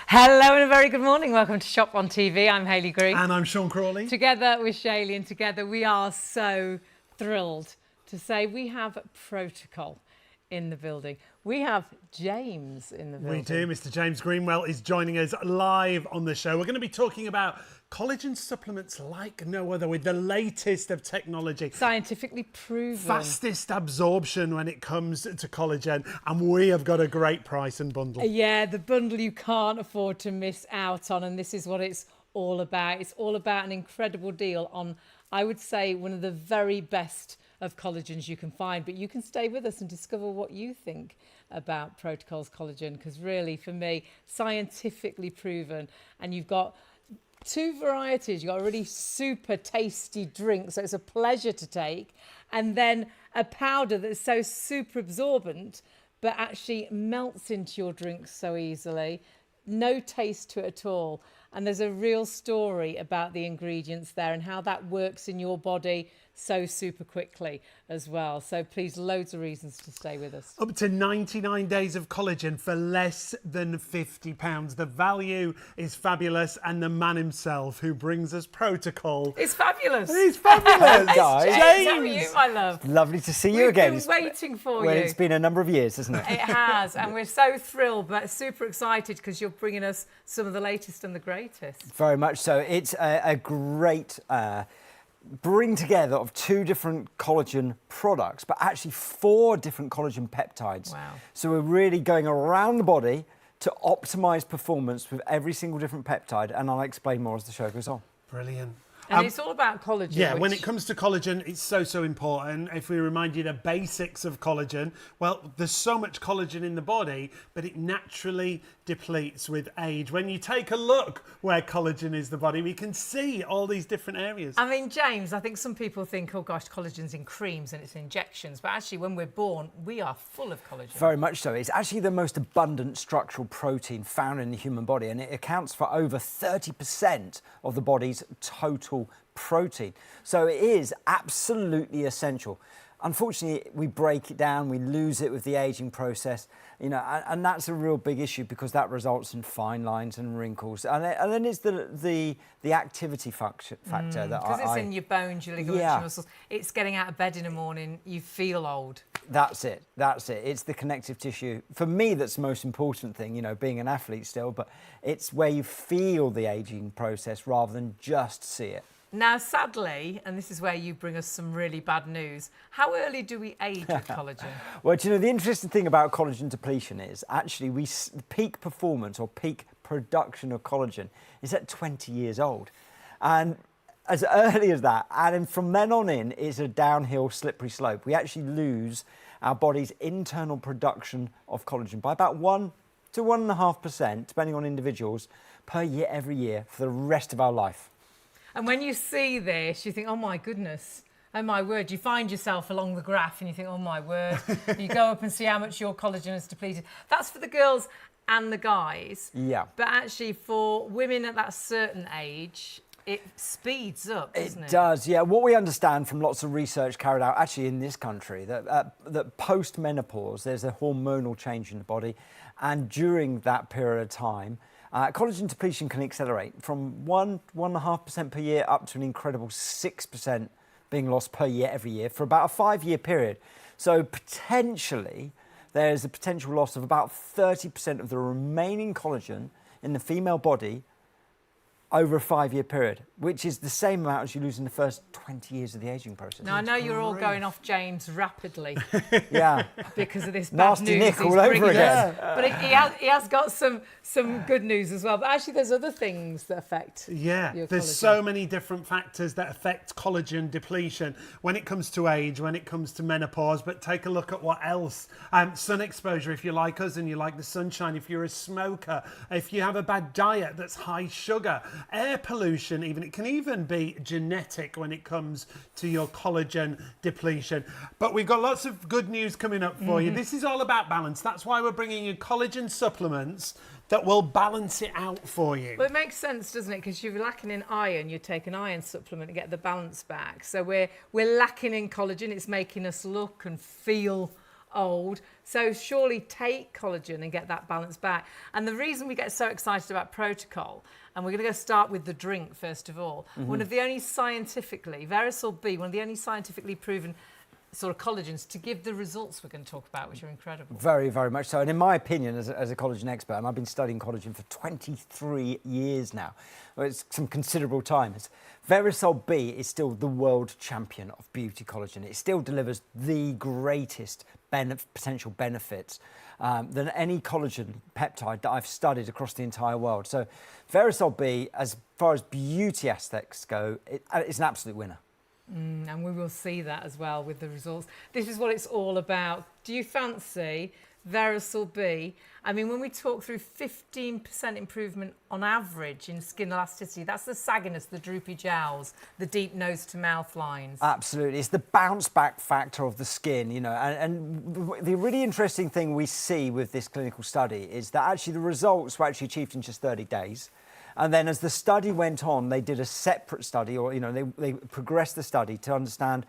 Hello and a very good morning. Welcome to Shop on TV. I'm Hayley Green. And I'm Sean Crawley. Together with Shayley, and together we are so thrilled to say we have Proto-col in the building. We have James in the building. We do. Mr. James Greenwell is joining us live on the show. We're going to be talking about collagen supplements like no other, with the latest of technology. Scientifically proven. Fastest absorption when it comes to collagen. And we have got a great price and bundle. Yeah, the bundle you can't afford to miss out on. And this is what it's all about. It's all about an incredible deal on, I would say, one of the very best of collagens you can find. But you can stay with us and discover what you think about Proto-col's collagen, because really, for me, scientifically proven. And you've got two varieties. You've got a really super tasty drink, so it's a pleasure to take, and then a powder that's so super absorbent but actually melts into your drink so easily. No taste to it at all. And there's a real story about the ingredients there and how that works in your body so super quickly as well. So please, loads of reasons to stay with us. Up to 99 days of collagen for less than £50. The value is fabulous, and the man himself who brings us Proto-col. It's fabulous. He's fabulous. Guys. James, how are you, my love? Lovely to see you again. We've been waiting for you. Well, it's been a number of years, hasn't it? It has, and we're so thrilled but super excited because you're bringing us some of the latest and the greatest. Very much so. It's a great bring together of two different collagen products, but actually 4 different collagen peptides. Wow. So we're really going around the body to optimize performance with every single different peptide, and I'll explain more as the show goes on. Brilliant. And it's all about collagen. Yeah, when it comes to collagen, it's so important. If we remind you the basics of collagen, well, there's so much collagen in the body, but it naturally depletes with age. When you take a look where collagen is the body, we can see all these different areas. I mean, James, I think some people think, oh gosh, collagen's in creams and it's in injections, but actually when we're born, we are full of collagen. Very much so. It's actually the most abundant structural protein found in the human body, and it accounts for over 30% of the body's total protein. So it is absolutely essential. Unfortunately, we break it down, we lose it with the aging process, you know, and that's a real big issue because that results in fine lines and wrinkles. And then it's the activity factor that because it's in your bones, your ligaments, Yeah. your muscles. It's getting out of bed in the morning, you feel old. That's it. It's the connective tissue. For me, that's the most important thing, you know, being an athlete still, but it's where you feel the aging process rather than just see it. Now, sadly, and this is where you bring us some really bad news, how early do we age with collagen? Well, do you know, the interesting thing about collagen depletion is actually peak performance or peak production of collagen is at 20 years old. And as early as that, and from then on in, it's a downhill slippery slope. We actually lose our body's internal production of collagen by about 1 to 1.5%, depending on individuals, per year, every year, for the rest of our life. And when you see this, you think, oh my goodness, oh my word. You find yourself along the graph and you think, oh my word. You go up and see how much your collagen is depleted. That's for the girls and the guys. Yeah. But actually for women at that certain age, it speeds up, doesn't it? It does, yeah. What we understand from lots of research carried out actually in this country, that post-menopause, there's a hormonal change in the body. And during that period of time, collagen depletion can accelerate from 1.5% per year up to an incredible 6% being lost per year every year for about a 5-year period. So potentially, there's a potential loss of about 30% of the remaining collagen in the female body over a 5-year period, which is the same amount as you lose in the first 20 years of the aging process. Now, I know you're all going off James rapidly Yeah. because of this bad Nasty news Nick he's all over bringing again. us. But he has got some good news as well. But actually, there's other things that affect Yeah, your there's collagen. so many different factors that affect collagen depletion when it comes to age, when it comes to menopause. But take a look at what else. Sun exposure, if you like us and you like the sunshine, if you're a smoker, if you have a bad diet that's high sugar, air pollution, even it can even be genetic when it comes to your collagen depletion. But we've got lots of good news coming up for you. This is all about balance. That's why we're bringing you collagen supplements that will balance it out for you. Well, it makes sense, doesn't it? Because you're lacking in iron, you take an iron supplement to get the balance back. So we're lacking in collagen. It's making us look and feel old. So surely take collagen and get that balance back. And the reason we get so excited about Proto-col, and we're going to start with the drink first of all, one of the only scientifically, VERISOL B, one of the only scientifically proven sort of collagens to give the results we're going to talk about, which are incredible. Very, very much so. And in my opinion, as a collagen expert, and I've been studying collagen for 23 years now, well, it's some considerable time. VERISOL B is still the world champion of beauty collagen. It still delivers the greatest potential benefits than any collagen peptide that I've studied across the entire world. So VERISOL B, as far as beauty aspects go, it's an absolute winner. And we will see that as well with the results. This is what it's all about. Do you fancy VERISOL B? I mean, when we talk through 15% improvement on average in skin elasticity, that's the sagginess, the droopy jowls, the deep nose to mouth lines. Absolutely. It's the bounce back factor of the skin, you know, and the really interesting thing we see with this clinical study is that actually the results were actually achieved in just 30 days. And then as the study went on, they did a separate study, or, you know, they progressed the study to understand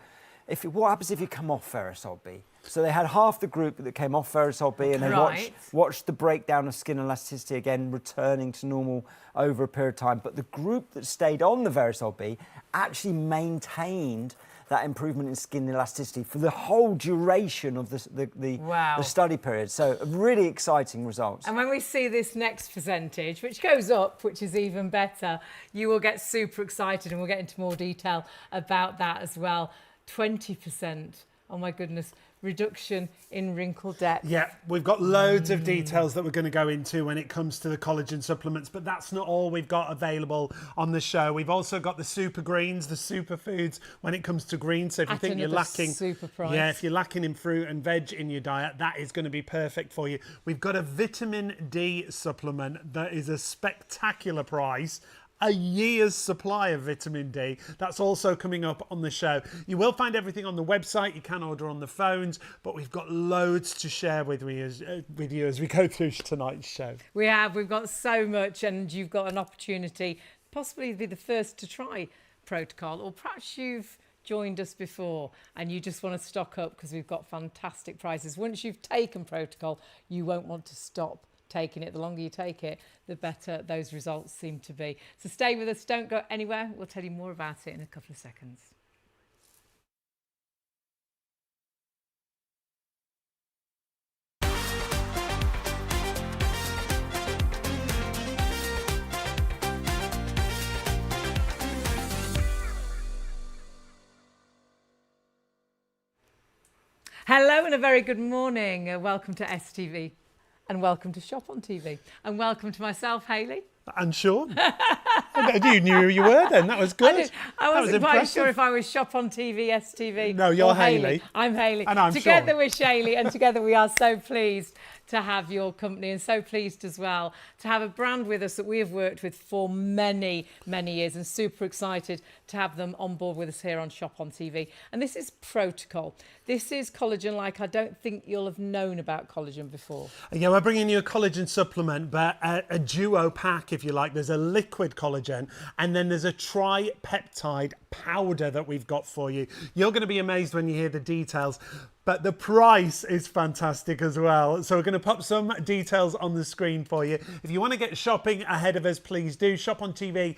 what happens if you come off VERISOL B. So they had half the group that came off VERISOL B and they watched the breakdown of skin elasticity again, returning to normal over a period of time. But the group that stayed on the VERISOL B actually maintained that improvement in skin elasticity for the whole duration of the study period. So really exciting results. And when we see this next percentage, which goes up, which is even better, you will get super excited, and we'll get into more detail about that as well. 20%, oh my goodness, reduction in wrinkle depth. Yeah, we've got loads of details that we're going to go into when it comes to the collagen supplements, but that's not all we've got available on the show. We've also got the super greens, the superfoods when it comes to greens. So if you think you're lacking, super price. Yeah, if you're lacking in fruit and veg in your diet, that is going to be perfect for you. We've got a vitamin D supplement that is a spectacular price. A year's supply of vitamin D. That's also coming up on the show. You will find everything on the website. You can order on the phones, but we've got loads to share with you as we go through tonight's show. We've got so much, and you've got an opportunity possibly to be the first to try Proto-col, or perhaps you've joined us before and you just want to stock up because we've got fantastic prices. Once you've taken Proto-col, you won't want to stop taking it. The longer you take it, the better those results seem to be. So stay with us, don't go anywhere. We'll tell you more about it in a couple of seconds. Hello and a very good morning. Welcome to STV. And welcome to Shop on TV. And welcome to myself, Hayley. And Sean. You knew who you were then. That was good. I wasn't quite sure if I was Shop on TV, STV. No, you're Hayley. I'm Hayley. And I'm Together Sean. we're Shayley, and together we are so pleased to have your company, and so pleased as well to have a brand with us that we have worked with for many, many years, and super excited to have them on board with us here on Shop on TV. And this is Proto-col. This is collagen like I don't think you'll have known about collagen before. Yeah, we're bringing you a collagen supplement, but a duo pack, if you like. There's a liquid collagen, and then there's a tripeptide powder that we've got for you. You're going to be amazed when you hear the details. But the price is fantastic as well. So we're going to pop some details on the screen for you. If you want to get shopping ahead of us, please do. shopontv.co.uk.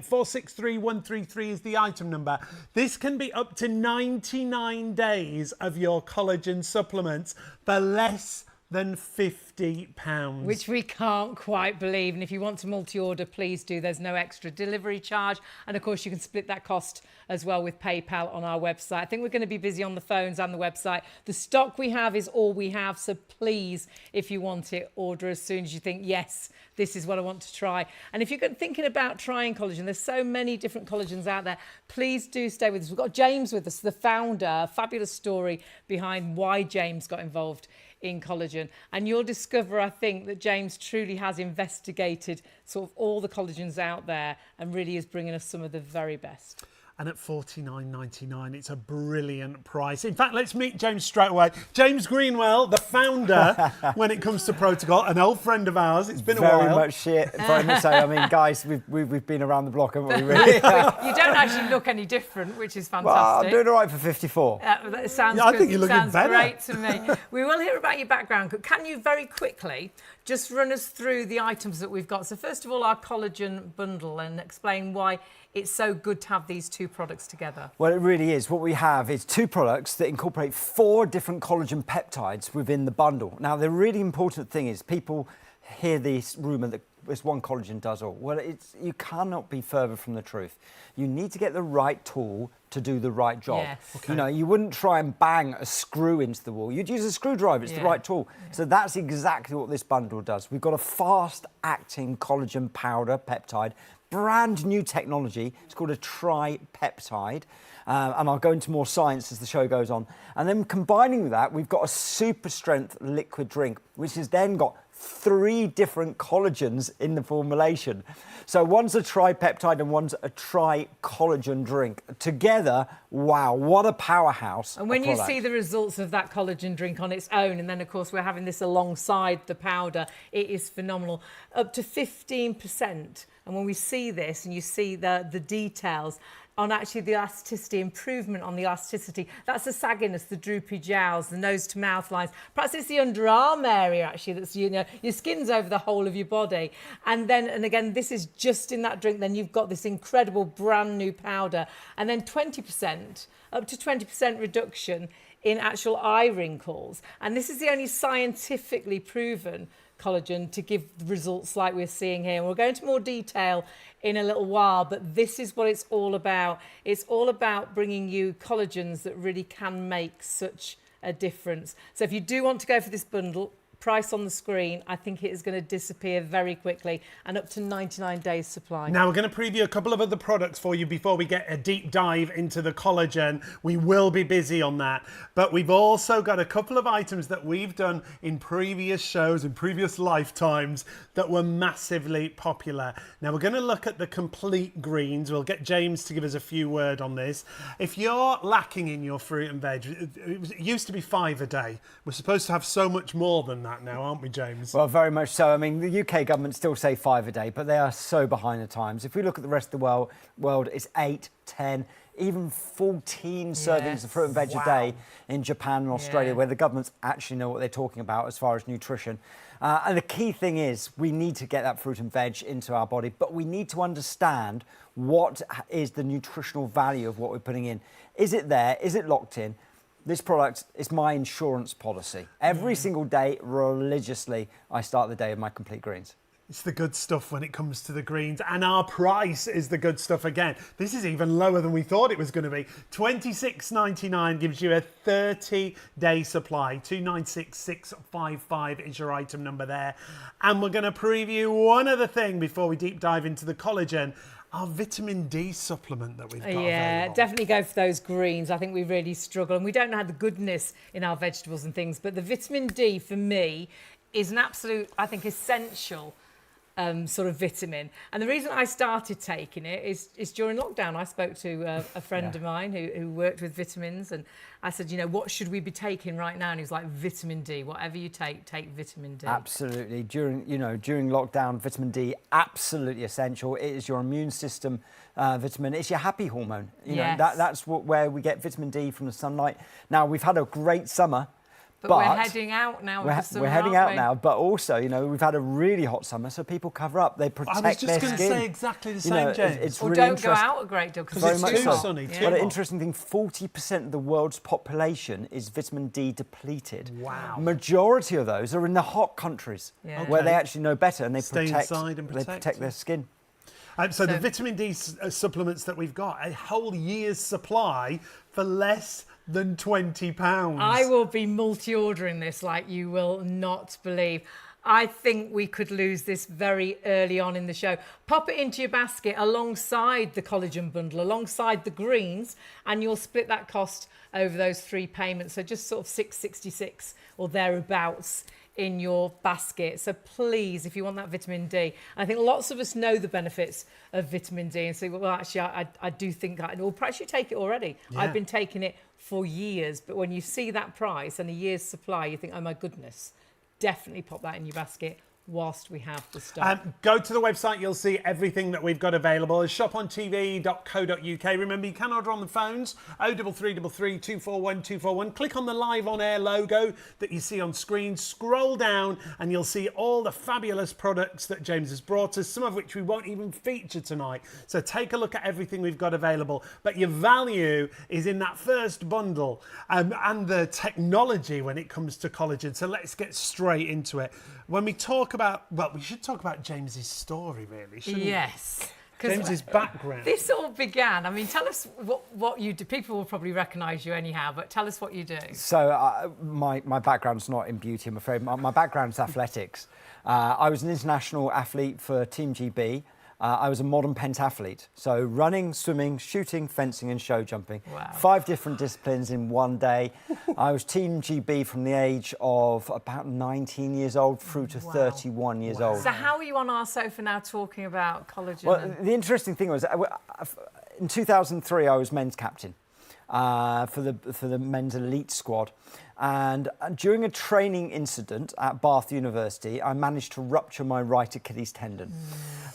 463133 is the item number. This can be up to 99 days of your collagen supplements for less than £50. Which we can't quite believe. And if you want to multi-order, please do. There's no extra delivery charge. And of course, you can split that cost as well with PayPal on our website. I think we're going to be busy on the phones and the website. The stock we have is all we have. So please, if you want it, order as soon as you think, yes, this is what I want to try. And if you're thinking about trying collagen, there's so many different collagens out there. Please do stay with us. We've got James with us, the founder, a fabulous story behind why James got involved in collagen, and you'll discover, I think, that James truly has investigated sort of all the collagens out there and really is bringing us some of the very best. and at $49.99. It's a brilliant price. In fact, let's meet James straight away. James Greenwell, the founder when it comes to Proto-col, an old friend of ours. It's been a while. Very much so. I mean, guys, we've been around the block, haven't we? Really? You don't actually look any different, which is fantastic. Well, I'm doing all right for 54. That sounds Yeah, I good. think you're looking Sounds better. great to me. We will hear about your background. Can you very quickly just run us through the items that we've got? So first of all, our collagen bundle, and explain why it's so good to have these two products together. Well, it really is. What we have is two products that incorporate 4 different collagen peptides within the bundle. Now, the really important thing is people hear this rumour that this one collagen does all. Well, you cannot be further from the truth. You need to get the right tool to do the right job. Yes. Okay. You know, you wouldn't try and bang a screw into the wall. You'd use a screwdriver. It's the right tool. So that's exactly what this bundle does. We've got a fast-acting collagen powder peptide, brand new technology. It's called a Tri-Peptide. And I'll go into more science as the show goes on. And then combining with that, we've got a super strength liquid drink, which has then got 3 different collagens in the formulation. So one's a tripeptide and one's a tri-collagen drink. Together, wow, what a powerhouse. And when of you product. see the results of that collagen drink on its own, and then of course we're having this alongside the powder, it is phenomenal. Up to 15%. And when we see this and you see the details on actually the elasticity, improvement on the elasticity, that's the sagginess, the droopy jowls, the nose to mouth lines. Perhaps it's the underarm area actually that's, you know, your skin's over the whole of your body. And again, this is just in that drink. Then you've got this incredible brand new powder, and then 20%, up to 20% reduction in actual eye wrinkles. And this is the only scientifically proven collagen to give results like we're seeing here. And we'll go into more detail in a little while, but this is what it's all about. It's all about bringing you collagens that really can make such a difference. So if you do want to go for this bundle, price on the screen, I think it is going to disappear very quickly, and up to 99 days supply. Now we're going to preview a couple of other products for you before we get a deep dive into the collagen. We will be busy on that, but we've also got a couple of items that we've done in previous shows, in previous lifetimes, that were massively popular. Now we're going to look at the complete greens. We'll get James to give us a few words on this. If you're lacking in your fruit and veg, it used to be 5 a day. We're supposed to have so much more than that now, aren't we, James? Well, very much so. I mean, the UK government still say 5 a day, but they are so behind the times. If we look at the rest of the world, it's 8, 10, even 14 servings of fruit and veg a day in Japan and Australia, where the governments actually know what they're talking about as far as nutrition. And the key thing is we need to get that fruit and veg into our body, but we need to understand what is the nutritional value of what we're putting in. Is it there? Is it locked in? This product is my insurance policy. Every single day, religiously, I start the day with my complete greens. It's the good stuff when it comes to the greens, and our price is the good stuff again. This is even lower than we thought it was going to be. $26.99 gives you a 30-day supply. 296655 is your item number there. And we're going to preview one other thing before we deep dive into the collagen. Our vitamin D supplement that we've got available. Definitely go for those greens. I think we really struggle, and we don't have the goodness in our vegetables and things, but the vitamin D for me is an absolute, I think, essential sort of vitamin. And the reason I started taking it is during lockdown. I spoke to a friend of mine who worked with vitamins, and I said, you know, what should we be taking right now? And he was like, vitamin D. Whatever you take vitamin D. Absolutely. During lockdown, vitamin D, absolutely essential. It is your immune system vitamin. It's your happy hormone. You know, that's where we get vitamin D from the sunlight. Now, we've had a great summer. But we're heading out now. We're heading out now, but also, you know, we've had a really hot summer, so people cover up. They protect their skin. I was just going to say exactly the same, James. It's or really don't go out a great deal because it's too sunny. But an interesting thing, 40% of the world's population is vitamin D depleted. Wow. Majority of those are in the hot countries where they actually know better and they protect their skin. So the vitamin D supplements that we've got, a whole year's supply for less than £20. I will be multi-ordering this like you will not believe. I think we could lose this very early on in the show. Pop it into your basket alongside the collagen bundle, alongside the greens, and you'll split that cost over those 3 payments. So just sort of $6.66 or thereabouts in your basket. So please, if you want that vitamin D, I think lots of us know the benefits of vitamin D and say, well, actually, I do think that, well, perhaps you take it already. Yeah. I've been taking it for years, but when you see that price and a year's supply, you think, oh my goodness, definitely pop that in your basket whilst we have the stock. Go to the website, you'll see everything that we've got available. shopontv.co.uk. Remember, you can order on the phones, 0333 241 241. Click on the live on air logo that you see on screen, scroll down, and you'll see all the fabulous products that James has brought us, some of which we won't even feature tonight. So take a look at everything we've got available. But your value is in that first bundle and the technology when it comes to collagen. So let's get straight into it. When we talk about, well, we should talk about James's story, really, shouldn't we? Yes. James's background. This all began, I mean, tell us what you do. People will probably recognise you anyhow, but tell us what you do. So my background's not in beauty, I'm afraid. My background's athletics. I was an international athlete for Team GB. I was a modern pentathlete, so running, swimming, shooting, fencing and show jumping. Wow. 5 different disciplines in one day. I was Team GB from the age of about 19 years old through to 31 years old. So how are you on our sofa now talking about collagen? Well, the interesting thing was, in 2003 I was men's captain for the men's elite squad. And during a training incident at Bath University, I managed to rupture my right Achilles tendon.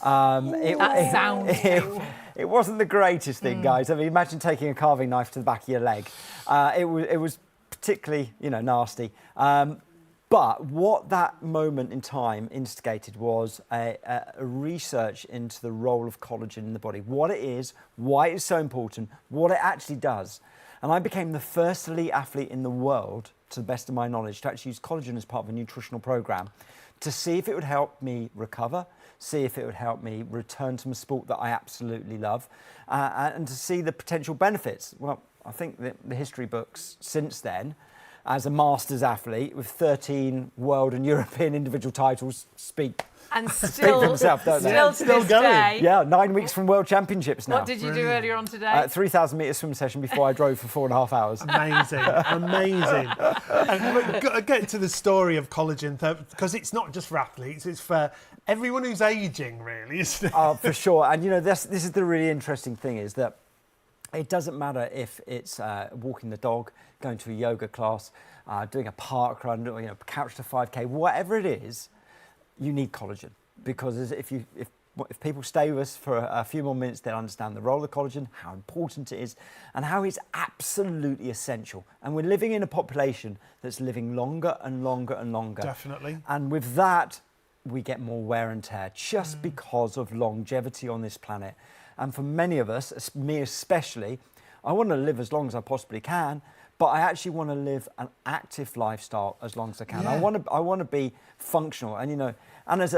That sounds painful. It wasn't the greatest thing, guys. I mean, imagine taking a carving knife to the back of your leg. It was particularly, nasty. But what that moment in time instigated was a research into the role of collagen in the body, what it is, why it's so important, what it actually does. And I became the first elite athlete in the world, to the best of my knowledge, to actually use collagen as part of a nutritional program to see if it would help me recover, see if it would help me return to a sport that I absolutely love, and to see the potential benefits. Well, I think that the history books since then, as a masters athlete with 13 world and European individual titles, speak. And still, for themselves, don't they? still to Still this going. day. Yeah, 9 weeks from World Championships now. What did you do earlier on today? 3,000 metre swim session before I drove for 4.5 hours. Amazing, amazing. And we've got to get to the story of collagen, because it's not just for athletes, it's for everyone who's ageing, really, isn't it? Oh, for sure. And this is the really interesting thing, is that it doesn't matter if it's walking the dog, going to a yoga class, doing a park run, or, couch to 5K, whatever it is, you need collagen. Because if people stay with us for a few more minutes, they'll understand the role of collagen, how important it is, and how it's absolutely essential. And we're living in a population that's living longer and longer and longer. Definitely. And with that, we get more wear and tear just because of longevity on this planet. And for many of us, me especially, I want to live as long as I possibly can, but I actually want to live an active lifestyle as long as I can. Yeah. I want to be functional, and and as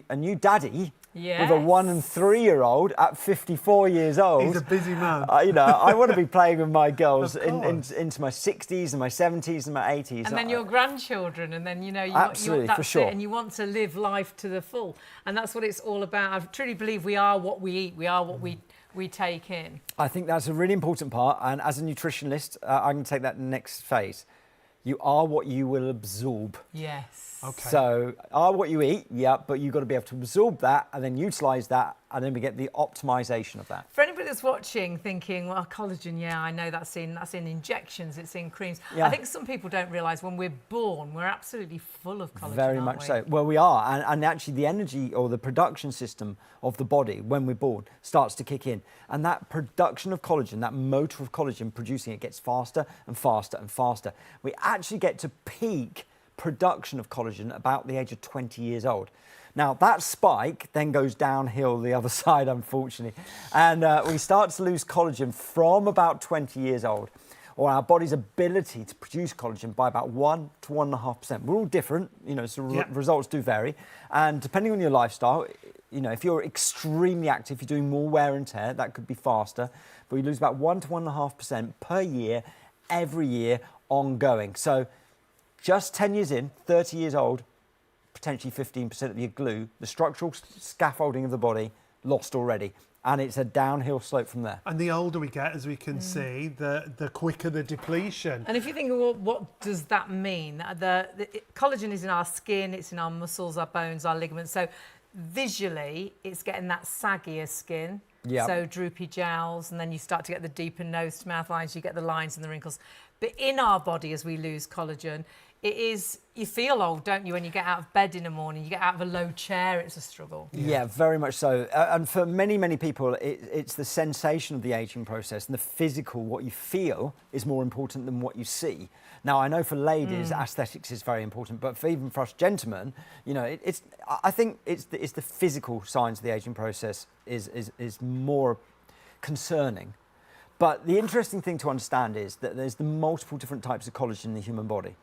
a new daddy Yes. with a 1 and 3-year-old at 54 years old. He's a busy man. I want to be playing with my girls Of course. into my 60s and my 70s and my 80s. And then your grandchildren, and then Absolutely, that's for sure. it, and you want to live life to the full, and that's what it's all about. I truly believe we are what we eat, we are what we take in. I think that's a really important part, and as a nutritionist, I'm going to take that next phase. You are what you will absorb. Yes. Okay. So, are what you eat, yeah, but you've got to be able to absorb that and then utilise that, and then we get the optimisation of that. For anybody that's watching, thinking, well, collagen, yeah, I know that's in injections, it's in creams. Yeah. I think some people don't realise when we're born, we're absolutely full of collagen. Very aren't much we? so. Well, we are, and actually the energy or the production system of the body when we're born starts to kick in, and that production of collagen, that motor of collagen producing it, gets faster and faster and faster. We actually get to peak production of collagen about the age of 20 years old. Now that spike then goes downhill the other side, unfortunately, and we start to lose collagen from about 20 years old, or our body's ability to produce collagen by about 1 to 1.5%. We're all different, so results do vary, and depending on your lifestyle, if you're extremely active, you're doing more wear and tear, that could be faster, but we lose about 1 to 1.5% per year, every year, ongoing. So just 10 years in, 30 years old, potentially 15% of your glue, the structural scaffolding of the body, lost already. and it's a downhill slope from there. And the older we get, as we can see, the quicker the depletion. And if you think, well, what does that mean? Collagen is in our skin, it's in our muscles, our bones, our ligaments. So visually, it's getting that saggier skin. Yep. So droopy jowls, and then you start to get the deeper nose to mouth lines, you get the lines and the wrinkles. But in our body, as we lose collagen, it is, you feel old, don't you, when you get out of bed in the morning, you get out of a low chair, it's a struggle. Yeah, very much so. And for many, many people, it's the sensation of the aging process, and the physical, what you feel, is more important than what you see. Now, I know for ladies, aesthetics is very important, but even for us gentlemen, you know, I think it's the physical signs of the aging process is more concerning. But the interesting thing to understand is that there's the multiple different types of collagen in the human body.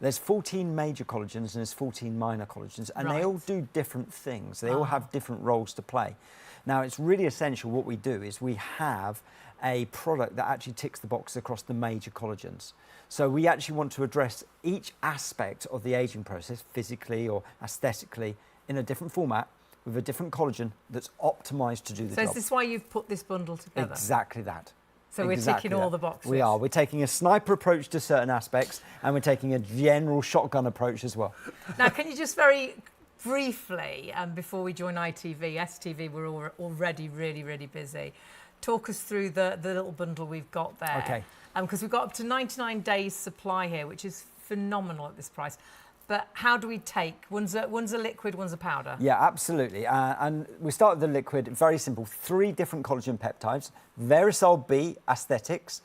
There's 14 major collagens and there's 14 minor collagens, and they all do different things. They all have different roles to play. Now, it's really essential what we do is we have a product that actually ticks the box across the major collagens. So we actually want to address each aspect of the aging process, physically or aesthetically, in a different format with a different collagen that's optimized to do the job. So is this why you've put this bundle together? Exactly that. So we're ticking all the boxes. We are. We're taking a sniper approach to certain aspects, and we're taking a general shotgun approach as well. Now, can you just very briefly, before we join ITV, STV, we're already really, really busy, talk us through the little bundle we've got there. Okay. Because we've got up to 99 days supply here, which is phenomenal at this price. But how do we take? One's a liquid, one's a powder. Yeah, absolutely. And we start with the liquid, very simple. 3 different collagen peptides, VERISOL B, aesthetics,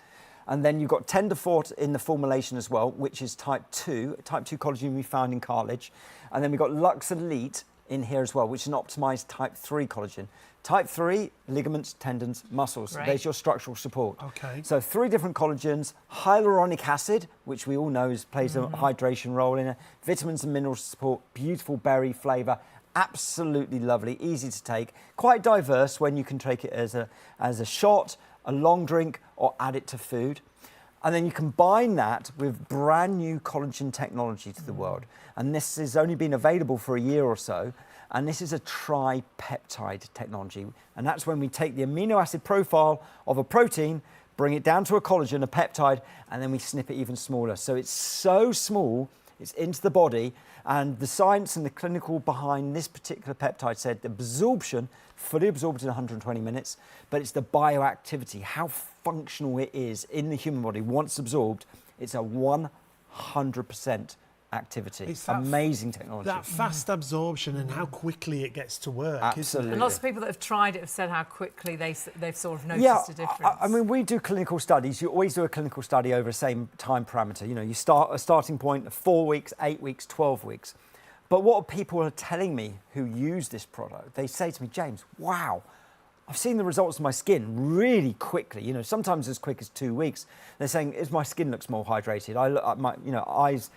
and then you've got tender fort in the formulation as well, which is type 2 collagen we found in cartilage. And then we've got LuxElite in here as well, which is an optimized type 3 collagen. Type 3, ligaments, tendons, muscles. Right. There's your structural support. Okay. So 3 different collagens, hyaluronic acid, which we all know plays a hydration role in it, vitamins and minerals support, beautiful berry flavour, absolutely lovely, easy to take, quite diverse when you can take it as a shot, a long drink, or add it to food. And then you combine that with brand new collagen technology to the world. And this has only been available for a year or so. And this is a tri-peptide technology. And that's when we take the amino acid profile of a protein, bring it down to a collagen, a peptide, and then we snip it even smaller. So it's so small, it's into the body. And the science and the clinical behind this particular peptide said the absorption, fully absorbed in 120 minutes, but it's the bioactivity, how functional it is in the human body. Once absorbed, it's a 100% activity. It's that amazing technology. That fast absorption and how quickly it gets to work. Absolutely. And lots of people that have tried it have said how quickly they've sort of noticed a difference. I mean, we do clinical studies. You always do a clinical study over the same time parameter. You know, you start a starting point of 4 weeks, 8 weeks, 12 weeks. But what people are telling me who use this product, they say to me, James, wow, I've seen the results of my skin really quickly, you know, sometimes as quick as 2 weeks. They're saying, my skin looks more hydrated. I look, my, you know, eyes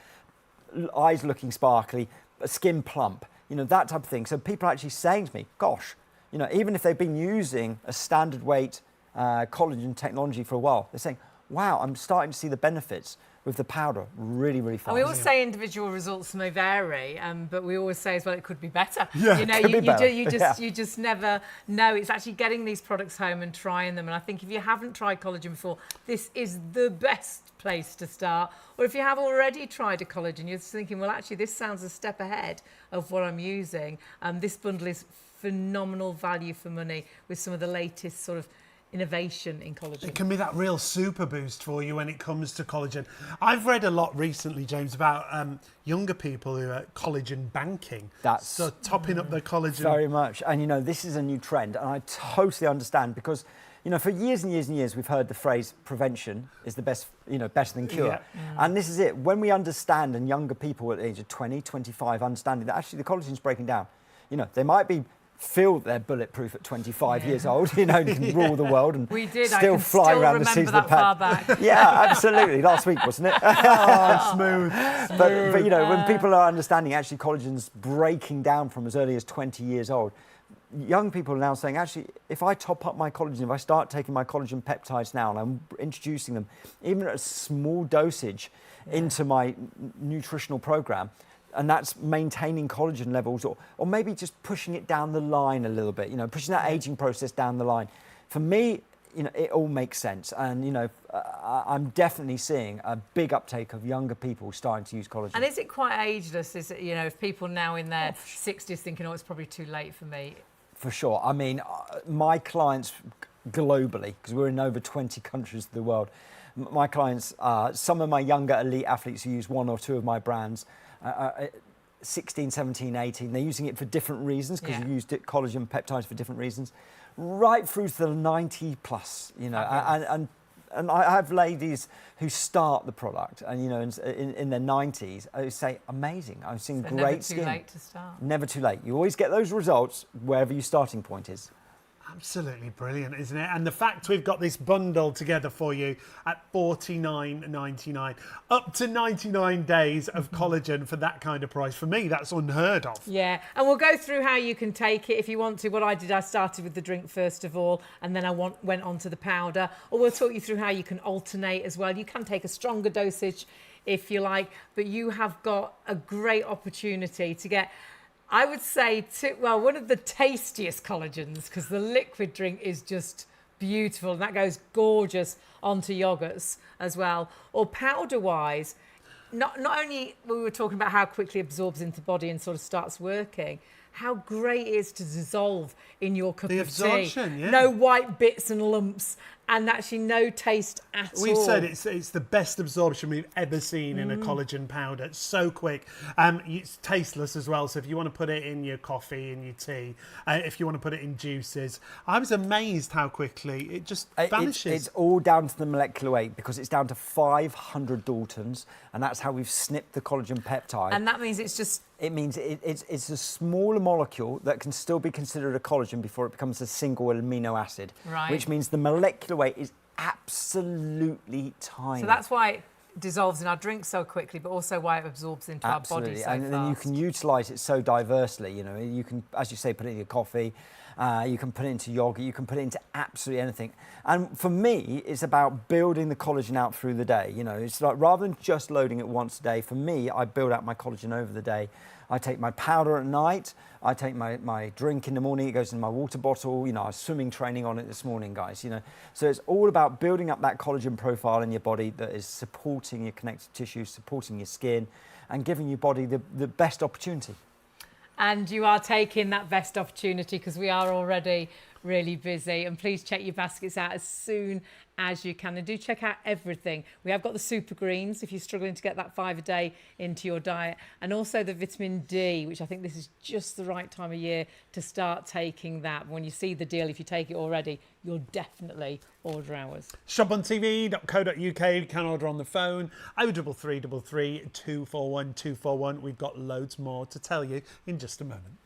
looking sparkly, skin plump, you know, that type of thing. So people are actually saying to me, gosh, you know, even if they've been using a standard weight collagen technology for a while, they're saying, wow, I'm starting to see the benefits with the powder really, really fast. And we always say individual results may vary, but we always say as well it could be better. Yeah, you know, you just never know. It's actually getting these products home and trying them. And I think if you haven't tried collagen before, this is the best place to start. Or if you have already tried a collagen, you're just thinking, well, actually, this sounds a step ahead of what I'm using. This bundle is phenomenal value for money with some of the latest sort of innovation in collagen. It can be that real super boost for you when it comes to collagen. I've read a lot recently, James, about younger people who are collagen banking. So topping up their collagen. Very much. And, you know, this is a new trend, and I totally understand because, you know, for years and years and years, we've heard the phrase prevention is the best, you know, better than cure. Yeah. And this is it. When we understand, and younger people at the age of 20, 25, understanding that actually the collagen's breaking down, you know, they might feel they're bulletproof at 25 years old, you know, can rule the world and still fly around the seas of the pad. Yeah, absolutely. Last week, wasn't it? Oh, smooth. But you know, when people are understanding actually collagen's breaking down from as early as 20 years old, young people are now saying, actually, if I top up my collagen, if I start taking my collagen peptides now and I'm introducing them, even at a small dosage into my nutritional program, and that's maintaining collagen levels, or maybe just pushing it down the line a little bit, pushing that aging process down the line. For me, it all makes sense. And, I'm definitely seeing a big uptake of younger people starting to use collagen. And is it quite ageless? Is it, if people now in their 60s thinking, oh, it's probably too late for me? For sure. I mean, my clients globally, because we're in over 20 countries of the world, my clients, some of my younger elite athletes who use one or two of my brands, 16, 17, 18, they're using it for different reasons, because you used collagen peptides for different reasons, right through to the 90 plus, and I have ladies who start the product and, in their 90s, who say, amazing, I've seen great skin. Never too late to start. Never too late. You always get those results wherever your starting point is. Absolutely brilliant, isn't it? And the fact we've got this bundle together for you at $49.99, up to 99 days of collagen for that kind of price. For me, that's unheard of. Yeah, and we'll go through how you can take it if you want to. What I did, I started with the drink first of all, and then I went on to the powder. Or we'll talk you through how you can alternate as well. You can take a stronger dosage if you like, but you have got a great opportunity to get, I would say, one of the tastiest collagens, because the liquid drink is just beautiful, and that goes gorgeous onto yogurts as well. Or powder-wise, not only we were talking about how quickly it absorbs into the body and sort of starts working, how great it is to dissolve in your cup of tea. The absorption, yeah. No white bits and lumps, and actually no taste at all. We've said it's the best absorption we've ever seen in a collagen powder. It's so quick. It's tasteless as well, so if you want to put it in your coffee, in your tea, if you want to put it in juices. I was amazed how quickly it just vanishes. It's all down to the molecular weight, because it's down to 500 Daltons, and that's how we've snipped the collagen peptide. And that means it's just... It means it's a smaller molecule that can still be considered a collagen before it becomes a single amino acid. Right. Which means the molecular weight is absolutely tiny. So that's why it dissolves in our drink so quickly, but also why it absorbs into our body so and fast. then you can utilise it so diversely. You can, as you say, put it in your coffee. You can put it into yogurt. You can put it into absolutely anything. And for me, it's about building the collagen out through the day. It's like, rather than just loading it once a day, for me, I build out my collagen over the day. I take my powder at night. I take my drink in the morning. It goes in my water bottle. I was swimming training on it this morning, guys. So it's all about building up that collagen profile in your body that is supporting your connective tissue, supporting your skin, and giving your body the best opportunity. And you are taking that best opportunity, because we are already really busy. And please check your baskets out as soon as you can. And do check out everything. We have got the super greens if you're struggling to get that 5 a day into your diet. And also the vitamin D, which I think this is just the right time of year to start taking that. When you see the deal, if you take it already, you'll definitely order ours. Shopontv.co.uk. You can order on the phone. 0333 241 241. We've got loads more to tell you in just a moment.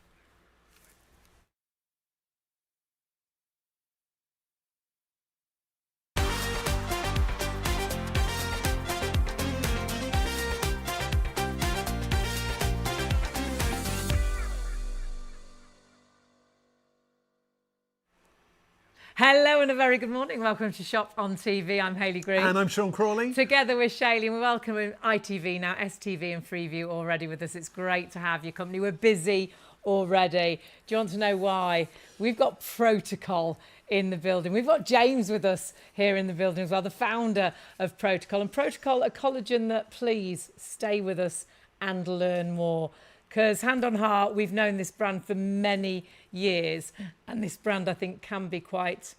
Hello and a very good morning. Welcome to Shop on TV. I'm Hayley Green. And I'm Sean Crawley. Together with Shayley, and we're welcoming ITV now, STV and Freeview already with us. It's great to have your company. We're busy already. Do you want to know why? We've got Proto-col in the building. We've got James with us here in the building as well, the founder of Proto-col. And Proto-col, a collagen that, please stay with us and learn more. Because hand on heart, we've known this brand for many years, and this brand, I think, can be quite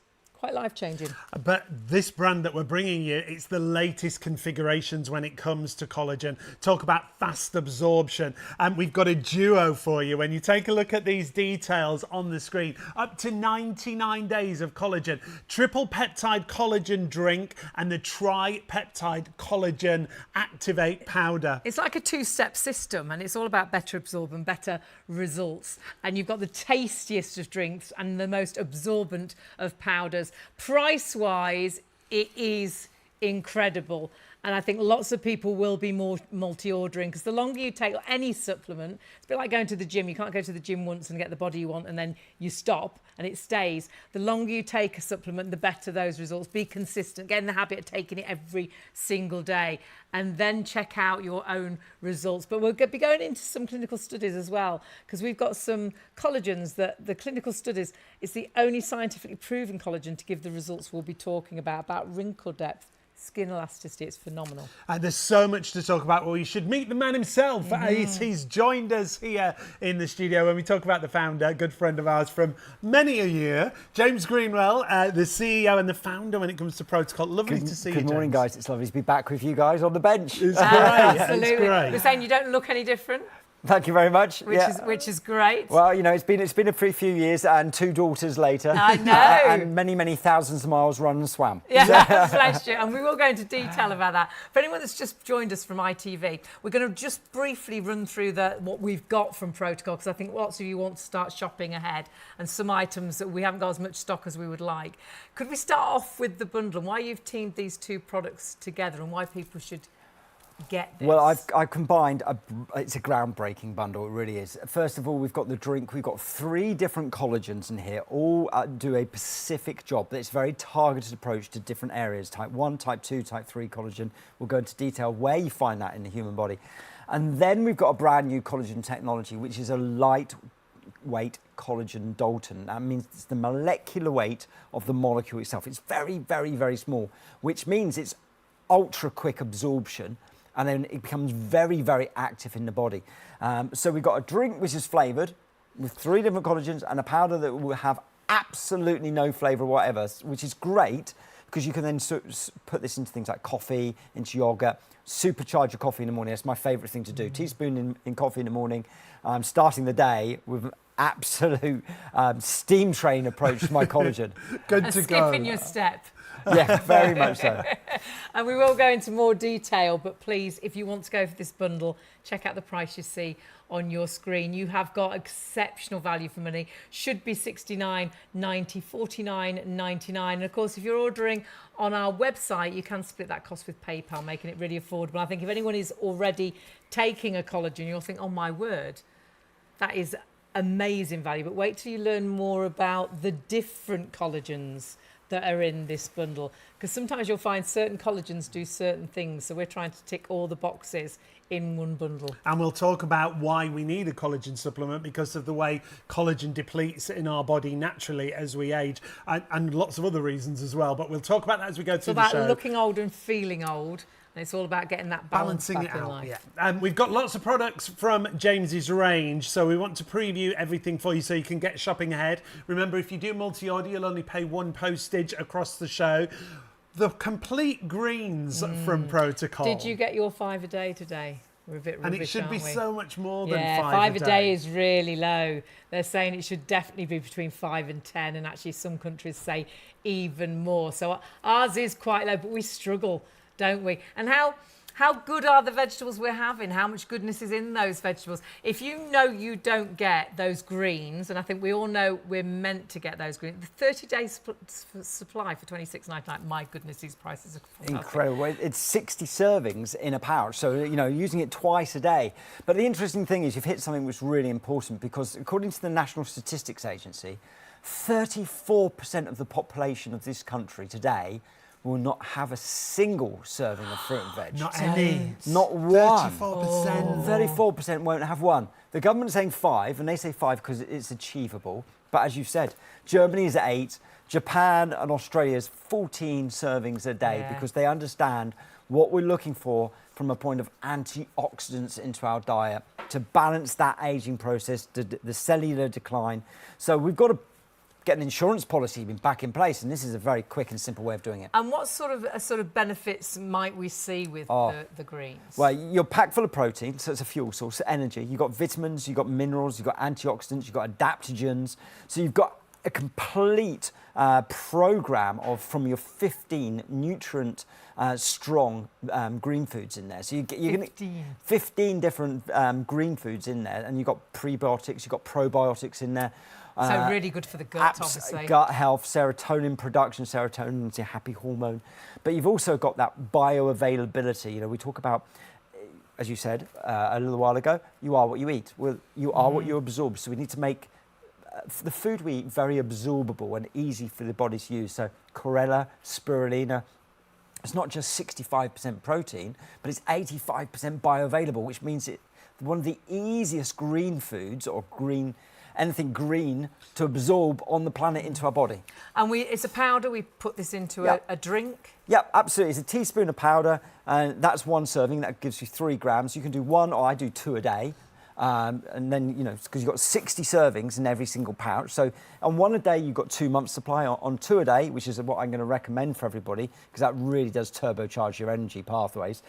life-changing. But this brand that we're bringing you, it's the latest configurations when it comes to collagen. Talk about fast absorption. And we've got a duo for you. When you take a look at these details on the screen, up to 99 days of collagen, Triple Peptide Collagen Drink and the Tri-Peptide Collagen Activate powder. It's like a two-step system, and it's all about better absorption, better results. And you've got the tastiest of drinks and the most absorbent of powders. Price-wise, it is incredible. And I think lots of people will be more multi-ordering, because the longer you take any supplement, it's a bit like going to the gym. You can't go to the gym once and get the body you want and then you stop and it stays. The longer you take a supplement, the better those results. Be consistent, get in the habit of taking it every single day, and then check out your own results. But we'll be going into some clinical studies as well, because we've got some collagens that the clinical studies, it's the only scientifically proven collagen to give the results we'll be talking about wrinkle depth, skin elasticity. It's phenomenal. And there's so much to talk about. Well, you should meet the man himself. He's joined us here in the studio when we talk about the founder, a good friend of ours from many a year, James Greenwell, the CEO and the founder when it comes to Proto-col. Lovely to see you, Good morning, James. guys. It's lovely to be back with you guys on the bench. It's great. Absolutely. It's great. We're saying you don't look any different, Thank you very much. which is great. Well, you know, it's been a pretty few years and 2 daughters later. I know. And many thousands of miles run and swam. Yeah, bless you. And we will go into detail about that. For anyone that's just joined us from ITV, we're going to just briefly run through what we've got from Proto-col, because I think lots of you want to start shopping ahead, and some items that we haven't got as much stock as we would like. Could we start off with the bundle and why you've teamed these 2 products together and why people should get this? Well, I've combined, it's a groundbreaking bundle, it really is. First of all, we've got the drink. We've got 3 different collagens in here, all do a specific job. It's a very targeted approach to different areas, type 1, type 2, type 3 collagen. We'll go into detail where you find that in the human body. And then we've got a brand new collagen technology, which is a lightweight collagen Dalton. That means it's the molecular weight of the molecule itself. It's very small, which means it's ultra quick absorption, and then it becomes very active in the body. So we've got a drink which is flavoured with 3 different collagens, and a powder that will have absolutely no flavour whatever, which is great because you can then put this into things like coffee, into yogurt, supercharge your coffee in the morning. That's my favourite thing to do. Teaspoon in coffee in the morning, starting the day with an absolute steam train approach to my collagen. Good to go. Skipping your step. Yeah, very much so. And we will go into more detail, but please, if you want to go for this bundle, check out the price you see on your screen. You have got exceptional value for money. Should be $69.90, $49.99. And of course, if you're ordering on our website, you can split that cost with PayPal, making it really affordable. I think if anyone is already taking a collagen, you'll think, oh my word, that is amazing value. But wait till you learn more about the different collagens that are in this bundle, because sometimes you'll find certain collagens do certain things, so we're trying to tick all the boxes in one bundle. And we'll talk about why we need a collagen supplement, because of the way collagen depletes in our body naturally as we age, and lots of other reasons as well, but we'll talk about that as we go through the show. It's about looking old and feeling old, and it's all about getting that balance Balancing back it in out, life. yeah. We've got lots of products from James's range, so we want to preview everything for you so you can get shopping ahead. Remember, if you do multi-order, you'll only pay 1 postage across the show. The complete greens from Proto-col. Did you get your 5 a day today? We're a bit rubbish, And it should be aren't we? so much more than Yeah, 5 a day is really low. They're saying it should definitely be between 5 and 10, and actually some countries say even more. So ours is quite low, but we struggle, don't we? And how good are the vegetables we're having? How much goodness is in those vegetables? If you know you don't get those greens, and I think we all know we're meant to get those greens, the 30-day supply for $26.99, my goodness, these prices are fantastic. Incredible. It's 60 servings in a pouch, so, you know, using it twice a day. But the interesting thing is you've hit something which is really important, because according to the National Statistics Agency, 34% of the population of this country today will not have a single serving of fruit and veg. Not any. Not one. 34%. 34% won't have one. The government's saying 5, and they say 5 because it's achievable. But as you've said, Germany is at 8, Japan and Australia is 14 servings a day, because they understand what we're looking for from a point of antioxidants into our diet to balance that aging process, the cellular decline. So we've got to get an insurance policy back in place, and this is a very quick and simple way of doing it. And what sort of benefits might we see with the greens? Well, you're packed full of protein, so it's a fuel source, energy. You've got vitamins, you've got minerals, you've got antioxidants, you've got adaptogens. So you've got a complete program from your 15 nutrient strong green foods in there. So you're going to 15 different green foods in there, and you've got prebiotics, you've got probiotics in there. So really good for the gut, obviously. Gut health, serotonin production. Serotonin is a happy hormone. But you've also got that bioavailability. You know, we talk about, as you said a little while ago, you are what you eat. Well, you are what you absorb. So we need to make the food we eat very absorbable and easy for the body to use. So chlorella, spirulina, it's not just 65% protein, but it's 85% bioavailable, which means it's one of the easiest green foods or anything green to absorb on the planet into our body. And it's a powder, we put this into a drink? Yep, absolutely. It's a teaspoon of powder, and that's one serving. That gives you 3 grams. You can do 1, or I do 2 a day. And then, you know, because you've got 60 servings in every single pouch. So on 1 a day, you've got 2 months supply. On 2 a day, which is what I'm going to recommend for everybody, because that really does turbocharge your energy pathways.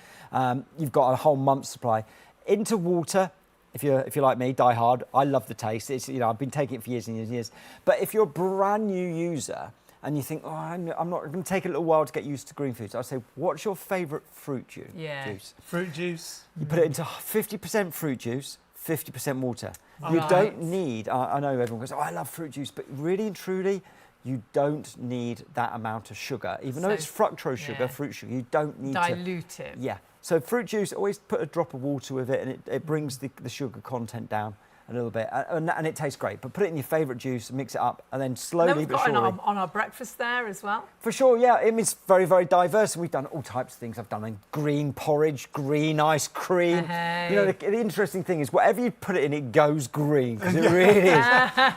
You've got a whole month's supply. Into water. If you're like me, die hard. I love the taste. It's, you know, I've been taking it for years and years and years. But if you're a brand new user and you think, oh, I'm not going to take a little while to get used to green foods, I'd say, what's your favourite fruit juice? Fruit juice. You put it into 50% fruit juice, 50% water. You don't need, I know everyone goes, oh, I love fruit juice, but really and truly, you don't need that amount of sugar. Even though it's fructose sugar, fruit sugar, you don't need dilute it. Yeah. So fruit juice, always put a drop of water with it, and it brings the sugar content down a little bit, and it tastes great. But put it in your favourite juice, mix it up, and then slowly and then we've but surely. got on our breakfast there as well. For sure, yeah. It's very, very diverse, and we've done all types of things. I've done a green porridge, green ice cream. You know, the interesting thing is, whatever you put it in, it goes green, because it really is.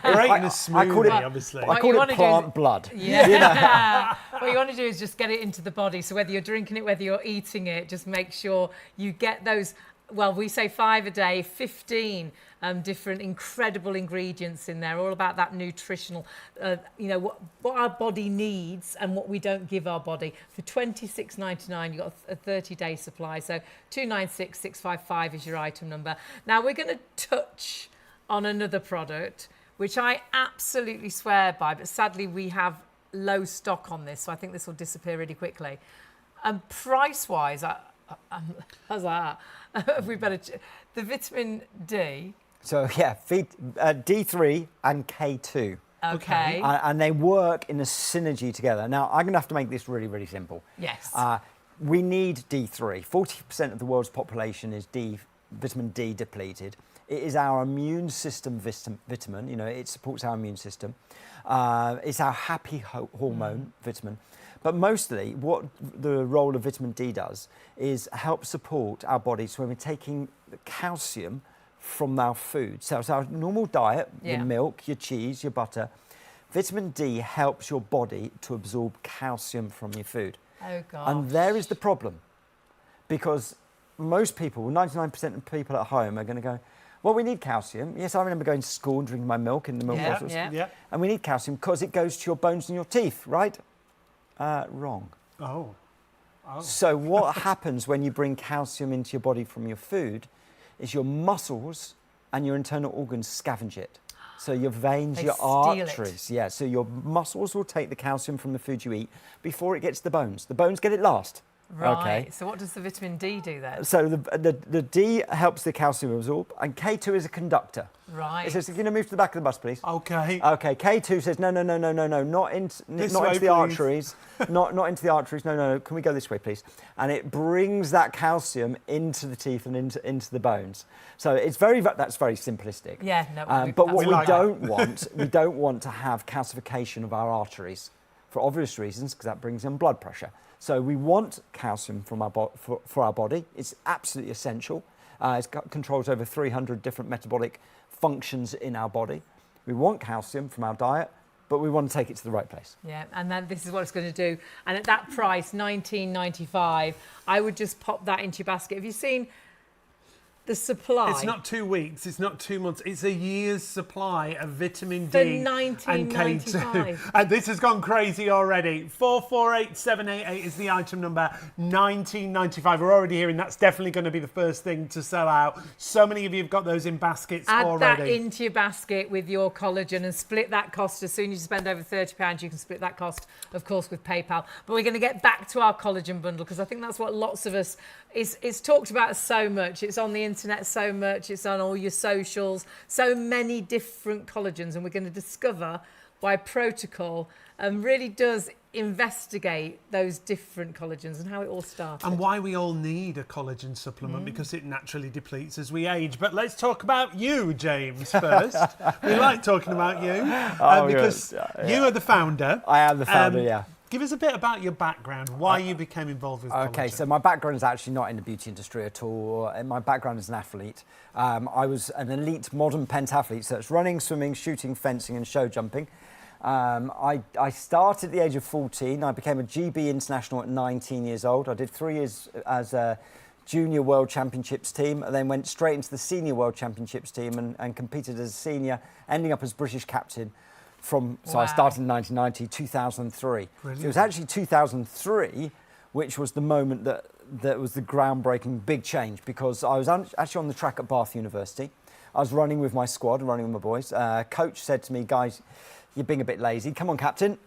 Great in a smoothie, obviously. I call it plant blood. Yeah. You know? What you want to do is just get it into the body. So whether you're drinking it, whether you're eating it, just make sure you get those. Well, we say 5 a day, 15 different incredible ingredients in there, all about that nutritional, you know, what our body needs and what we don't give our body. For $26.99, you've got a 30-day supply. So 296655 is your item number. Now we're going to touch on another product, which I absolutely swear by, but sadly we have low stock on this, so I think this will disappear really quickly. And price-wise, how's that? We better the vitamin D. So yeah, D3 and K2. Okay. And they work in a synergy together. Now I'm going to have to make this really, really simple. Yes. We need D3. 40% of the world's population is vitamin D depleted. It is our immune system vitamin. You know, it supports our immune system. It's our happy hormone vitamin. But mostly what the role of vitamin D does is help support our bodies when we're taking calcium from our food. So it's our normal diet, your milk, your cheese, your butter. Vitamin D helps your body to absorb calcium from your food. Oh, God. And there is the problem. Because most people, 99% of people at home are going to go, well, we need calcium. Yes, I remember going to school and drinking my milk in the milk bottles. Yeah. And we need calcium because it goes to your bones and your teeth, right? Wrong. Oh. So what happens when you bring calcium into your body from your food is your muscles and your internal organs scavenge it. So your veins, your arteries. Yeah, so your muscles will take the calcium from the food you eat before it gets to the bones. The bones get it last. Right. Okay. So what does the vitamin D do then? So the D helps the calcium absorb, and K2 is a conductor. Right. It says, can you move to the back of the bus, please? Okay. Okay. K2 says, no, not into the arteries, not into the arteries. No. Can we go this way, please? And it brings that calcium into the teeth and into the bones. So it's that's very simplistic. Yeah. No. But what we don't want to have calcification of our arteries for obvious reasons, because that brings in blood pressure. So we want calcium from for our body. It's absolutely essential. Controls over 300 different metabolic functions in our body. We want calcium from our diet, but we want to take it to the right place. Yeah, and then this is what it's going to do. And at that price, $19.95, I would just pop that into your basket. Have you seen the supply. It's not 2 weeks, it's not 2 months, it's a year's supply of vitamin For D and $19.95. K2. And this has gone crazy already. 448788 is the item number, $19.95. We're already hearing that's definitely going to be the first thing to sell out. So many of you have got those in baskets Add already. that into your basket with your collagen and split that cost. As soon as you spend over £30, you can split that cost, of course, with PayPal. But we're going to get back to our collagen bundle because I think that's what lots of us, it's talked about so much. It's on the internet so much. It's on all your socials. So many different collagens. And we're going to discover why Proto-col really does investigate those different collagens and how it all started. And why we all need a collagen supplement because it naturally depletes as we age. But let's talk about you, James, first. We like talking about you because you are the founder. I am the founder, yeah. Give us a bit about your background, why you became involved with collagen. Okay, so my background is actually not in the beauty industry at all. My background is an athlete. I was an elite modern pentathlete, so it's running, swimming, shooting, fencing and show jumping. I started at the age of 14. I became a GB international at 19 years old. I did 3 years as a junior world championships team and then went straight into the senior world championships team and competed as a senior, ending up as British captain. So I started in 1990, 2003. Brilliant. It was actually 2003, which was the moment that was the groundbreaking big change because I was actually on the track at Bath University. I was running with my squad, running with my boys. Coach said to me, guys, you're being a bit lazy. Come on, captain.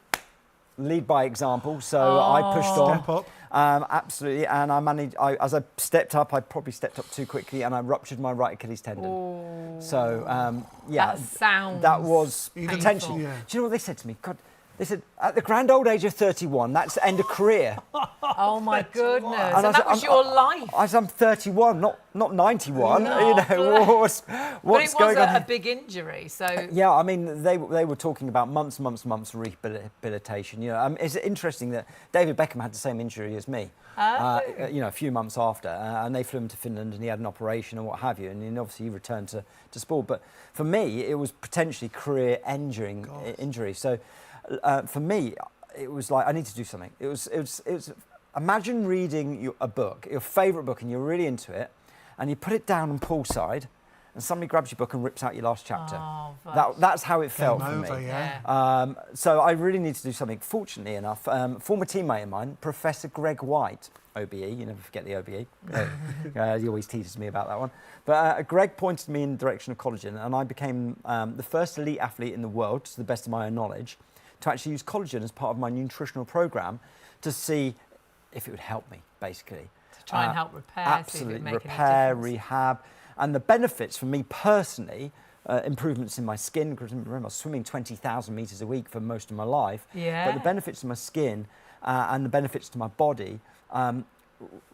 Lead by example. So I pushed on. Step up. Absolutely. And I managed, as I stepped up, I probably stepped up too quickly and I ruptured my right Achilles tendon. Oh. So, yeah. That was painful. potentially. Yeah. Do you know what they said to me? God, they said, at the grand old age of 31, that's the end of career. Oh my goodness. And And that was your life. I'm 31, not 91. No, you know, what's but it going was on? a big injury, so... Yeah, I mean, they were talking about months rehabilitation. You know, it's interesting that David Beckham had the same injury as me. You know, a few months after, and they flew him to Finland, and he had an operation and what have you, and then obviously he returned to sport. But for me, it was potentially career-ending injury. So for me, it was like I need to do something. It was. Imagine reading a book, your favourite book, and you're really into it, and you put it down on poolside, and somebody grabs your book and rips out your last chapter. Oh, That's how it felt for me. Yeah. So I really need to do something. Fortunately enough, former teammate of mine, Professor Greg White, OBE, you never forget the OBE. He always teases me about that one. But Greg pointed me in the direction of collagen, and I became the first elite athlete in the world, to the best of my own knowledge, to actually use collagen as part of my nutritional program to see if it would help me, basically. To try and help repair, absolutely, see if it would make repair, any difference. rehab. And the benefits for me personally, improvements in my skin, because remember I was swimming 20,000 metres a week for most of my life. Yeah. But the benefits to my skin and the benefits to my body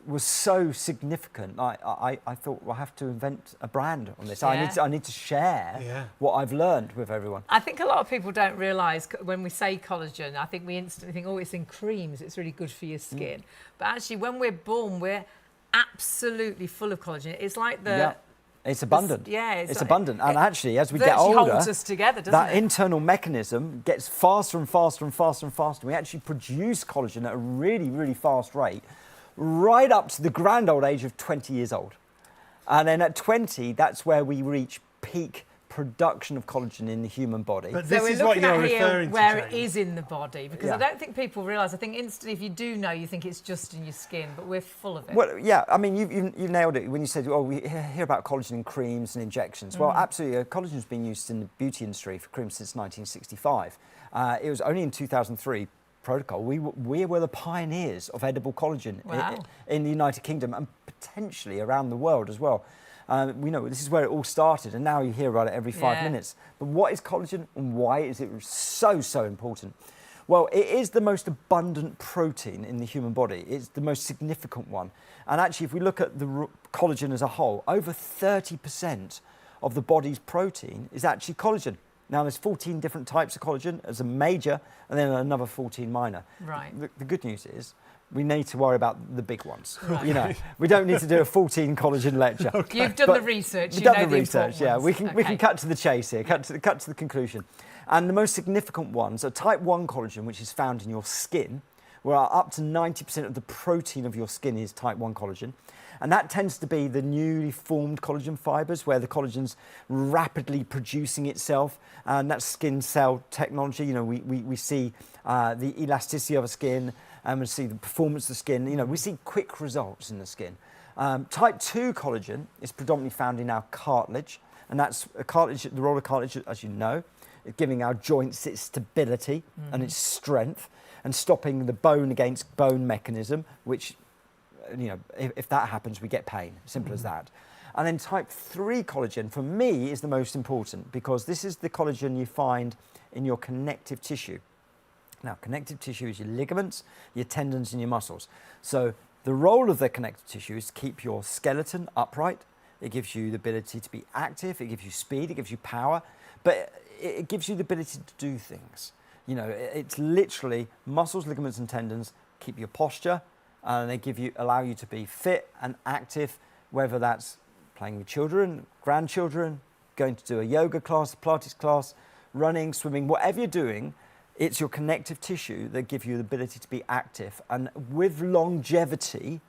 was so significant. I thought, well, I have to invent a brand on this. Yeah. I need to share what I've learned with everyone. I think a lot of people don't realise when we say collagen, I think we instantly think, oh, it's in creams, it's really good for your skin. But actually, when we're born, we're absolutely full of collagen. It's like the... Yeah. It's abundant. It's It's like- abundant. And actually, as we get virtually older, holds us together, doesn't that it? internal mechanism gets faster and faster and faster and faster. We actually produce collagen at a really, really fast rate, right up to the grand old age of 20 years old. And then at 20, that's where we reach peak production of collagen in the human body. But So this we're is what looking you're at here referring to, where it James. is in the body, because I don't think people realise. I think instantly, if you do know, you think it's just in your skin, but we're full of it. Well, yeah, I mean, you nailed it when you said, oh, we hear about collagen in creams and injections. Well, absolutely, collagen's been used in the beauty industry for creams since 1965. It was only in 2003, Proto-col, we were the pioneers of edible collagen in the United Kingdom and potentially around the world as well. We know this is where it all started, and now you hear about it every 5 minutes. But what is collagen and why is it so important? Well, it is the most abundant protein in the human body. It's the most significant one. And actually, if we look at the collagen as a whole, over 30% of the body's protein is actually collagen. Now, there's 14 different types of collagen as a major, and then another 14 minor. Right. The good news is, we need to worry about the big ones. Right. You know, we don't need to do a 14 collagen lecture. You've done the research. We've You done know the research. important Yeah, ones. we can cut to the chase here. Cut to the conclusion. And the most significant ones are type 1 collagen, which is found in your skin, where up to 90% of the protein of your skin is type 1 collagen. And that tends to be the newly formed collagen fibres where the collagen's rapidly producing itself. And that's skin cell technology. You know, we see the elasticity of a skin and we see the performance of the skin. You know, we see quick results in the skin. Type 2 collagen is predominantly found in our cartilage. And that's a cartilage, the role of cartilage, as you know, is giving our joints its stability and its strength and stopping the bone against bone mechanism, which, you know, if that happens, we get pain. Simple as that. And then type 3 collagen, for me, is the most important because this is the collagen you find in your connective tissue. Now, connective tissue is your ligaments, your tendons, and your muscles. So the role of the connective tissue is to keep your skeleton upright. It gives you the ability to be active, it gives you speed, it gives you power, but it gives you the ability to do things. You know, it's literally muscles, ligaments, and tendons keep your posture, and they allow you to be fit and active, whether that's playing with children, grandchildren, going to do a yoga class, a Pilates class, running, swimming, whatever you're doing, it's your connective tissue that give you the ability to be active. And with longevity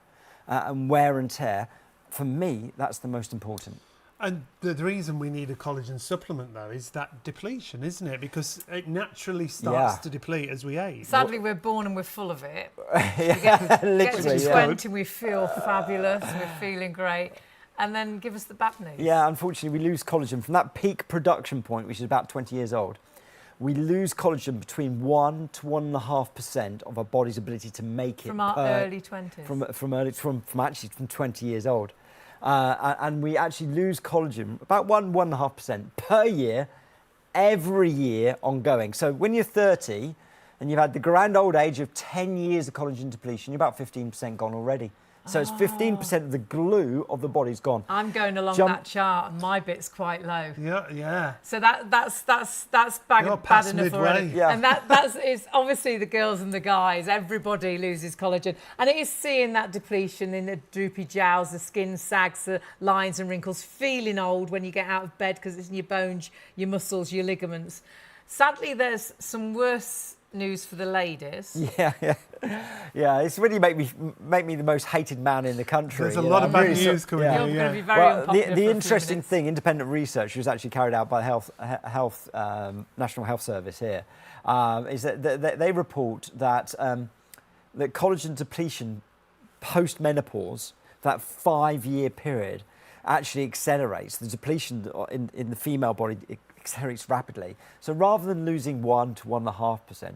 and wear and tear, for me, that's the most important. And the reason we need a collagen supplement, though, is that depletion, isn't it? Because it naturally starts to deplete as we age. Sadly, we're born and we're full of it. Literally, get to 20, we feel fabulous, we're feeling great. And then give us the bad news. Yeah, unfortunately, we lose collagen from that peak production point, which is about 20 years old. We lose collagen between 1 to 1.5% of our body's ability to make it from our early 20s. From 20 years old. And we actually lose collagen about 1.5% per year, every year ongoing. So when you're 30 and you've had the grand old age of 10 years of collagen depletion, you're about 15% gone already. So it's 15% of the glue of the body's gone. I'm going along that chart and my bit's quite low. Yeah. So that's bad enough already. Yeah. And that's is obviously the girls and the guys, everybody loses collagen. And it is seeing that depletion in the droopy jowls, the skin sags, the lines and wrinkles, feeling old when you get out of bed because it's in your bones, your muscles, your ligaments. Sadly, there's some worse news for the ladies. Yeah. It's really make me the most hated man in the country. There's a lot of bad news coming You're out. going to be very unpopular. The interesting thing, independent research was actually carried out by the National Health Service here, is that they report that that collagen depletion post-menopause, that 5-year period, actually accelerates the depletion in the female body. It accelerates rapidly. So rather than losing 1 to 1.5%,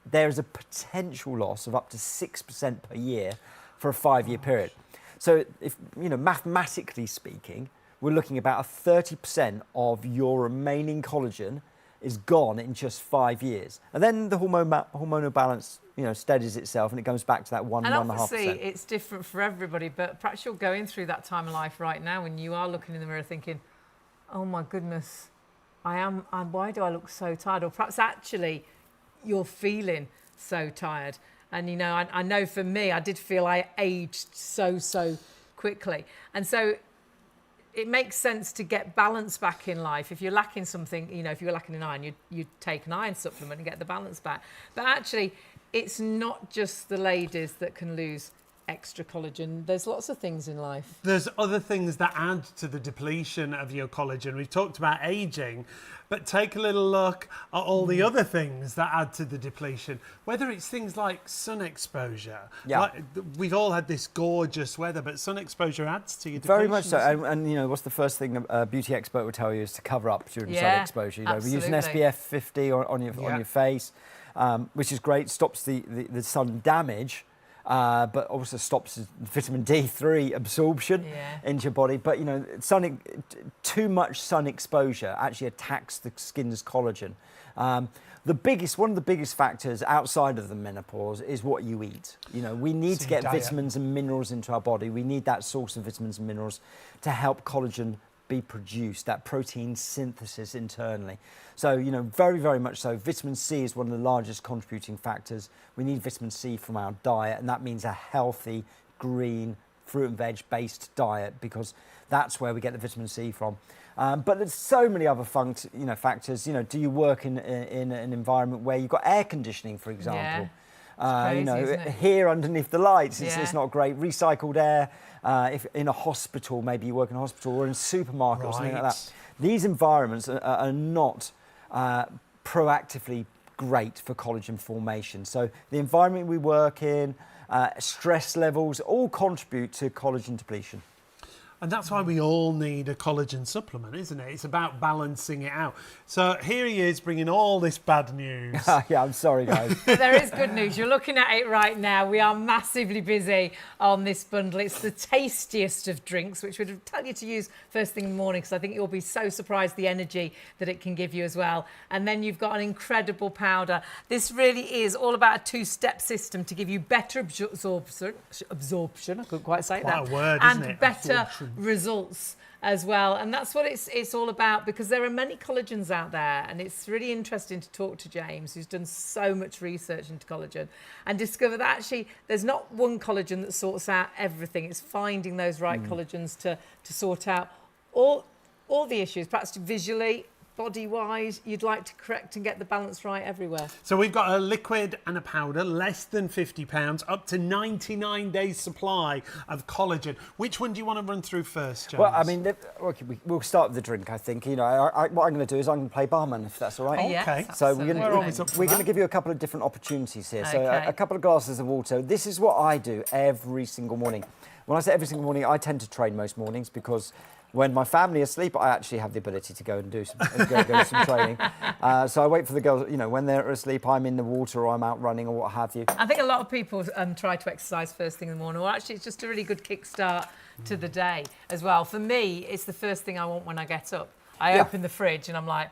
there is a potential loss of up to 6% per year for a 5-year period. So if, you know, mathematically speaking, we're looking about 30% of your remaining collagen is gone in just 5 years. And then the hormonal balance, you know, steadies itself and it goes back to that 1.5%. And obviously it's different for everybody, but perhaps you're going through that time of life right now and you are looking in the mirror thinking, oh my goodness, why do I look so tired? Or perhaps actually you're feeling so tired. And, you know, I know for me, I did feel I aged so quickly. And so it makes sense to get balance back in life. If you're lacking something, you know, if you're lacking an iron, you take an iron supplement and get the balance back. But actually, it's not just the ladies that can lose extra collagen. There's lots of things in life. There's other things that add to the depletion of your collagen. We've talked about aging, but take a little look at all the other things that add to the depletion, whether it's things like sun exposure. Yeah. Like, we've all had this gorgeous weather, but sun exposure adds to your depletion. Very much so. And you know, what's the first thing a beauty expert would tell you is to cover up during sun exposure. You know, we use an SPF 50 on your face, which is great, stops the sun damage. But also stops vitamin D3 absorption into your body. But, you know, too much sun exposure actually attacks the skin's collagen. One of the biggest factors outside of the menopause is what you eat. You know, we need to get vitamins and minerals into our body. We need that source of vitamins and minerals to help collagen be produced, that protein synthesis internally. So, you know, very, very much so. Vitamin C is one of the largest contributing factors. We need vitamin C from our diet, and that means a healthy, green, fruit and veg based diet, because that's where we get the vitamin C from. But there's so many other factors. You know, do you work in an environment where you've got air conditioning, for example? crazy, you know, isn't it? here underneath the lights, Yeah. it's not great. Recycled air, if in a hospital, maybe you work in a hospital or in a supermarket or something like Right. that. These environments are not proactively great for collagen formation. So the environment we work in, stress levels, all contribute to collagen depletion. And that's why we all need a collagen supplement, isn't it? It's about balancing it out. So here he is bringing all this bad news. Yeah, I'm sorry, guys. But there is good news. You're looking at it right now. We are massively busy on this bundle. It's the tastiest of drinks, which would tell you to use first thing in the morning, because I think you'll be so surprised the energy that it can give you as well. And then you've got an incredible powder. This really is all about a two-step system to give you better absorption. I couldn't quite say that. Quite a word, and isn't it? better Absorption. results as well, and that's what it's all about, because there are many collagens out there, and it's really interesting to talk to James, who's done so much research into collagen, and discover that actually there's not one collagen that sorts out everything. It's finding those right collagens to sort out all the issues, perhaps visually, body-wise. You'd like to correct and get the balance right everywhere. So we've got a liquid and a powder, less than £50, up to 99 days supply of collagen. Which one do you want to run through first, James? Well, I mean, okay, we'll start with the drink, I think. You know, what I'm going to do is I'm going to play barman, if that's all right. Yes, Okay. So absolutely. We're always up for we're going to that. give you a couple of different opportunities here. So Okay. a couple of glasses of water. This is what I do every single morning. When I say every single morning, I tend to train most mornings, because when my family are asleep, I actually have the ability to go and do some training. So I wait for the girls, you know, when they're asleep, I'm in the water or I'm out running or what have you. I think a lot of people try to exercise first thing in the morning, or actually it's just a really good kickstart to the day as well. For me, it's the first thing I want when I get up. I Yeah. open the fridge and I'm like,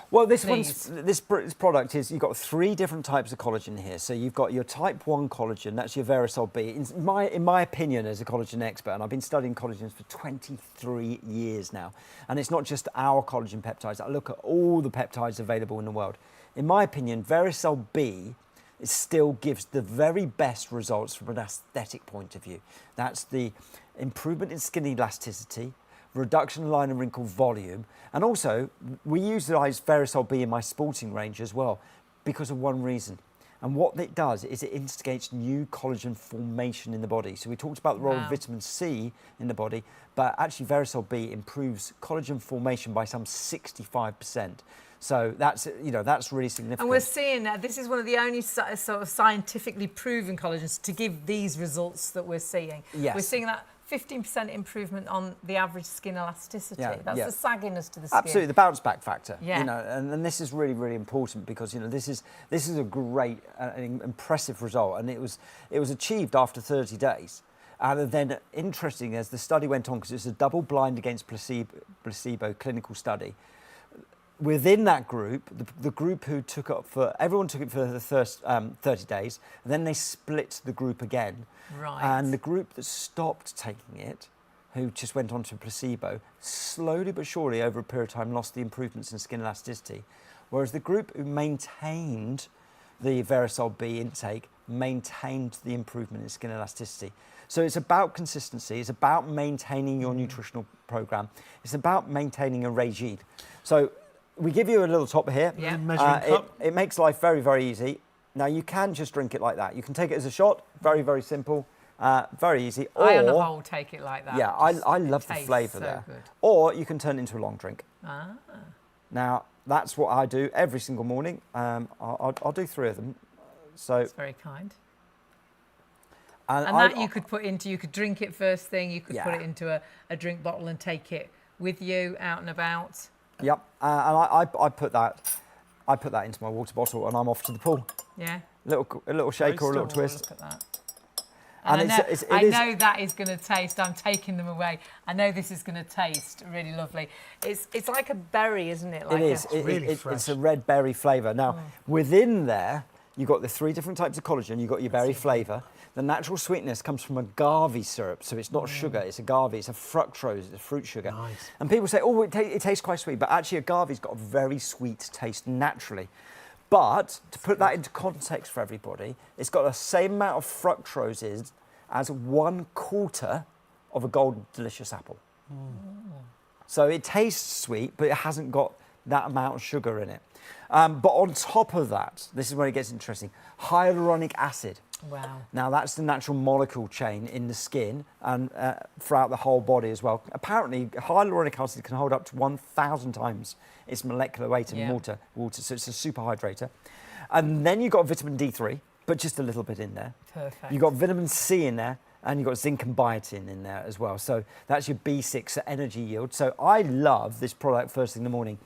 Well, this Please. this product is, you've got 3 different types of collagen here. So you've got your type 1 collagen, that's your VERISOL B. In my opinion, as a collagen expert, and I've been studying collagens for 23 years now, and it's not just our collagen peptides. I look at all the peptides available in the world. In my opinion, VERISOL B still gives the very best results from an aesthetic point of view. That's the improvement in skin elasticity, reduction in line and wrinkle volume, and also we utilise VERISOL B in my sporting range as well because of one reason. And what it does is it instigates new collagen formation in the body. So we talked about the role Wow. of vitamin C in the body, but actually VERISOL B improves collagen formation by some 65%. So that's, you know, that's really significant. and we're seeing that this is one of the only sort of scientifically proven collagens to give these results that we're seeing. Yes. We're seeing that 15% improvement on the average skin elasticity. Yeah, That's yeah. the sagginess to the skin. Absolutely, the bounce back factor. Yeah. You know, and this is really, really important, because you know this is a great, impressive result, and it was achieved after 30 days. And then, interesting, as the study went on, because it's a double-blind against placebo clinical study. Within that group, the group who took it everyone took it for the first 30 days, and then they split the group again. Right. And the group that stopped taking it, who just went on to placebo, slowly but surely over a period of time lost the improvements in skin elasticity. Whereas the group who maintained the VERISOL B intake maintained the improvement in skin elasticity. So it's about consistency, it's about maintaining your nutritional program, it's about maintaining a regime. So we give you a little top here. Yeah. Measuring cup. It makes life very, very easy. Now you can just drink it like that. You can take it as a shot, very, very simple, very easy. I, on the whole, take it like that. Yeah, I love the tastes flavour so there. good. Or you can turn it into a long drink. Ah. Now, that's what I do every single morning. I'll do 3 of them. So, That's very kind. and And I- that you could put into, you could drink it first thing, you could put Yeah. it into a drink bottle and take it with you out and about. Yep, and I put that into my water bottle, and I'm off to the pool. Yeah. A little shake or a little Oh, twist. look at that. And And it I is- know that is going to taste. I'm taking them away. I know this is going to taste really lovely. It's like a berry, isn't it? Like It is. really It's fresh. a red berry flavour. Now, Mm. within there, you've got the 3 different types of collagen. You've got your berry flavour. The natural sweetness comes from agave syrup, so it's not sugar, it's agave, it's a fructose, it's a fruit sugar. Nice. And people say, oh, it tastes quite sweet, but actually agave's got a very sweet taste naturally. But to put that into context for everybody, it's got the same amount of fructose as 1/4 of a golden delicious apple. So it tastes sweet, but it hasn't got that amount of sugar in it. But on top of that, this is where it gets interesting, hyaluronic acid. Wow. Now, that's the natural molecule chain in the skin and throughout the whole body as well. Apparently, hyaluronic acid can hold up to 1,000 times its molecular weight in water, so it's a super hydrator. And then you've got vitamin D3, but just a little bit in there. Perfect. You've got vitamin C in there, and you've got zinc and biotin in there as well. So that's your B6 energy yield. So I love this product first thing in the morning,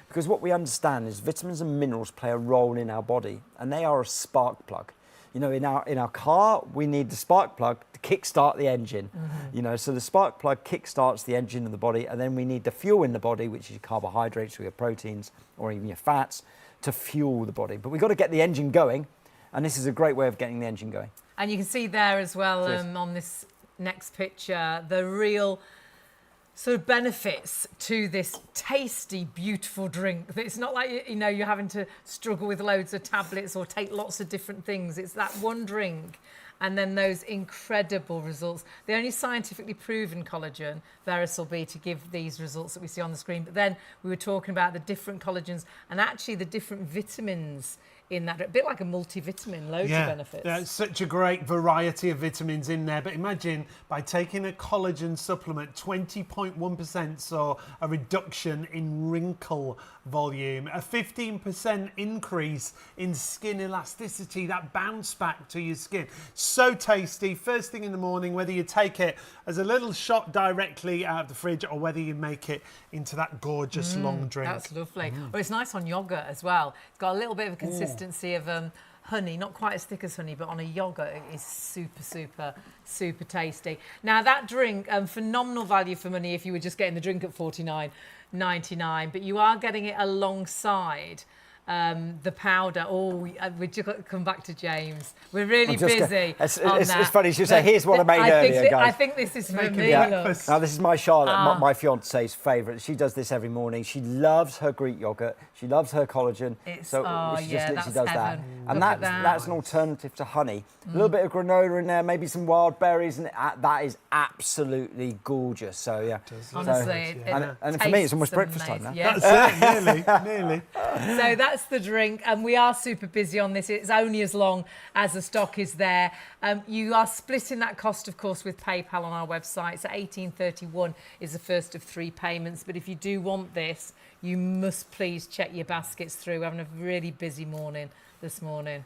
because what we understand is vitamins and minerals play a role in our body, and they are a spark plug. You know, in our car, we need the spark plug to kickstart the engine. You know, so the spark plug kickstarts the engine of the body, and then we need the fuel in the body, which is your carbohydrates or your proteins or even your fats, to fuel the body. But we've got to get the engine going, and this is a great way of getting the engine going. And you can see there as well on this next picture, the real sort of benefits to this tasty, beautiful drink. It's not like, you know, you're having to struggle with loads of tablets or take lots of different things. It's that one drink and then those incredible results. The only scientifically proven collagen, VERISOL B, to give these results that we see on the screen. But then we were talking about the different collagens and actually the different vitamins in that, a bit like a multivitamin, loads of benefits. Yeah, it's such a great variety of vitamins in there. But imagine by taking a collagen supplement, 20.1% saw a reduction in wrinkle volume, a 15% increase in skin elasticity, that bounce back to your skin. So tasty, first thing in the morning, whether you take it as a little shot directly out of the fridge or whether you make it into that gorgeous long drink. That's lovely. Well, it's nice on yogurt as well. It's got a little bit of a consistency of honey, not quite as thick as honey, but on a yogurt it is super, super, super tasty. Now that drink, phenomenal value for money if you were just getting the drink at $49.99, but you are getting it alongside the powder. We just got to come back to James. We're really busy. It's funny, she say, here's what I made earlier, guys. I think this is for me. Now, this is my Charlotte, my fiance's favourite. She does this every morning. She loves her Greek yogurt. She loves her collagen. She just literally does that. And that's an alternative to honey. A little bit of granola in there, maybe some wild berries, and that is absolutely gorgeous. So, yeah. Honestly, and for me, it's almost breakfast time now. Yeah. That's it, nearly. So that's the drink, and we are super busy on this. It's only as long as the stock is there. You are splitting that cost, of course, with PayPal on our website. So $18.31 is the first of 3 payments. But if you do want this, you must please check your baskets through. We're having a really busy morning this morning.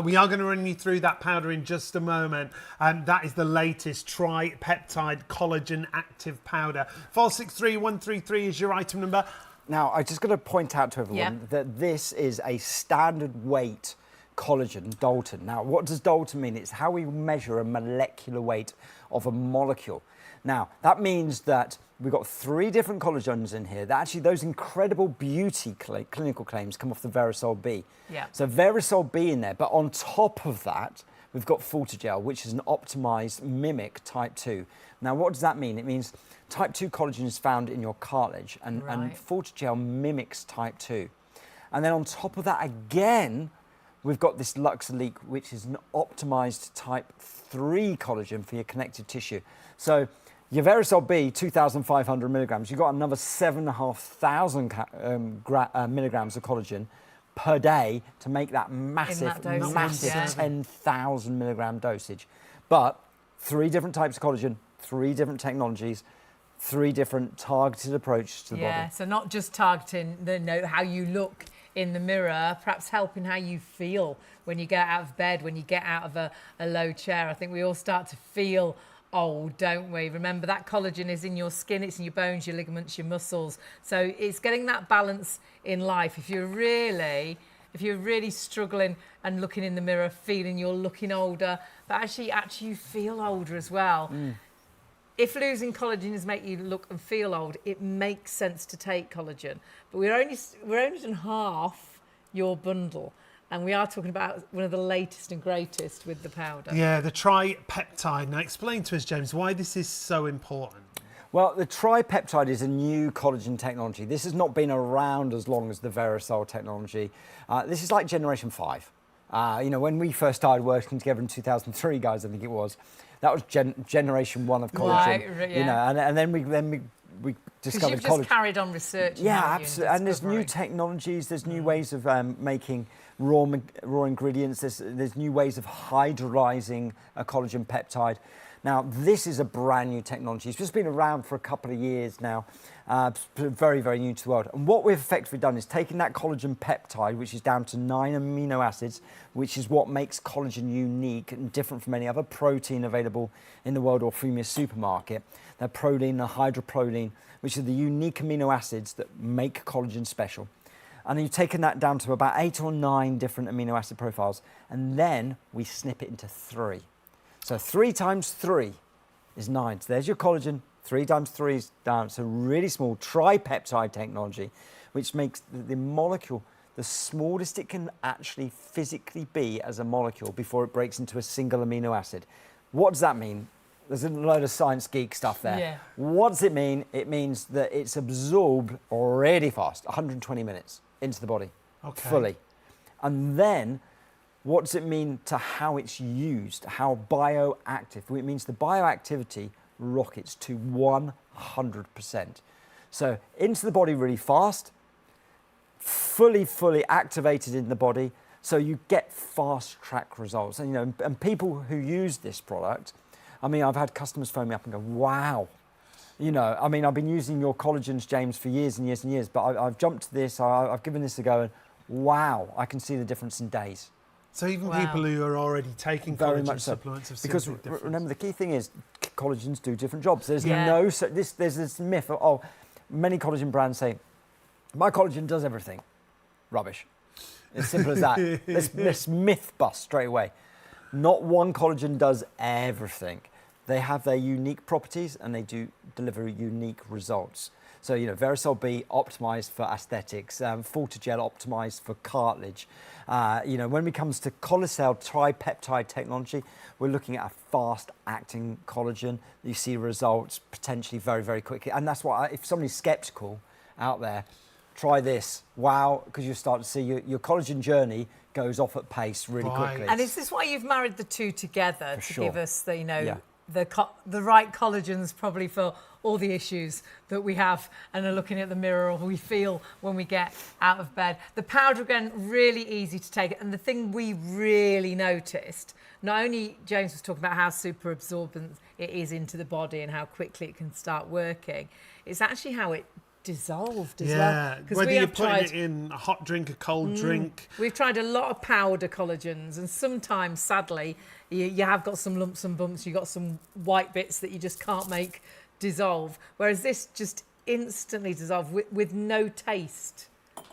We are going to run you through that powder in just a moment. That is the latest Tri-Peptide Collagen Active Powder. 463133 is your item number. Now, I just got to point out to everyone that this is a standard weight collagen, Dalton. Now, what does Dalton mean? It's how we measure a molecular weight of a molecule. Now, that means that we've got 3 different collagens in here. That actually, those incredible beauty clinical claims come off the VERISOL B. Yeah. So VERISOL B in there, but on top of that, we've got FORTIGEL, which is an optimized mimic type 2. Now, what does that mean? It means type 2 collagen is found in your cartilage, and FORTIGEL mimics type 2. And then on top of that, again, we've got this LuxElite, which is an optimized type 3 collagen for your connective tissue. So your VERISOL B, 2,500 milligrams, you've got another 7,500 milligrams of collagen per day to make that massive 10,000 milligram dosage. But 3 different types of collagen, 3 different technologies, 3 different targeted approaches to the body. Yeah, so not just targeting how you look in the mirror, perhaps helping how you feel when you get out of bed, when you get out of a low chair. I think we all start to feel old, don't we? Remember, that collagen is in your skin, it's in your bones, your ligaments, your muscles. So it's getting that balance in life. If you're really struggling and looking in the mirror, feeling you're looking older, but actually you feel older as well. If losing collagen is make you look and feel old, it makes sense to take collagen. But we're only done half your bundle. And we are talking about one of the latest and greatest with the powder. Yeah, the Tri-Peptide. Now explain to us, James, why this is so important. Well, the Tri-Peptide is a new collagen technology. This has not been around as long as the VERISOL technology. This is like generation 5. When we first started working together in 2003, guys, I think it was, that was generation 1 of collagen. Right, yeah. And then we discovered you've collagen. just carried on researching. Yeah, haven't you, absolutely. And there's new discovering. technologies, there's new ways of making raw ingredients, there's new ways of hydrolyzing a collagen peptide. Now, this is a brand new technology. It's just been around for a couple of years now, very, very new to the world. And what we've effectively done is taken that collagen peptide, which is down to 9 amino acids, which is what makes collagen unique and different from any other protein available in the world or from your supermarket. They're proline and hydroproline, which are the unique amino acids that make collagen special. And you've taken that down to about 8 or 9 different amino acid profiles, and then we snip it into 3. So 3 times 3 is 9. So there's your collagen. 3 times 3 is down. So really small tripeptide technology, which makes the molecule the smallest it can actually physically be as a molecule before it breaks into a single amino acid. What does that mean? There's a load of science geek stuff there. Yeah. What does it mean? It means that it's absorbed really fast, 120 minutes into the body, fully. And then what does it mean to how it's used, how bioactive? Well, it means the bioactivity rockets to 100%. So into the body really fast, fully activated in the body, so you get fast track results. And, you know, and people who use this product, I mean, I've had customers phone me up and go, wow. You know, I mean, I've been using your collagens, James, for years and years and years, but I've jumped to this, I've given this a go, and wow, I can see the difference in days. So even people who are already taking Very collagen much so. supplements have seen Because a big difference. remember, the key thing is collagens do different jobs. There's there's this myth of, many collagen brands say, my collagen does everything. Rubbish. As simple as that. This myth bust straight away. Not one collagen does everything. They have their unique properties and they do deliver unique results. So, you know, VERISOL B optimized for aesthetics, FORTIGEL optimized for cartilage. You know, when it comes to LuxElite Tri-Peptide technology, we're looking at a fast-acting collagen. You see results potentially very, very quickly. And that's why, if somebody's skeptical out there, try this. Wow, because you start to see your collagen journey goes off at pace really quickly. And is this why you've married the two together to give us the, you know, Yeah. the right collagens probably for all the issues that we have and are looking at the mirror or we feel when we get out of bed. The powder, again, really easy to take. And the thing we really noticed, not only James was talking about how super absorbent it is into the body and how quickly it can start working, it's actually how it dissolved as well. Yeah, Because whether we you're have putting tried it in a hot drink, a cold drink. We've tried a lot of powder collagens, and sometimes, sadly, you have got some lumps and bumps. You've got some white bits that you just can't make dissolve. Whereas this just instantly dissolves with no taste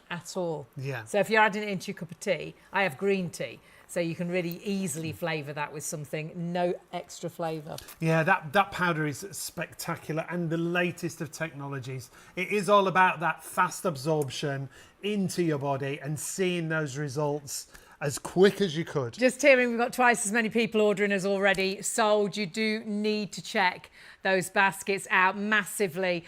at all. Yeah. So if you're adding it into your cup of tea, I have green tea. So you can really easily flavour that with something, no extra flavour. Yeah, that powder is spectacular and the latest of technologies. It is all about that fast absorption into your body and seeing those results as quick as you could. Just hearing we've got twice as many people ordering as already sold. You do need to check those baskets out. Massively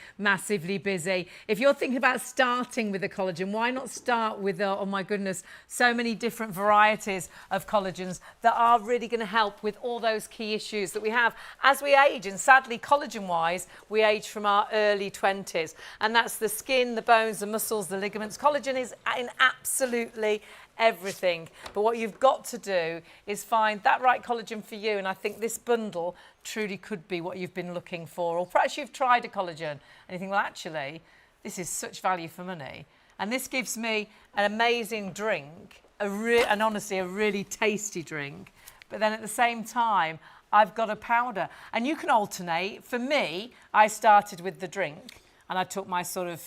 busy. If you're thinking about starting with a collagen, why not start with, oh my goodness, so many different varieties of collagens that are really going to help with all those key issues that we have as we age. And sadly, collagen-wise, we age from our early 20s. And that's the skin, the bones, the muscles, the ligaments. Collagen is in absolutely everything. But what you've got to do is find that right collagen for you. And I think this bundle truly could be what you've been looking for. Or perhaps you've tried a collagen and you think, well, actually, this is such value for money. And this gives me an amazing drink, and honestly, a really tasty drink. But then at the same time, I've got a powder. And you can alternate. For me, I started with the drink and I took my sort of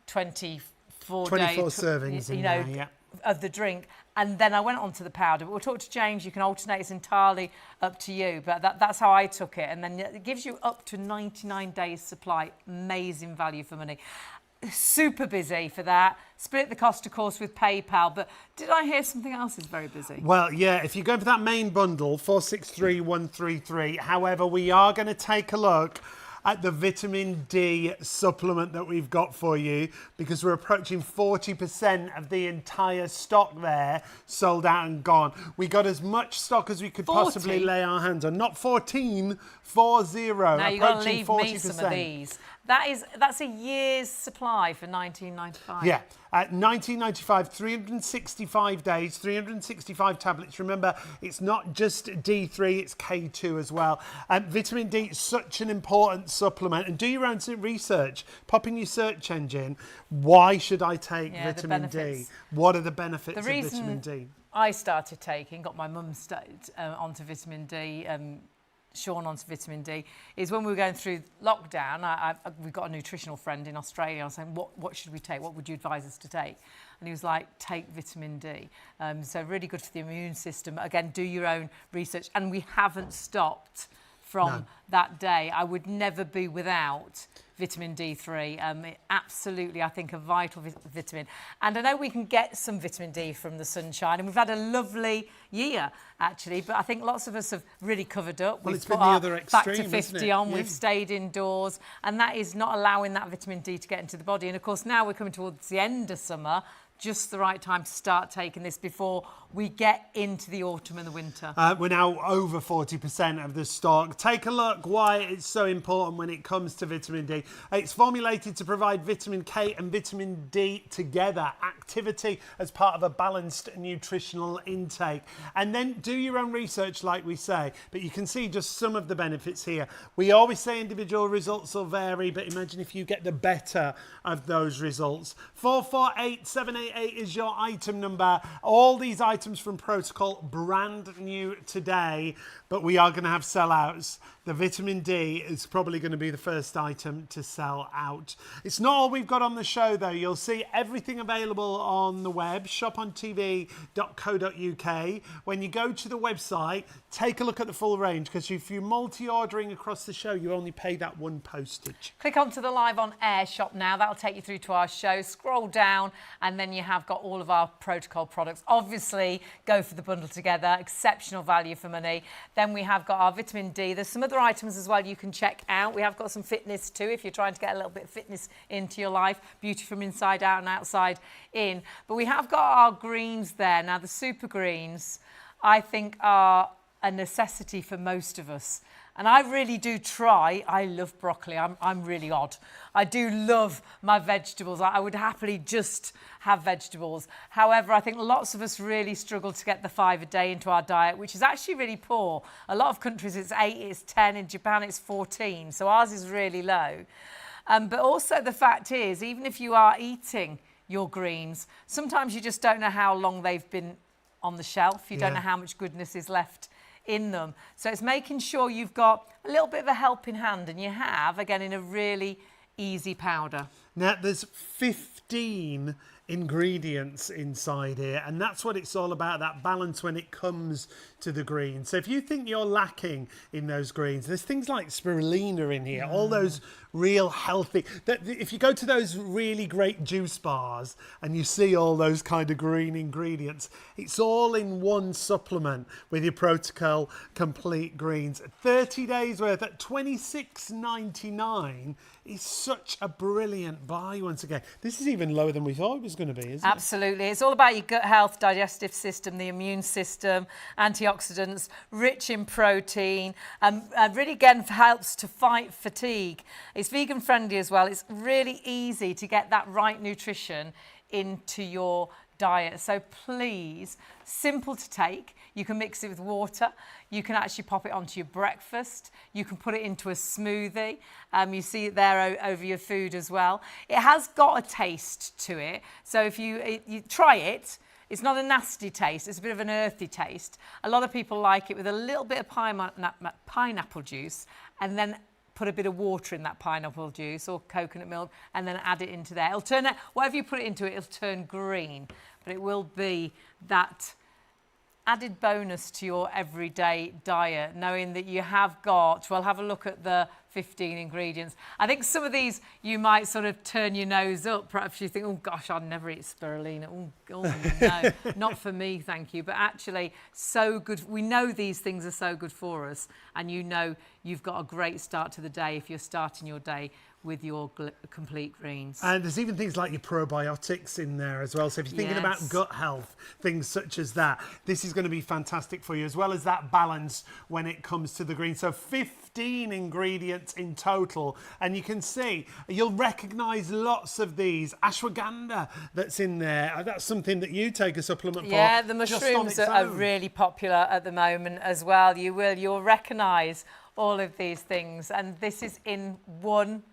24 servings in there, yeah. Of the drink, and then I went on to the powder. But we'll talk to James. You can alternate. It's entirely up to you, but that's how I took it. And then it gives you up to 99 days supply. Amazing value for money. Super busy for that. Split the cost, of course, with PayPal. But did I hear something else is very busy? Well, yeah, if you go for that main bundle, 463133. However, we are going to take a look at the vitamin D supplement that we've got for you, because we're approaching 40% of the entire stock there sold out and gone. We got as much stock as we could 40? possibly lay our hands on. Not 14, 40. Now you've got to leave me some of these. That's a year's supply for 19.95. Yeah, at 19.95, 365 days, 365 tablets. Remember, it's not just D3, it's K2 as well. Vitamin D is such an important supplement. And do your own research. Pop in your search engine. Why should I take vitamin D? What are the benefits of vitamin D? I started taking, got my mum onto vitamin D, Sean onto vitamin D, is when we were going through lockdown. We've got a nutritional friend in Australia. I was saying, what should we take? What would you advise us to take? And he was like, take vitamin D. So really good for the immune system. Again, do your own research. And we haven't stopped from that day. I would never be without vitamin D3. Absolutely, I think, a vital vitamin. And I know we can get some vitamin D from the sunshine, and we've had a lovely year, actually, but I think lots of us have really covered up. Well, we've it's been the other extreme, Factor 50 on, we've stayed indoors, and that is not allowing that vitamin D to get into the body. And of course, now we're coming towards the end of summer, just the right time to start taking this before we get into the autumn and the winter. We're now over 40% of the stock. Take a look why it's so important when it comes to vitamin D. It's formulated to provide vitamin K and vitamin D together, activity as part of a balanced nutritional intake. And then do your own research, like we say, but you can see just some of the benefits here. We always say individual results will vary, but imagine if you get the better of those results. 448788 is your item number. All these items from Proto-col, brand new today, but we are going to have sellouts. The vitamin D is probably going to be the first item to sell out. It's not all we've got on the show, though. You'll see everything available on the web, shopontv.co.uk. When you go to the website, take a look at the full range, because if you're multi-ordering across the show, you only pay that one postage. Click onto the live on air shop now. That'll take you through to our show. Scroll down, and then you have got all of our Proto-col products. Obviously, go for the bundle together. Exceptional value for money. Then we have got our vitamin D. There's some other items as well you can check out. We have got some fitness too, if you're trying to get a little bit of fitness into your life. Beauty from inside out and outside in. But we have got our greens there. Now, the super greens, I think, are a necessity for most of us. And I really do try. I love broccoli. I'm really odd. I do love my vegetables. I would happily just have vegetables. However, I think lots of us really struggle to get the 5 a day into our diet, which is actually really poor. A lot of countries it's 8, it's 10. In Japan, it's 14. So ours is really low. But also the fact is, even if you are eating your greens, sometimes you just don't know how long they've been on the shelf. You don't know how much goodness is left in them. So it's making sure you've got a little bit of a helping hand, and you have, again, in a really easy powder. Now, there's 15 ingredients inside here, and that's what it's all about, that balance when it comes to the greens. So if you think you're lacking in those greens, there's things like spirulina in here, all those real healthy, if you go to those really great juice bars and you see all those kind of green ingredients, it's all in one supplement with your Proto-col Complete Greens. 30 days worth at $26.99 is such a brilliant buy once again. This is even lower than we thought it was going to be, isn't it? Absolutely. It's all about your gut health, digestive system, the immune system, antioxidants, rich in protein, and really, again, helps to fight fatigue. It's vegan friendly as well. It's really easy to get that right nutrition into your diet. So please, simple to take. You can mix it with water. You can actually pop it onto your breakfast. You can put it into a smoothie. You see it there over your food as well. It has got a taste to it. So if you try it, it's not a nasty taste. It's a bit of an earthy taste. A lot of people like it with a little bit of pineapple juice, and then put a bit of water in that pineapple juice or coconut milk, and then add it into there. It'll turn out, whatever you put it into, it'll turn green, but it will be that added bonus to your everyday diet, knowing that you have got, well, have a look at the 15 ingredients. I think some of these you might sort of turn your nose up. Perhaps you think, oh gosh, I'd never eat spirulina. Oh no, not for me, thank you. But actually, so good. We know these things are so good for us, and you know you've got a great start to the day if you're starting your day with your complete greens. And there's even things like your probiotics in there as well. So if you're thinking about gut health, things such as that, this is going to be fantastic for you, as well as that balance when it comes to the greens. So 15 ingredients in total. And you can see, you'll recognise lots of these. Ashwagandha that's in there. That's something that you take a supplement for. Yeah, the mushrooms are really popular at the moment as well. You'll recognise all of these things. And this is in one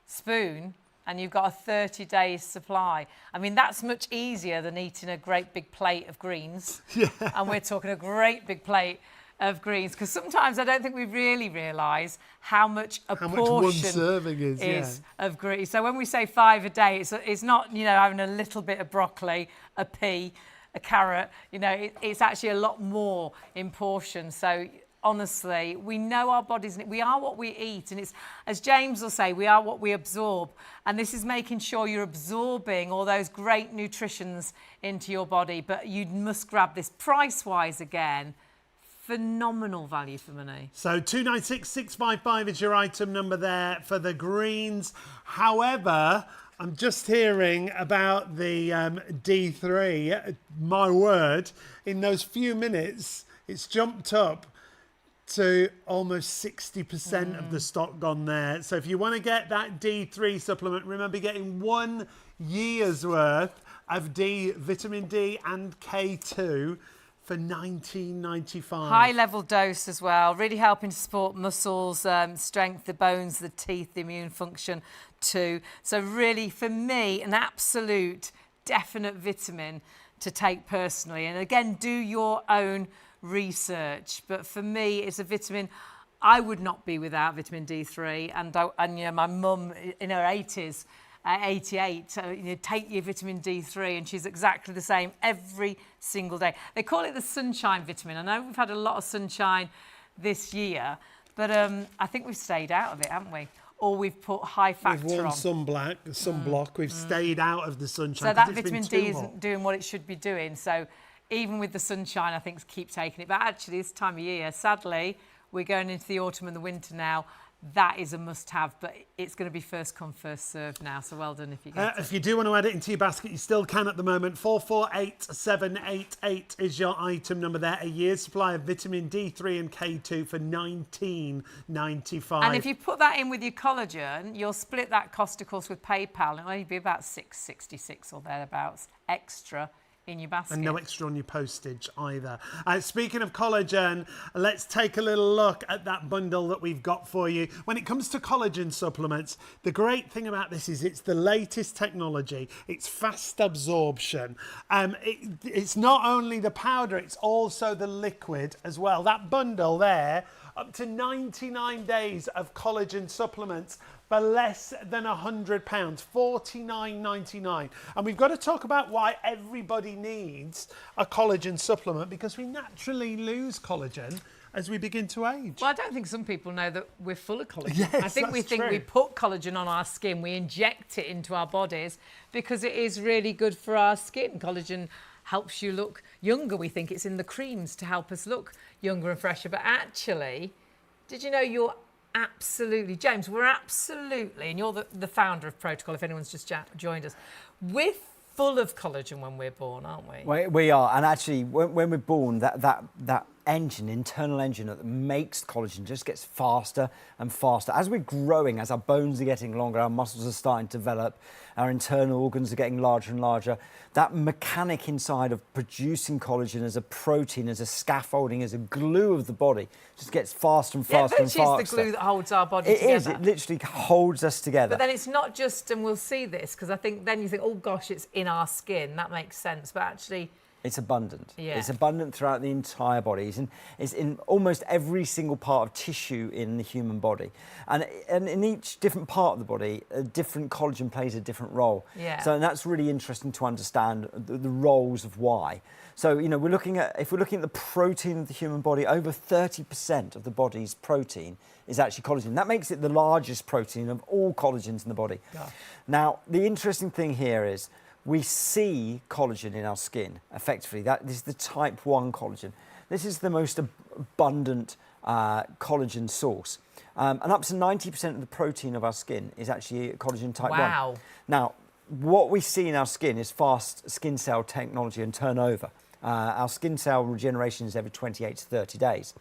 spoon, and you've got a 30 days supply. I mean, that's much easier than eating a great big plate of greens. Yeah. And we're talking a great big plate of greens, because sometimes I don't think we really realise how much portion one serving is of greens. So when we say 5 a day, it's not, you know, having a little bit of broccoli, a pea, a carrot. You know, it's actually a lot more in portion. So honestly, we know our bodies, we are what we eat, and it's, as James will say, we are what we absorb. And this is making sure you're absorbing all those great nutritions into your body. But you must grab this price-wise again. Phenomenal value for money. So 296655 is your item number there for the greens. However, I'm just hearing about the D3. My word, in those few minutes, it's jumped up to almost 60% of the stock gone there. So if you want to get that D3 supplement, remember getting 1 year's worth of vitamin D and K2 for $19.95. High level dose as well, really helping to support muscles, strength, the bones, the teeth, the immune function too. So really, for me, an absolute definite vitamin to take personally. And again, do your own research. But for me, it's a vitamin. I would not be without vitamin D3. And you know, my mum in her 80s, 88, you know, take your vitamin D3, and she's exactly the same every single day. They call it the sunshine vitamin. I know we've had a lot of sunshine this year, but I think we've stayed out of it, haven't we? Or we've put high factor on. We've worn sunblock. We've stayed out of the sunshine. So that vitamin D isn't doing what it should be doing. So even with the sunshine, I think keep taking it. But actually, this time of year, sadly, we're going into the autumn and the winter now. That is a must-have, but it's going to be first come, first served now. So well done if you get it. If you do want to add it into your basket, you still can at the moment. 448788 is your item number there. A year's supply of vitamin D3 and K2 for $19.95. And if you put that in with your collagen, you'll split that cost, of course, with PayPal. It'll only be about $6.66 or thereabouts extra in your basket. And no extra on your postage either. Speaking of collagen, let's take a little look at that bundle that we've got for you. When it comes to collagen supplements, the great thing about this is it's the latest technology. It's fast absorption. It's not only the powder, it's also the liquid as well. That bundle there, up to 99 days of collagen supplements for less than £100, $49.99. And we've got to talk about why everybody needs a collagen supplement, because we naturally lose collagen as we begin to age. Well, I don't think some people know that we're full of collagen. Yes, I think we put collagen on our skin, we inject it into our bodies because it is really good for our skin. Collagen helps you look younger. We think it's in the creams to help us look younger and fresher. But actually, did you know James, we're absolutely, and you're the founder of Proto-col, if anyone's just joined us, we're full of collagen when we're born, aren't we? We are, and actually, when we're born, that engine, internal engine that makes collagen just gets faster and faster. As we're growing, as our bones are getting longer, our muscles are starting to develop, our internal organs are getting larger and larger, that mechanic inside of producing collagen as a protein, as a scaffolding, as a glue of the body, just gets faster and faster and faster. It is the glue that holds our body together. It is, it literally holds us together. But then it's not just, and we'll see this, because I think then you think, oh gosh, it's in our skin, that makes sense, but actually, it's abundant. Yeah. It's abundant throughout the entire body. It's in almost every single part of tissue in the human body. And in each different part of the body, a different collagen plays a different role. Yeah. So that's really interesting to understand the roles of why. So, you know, if we're looking at the protein of the human body, over 30% of the body's protein is actually collagen. That makes it the largest protein of all collagens in the body. Yeah. Now, the interesting thing here is, we see collagen in our skin, effectively. This is the type 1 collagen. This is the most abundant collagen source. And up to 90% of the protein of our skin is actually collagen type 1. Wow. Now, what we see in our skin is fast skin cell technology and turnover. Our skin cell regeneration is every 28 to 30 days.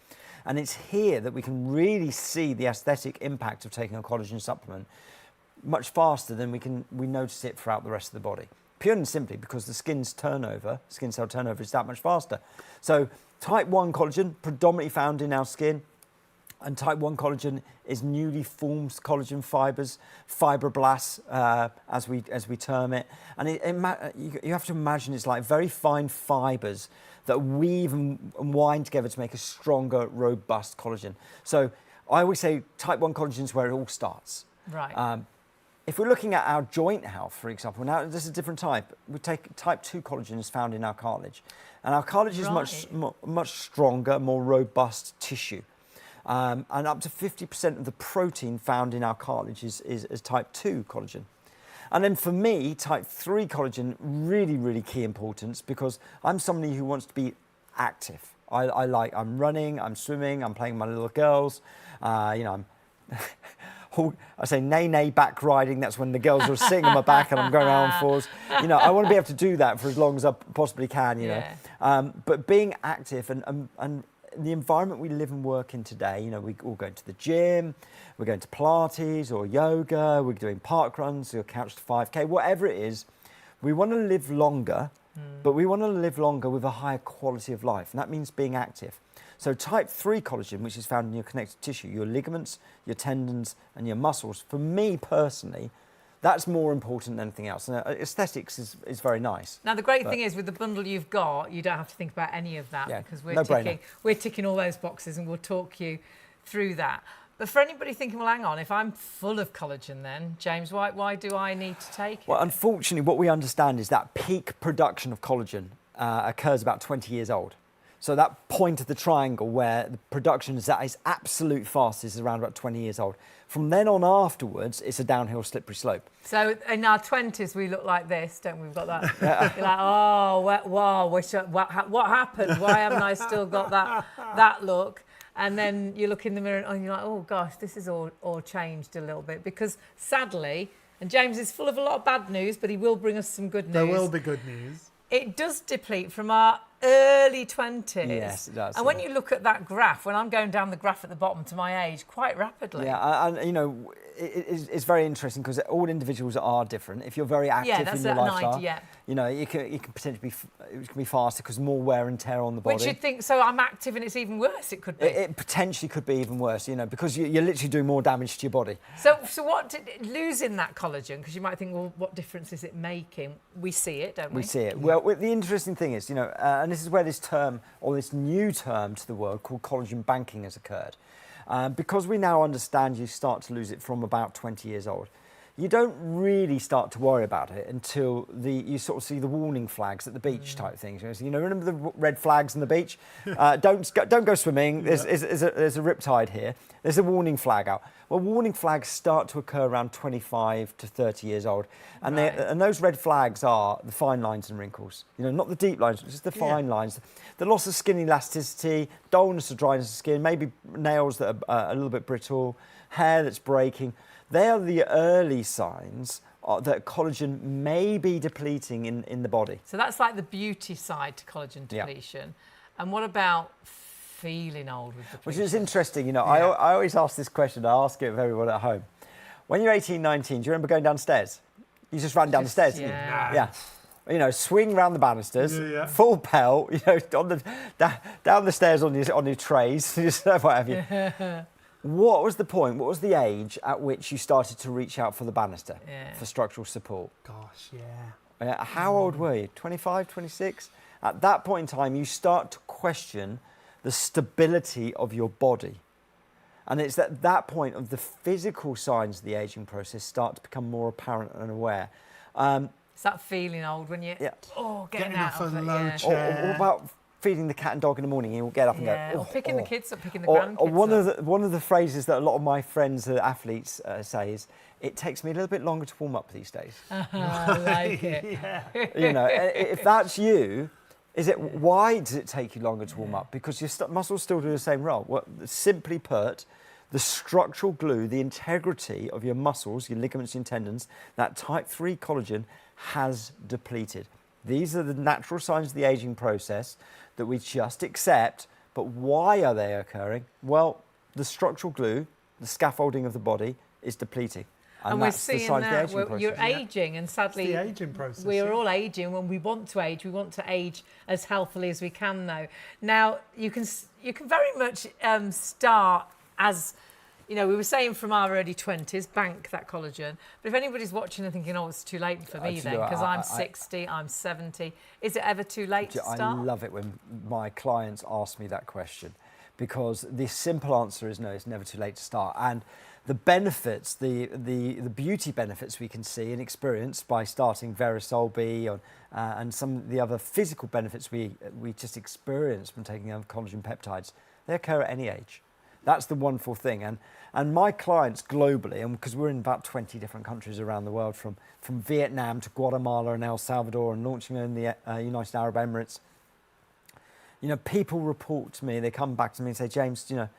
And it's here that we can really see the aesthetic impact of taking a collagen supplement much faster than we notice it throughout the rest of the body. Pure and simply because the skin cell turnover is that much faster. So type 1 collagen, predominantly found in our skin, and type 1 collagen is newly formed collagen fibres, fibroblasts, as we term it. And you have to imagine it's like very fine fibres that weave and wind together to make a stronger, robust collagen. So I always say type 1 collagen is where it all starts. Right. If we're looking at our joint health, for example, now this is a different type. We take type 2 collagen is found in our cartilage. And our cartilage is much stronger, more robust tissue. And up to 50% of the protein found in our cartilage is type 2 collagen. And then for me, type 3 collagen, really, really key importance because I'm somebody who wants to be active. I'm running, I'm swimming, I'm playing with my little girls. I'm I say nay back riding. That's when the girls are sitting on my back and I'm going around forwards. I want to be able to do that for as long as I possibly can. But being active and the environment we live and work in today, we all go to the gym, we're going to Pilates or yoga, we're doing park runs or couch to 5K, whatever it is. We want to live longer, but we want to live longer with a higher quality of life, and that means being active. So type 3 collagen, which is found in your connective tissue, your ligaments, your tendons, and your muscles, for me personally, that's more important than anything else. And aesthetics is very nice. Now, the great thing is with the bundle you've got, you don't have to think about any of that because we're ticking all those boxes and we'll talk you through that. But for anybody thinking, well, hang on, if I'm full of collagen then, James, why do I need to take it? Well, unfortunately, what we understand is that peak production of collagen occurs about 20 years old. So that point of the triangle where the production is at its absolute fastest is around about 20 years old. From then on afterwards, it's a downhill slippery slope. So in our 20s, we look like this, don't we? We've got that. You're like, oh, wow, what happened? Why haven't I still got that look? And then you look in the mirror and you're like, oh gosh, this is all changed a little bit. Because sadly, and James is full of a lot of bad news, but he will bring us some good news. There will be good news. It does deplete from our early 20s. Yes, it does. And when you look at that graph, when I'm going down the graph at the bottom to my age, quite rapidly. Yeah, and it's very interesting because all individuals are different. If you're very active in your lifestyle, it can potentially be faster because more wear and tear on the body. Which you'd think, so I'm active and it's even worse, it could be. It potentially could be even worse, because you're literally doing more damage to your body. So losing that collagen, because you might think, well, what difference is it making? We see it, don't we? We see it. Well, the interesting thing is, and this is where this term, or this new term to the world called collagen banking has occurred. Because we now understand you start to lose it from about 20 years old. You don't really start to worry about it until you sort of see the warning flags at the beach type things. Remember the red flags on the beach? Don't go swimming. There's a riptide here. There's a warning flag out. Well, warning flags start to occur around 25 to 30 years old. And, and those red flags are the fine lines and wrinkles. Not the deep lines, just the fine lines. The loss of skin elasticity, dullness or dryness of skin, maybe nails that are a little bit brittle, hair that's breaking. They are the early signs that collagen may be depleting in the body. So that's like the beauty side to collagen depletion. Yeah. And what about feeling old with depletion? Which is interesting, I always ask this question, I ask it of everyone at home. When you're 18, 19, do you remember going downstairs? You just ran down the stairs, didn't you? Yeah. Swing round the banisters, full pelt, down the stairs on your trays, what have you. What was the point? What was the age at which you started to reach out for the banister for structural support? Gosh, yeah. How old were you? 25, 26? At that point in time, you start to question the stability of your body. And it's at that point of the physical signs of the aging process start to become more apparent and aware. It's that feeling old when you're getting out of a it. low chair. Or about feeding the cat and dog in the morning, you'll get up and go. Or picking the kids up, picking the grandkids up. One of the phrases that a lot of my friends, athletes, say is, it takes me a little bit longer to warm up these days. I like it. If that's you, Is it, why does it take you longer to warm up? Because your muscles still do the same role. Well, simply put, the structural glue, the integrity of your muscles, your ligaments and tendons, that type 3 collagen has depleted. These are the natural signs of the aging process that we just accept. But why are they occurring? Well, the structural glue, the scaffolding of the body, is depleting. And we're seeing that you're aging, and sadly, it's the aging process. We are all aging. When we want to age, we want to age as healthily as we can, though. Now, you can very much start as, you know, we were saying from our early 20s, bank that collagen. But if anybody's watching and thinking, oh, it's too late for me then, because I'm 60, I'm 70, is it ever too late to start? I love it when my clients ask me that question, because the simple answer is no, it's never too late to start. And the benefits, the beauty benefits we can see and experience by starting VERISOL B and some of the other physical benefits we just experience from taking collagen peptides, they occur at any age. That's the wonderful thing. And my clients globally, and because we're in about 20 different countries around the world, from Vietnam to Guatemala and El Salvador, and launching in the United Arab Emirates, you know, people report to me, they come back to me and say, James, you know,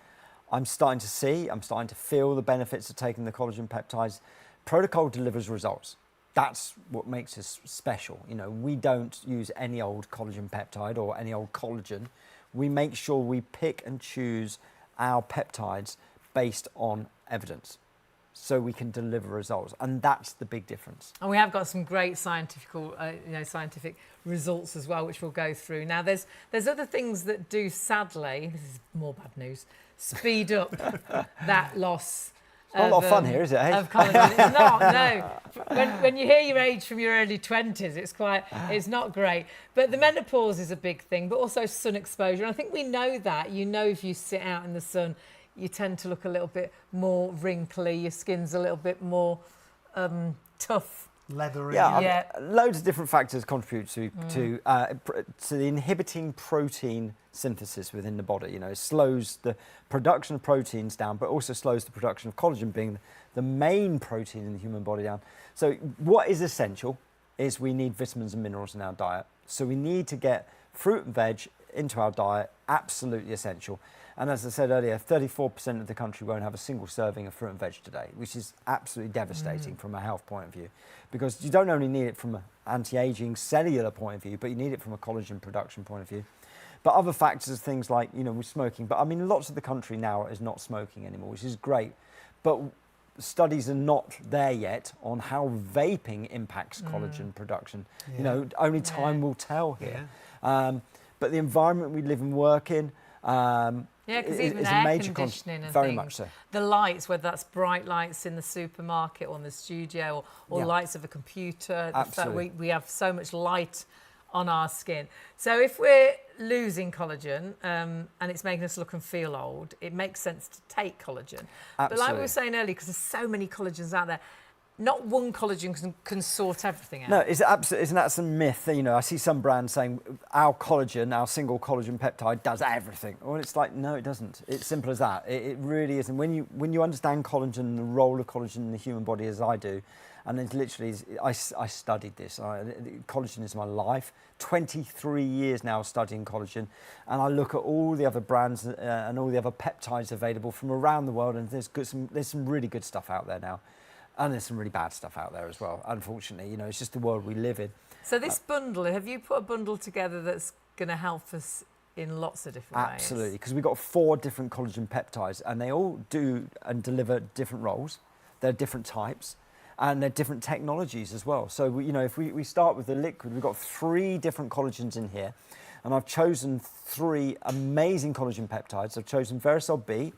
I'm starting to feel the benefits of taking the collagen peptides. Proto-col delivers results. That's what makes us special. You know, we don't use any old collagen peptide or any old collagen. We make sure we pick and choose our peptides based on evidence, so we can deliver results, and that's the big difference. And we have got some great scientific results as well, which we'll go through. Now, there's other things that do, sadly, this is more bad news, speed up that loss. Not a lot of fun here, is it? Of collagen. It's not, no. When you hear your age from your early 20s, it's not great. But the menopause is a big thing, but also sun exposure. And I think we know that. You know, if you sit out in the sun, you tend to look a little bit more wrinkly, your skin's a little bit more tough. Leathery. Yeah, loads of different factors contribute to the inhibiting protein synthesis within the body. You know, it slows the production of proteins down, but also slows the production of collagen, being the main protein in the human body, down. So what is essential is we need vitamins and minerals in our diet. So we need to get fruit and veg into our diet, absolutely essential. And as I said earlier, 34% of the country won't have a single serving of fruit and veg today, which is absolutely devastating from a health point of view, because you don't only need it from an anti-aging cellular point of view, but you need it from a collagen production point of view. But other factors, things like, you know, with smoking, but I mean, lots of the country now is not smoking anymore, which is great. But studies are not there yet on how vaping impacts collagen production. You know, only time will tell here. But the environment we live and work in, because even air conditioning and very things, much so. The lights, whether that's bright lights in the supermarket or in the studio, or lights of a computer. Absolutely. We have so much light on our skin. So if we're losing collagen and it's making us look and feel old, it makes sense to take collagen. Absolutely. But like we were saying earlier, because there's so many collagens out there, not one collagen can sort everything out. No, isn't that some myth? You know, I see some brands saying our collagen, our single collagen peptide, does everything. Well, it's like, no, it doesn't. It's simple as that. It really isn't. When you understand collagen and the role of collagen in the human body, as I do, and it's literally, I studied this. Collagen is my life. 23 years now studying collagen, and I look at all the other brands and all the other peptides available from around the world, and there's some really good stuff out there now. And there's some really bad stuff out there as well, unfortunately. You know, it's just the world we live in. So this bundle, have you put a bundle together that's going to help us in lots of different ways? Absolutely, because we've got 4 different collagen peptides, and they all do and deliver different roles. They're different types, and they're different technologies as well. So, you know, if we start with the liquid, we've got 3 different collagens in here, and I've chosen 3 amazing collagen peptides. I've chosen VERISOL B,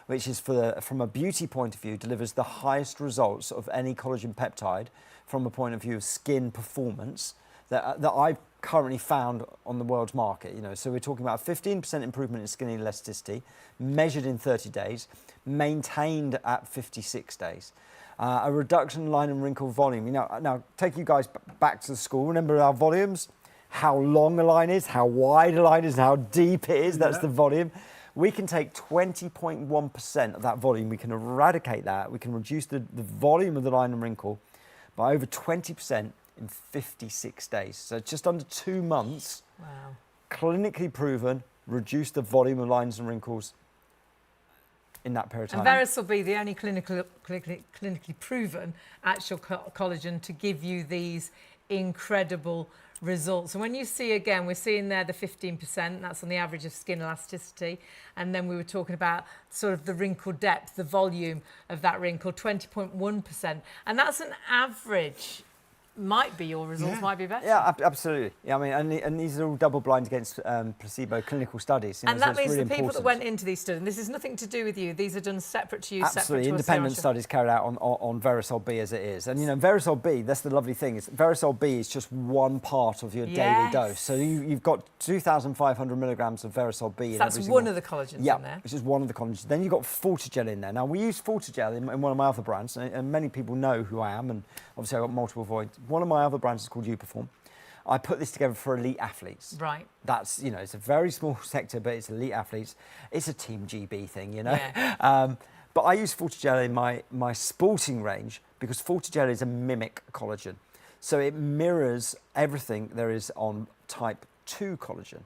which is, from a beauty point of view, delivers the highest results of any collagen peptide from a point of view of skin performance that I've currently found on the world's market. You know, so we're talking about a 15% improvement in skin elasticity, measured in 30 days, maintained at 56 days. A reduction in line and wrinkle volume. You know, now take you guys back to the school. Remember our volumes? How long a line is, how wide a line is, and how deep it is. That's the volume. We can take 20.1% of that volume, we can eradicate that, we can reduce the volume of the line and wrinkle by over 20% in 56 days. So just under 2 months, clinically proven, reduce the volume of lines and wrinkles in that period of And time. VERISOL be the only clinically proven actual collagen to give you these incredible results. And when you see, again, we're seeing there the 15%, that's on the average of skin elasticity. And then we were talking about sort of the wrinkle depth, the volume of that wrinkle, 20.1%. And that's an average. Might be your results, might be better. Yeah, absolutely. Yeah, I mean, and these are all double-blind against placebo clinical studies. And that means really the people important. that went into these studies, and this is nothing to do with you, these are done separate to you, Absolutely, separate to independent us. studies carried out on VERISOL B as it is. And you know, VERISOL B, that's the lovely thing, is VERISOL B is just one part of your daily dose. So you've got 2,500 milligrams of VERISOL B in That's every one single... of the collagens in Yeah, there. it's just one of the collagens. Then you've got FORTIGEL in there. Now, we use FORTIGEL in one of my other brands, and many people know who I am, and obviously I've got multiple voids. One of my other brands is called Uperform. I put this together for elite athletes. Right. That's, you know, it's a very small sector, but it's elite athletes. It's a Team GB thing, you know. Yeah. But I use FORTIGEL in my sporting range because FORTIGEL is a mimic collagen. So it mirrors everything there is on type 2 collagen.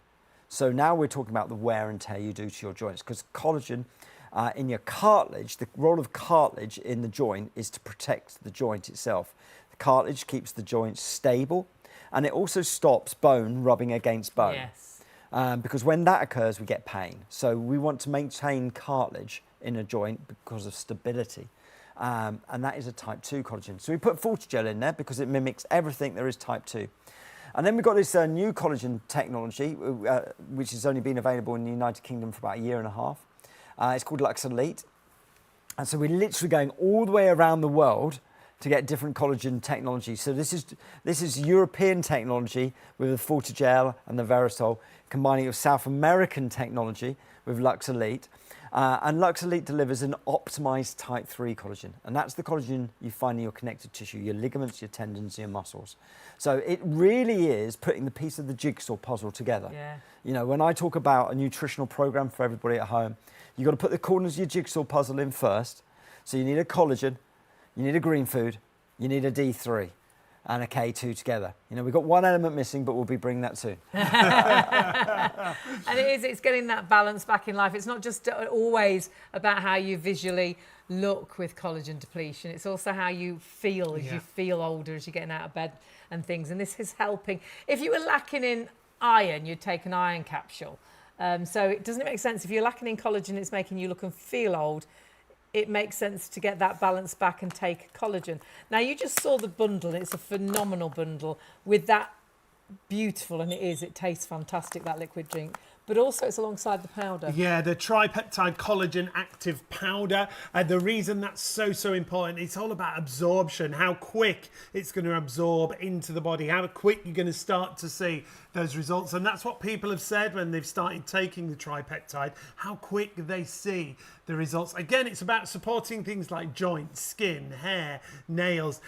So now we're talking about the wear and tear you do to your joints, because collagen in your cartilage, the role of cartilage in the joint is to protect the joint itself. The cartilage keeps the joint stable, and it also stops bone rubbing against bone. Yes. Because when that occurs, we get pain. So we want to maintain cartilage in a joint because of stability. And that is a type 2 collagen. So we put FORTIGEL in there because it mimics everything there is type 2. And then we've got this new collagen technology, which has only been available in the United Kingdom for about a year and a half. It's called LuxElite. And so we're literally going all the way around the world to get different collagen technology. So this is European technology with the FORTIGEL and the VERISOL, combining it with South American technology with LuxElite. And LuxElite delivers an optimized type 3 collagen. And that's the collagen you find in your connective tissue, your ligaments, your tendons, your muscles. So it really is putting the piece of the jigsaw puzzle together. Yeah. You know, when I talk about a nutritional program for everybody at home, you've got to put the corners of your jigsaw puzzle in first. So you need a collagen, you need a green food, you need a D3 and a K2 together. You know, we've got one element missing, but we'll be bringing that soon. And it's getting that balance back in life. It's not just always about how you visually look with collagen depletion. It's also how you feel as you feel older, as you're getting out of bed and things. And this is helping. If you were lacking in iron, you'd take an iron capsule. So it doesn't make sense. If you're lacking in collagen, it's making you look and feel old. It makes sense to get that balance back and take collagen. Now, you just saw the bundle. It's a phenomenal bundle with that beautiful, and it tastes fantastic, that liquid drink. But also it's alongside the powder. Yeah, the Tri-Peptide Collagen Active Powder. The reason that's so important, it's all about absorption, how quick it's going to absorb into the body, how quick you're going to start to see those results. And that's what people have said when they've started taking the Tri-Peptide, how quick they see the results. Again, it's about supporting things like joints, skin, hair, nails,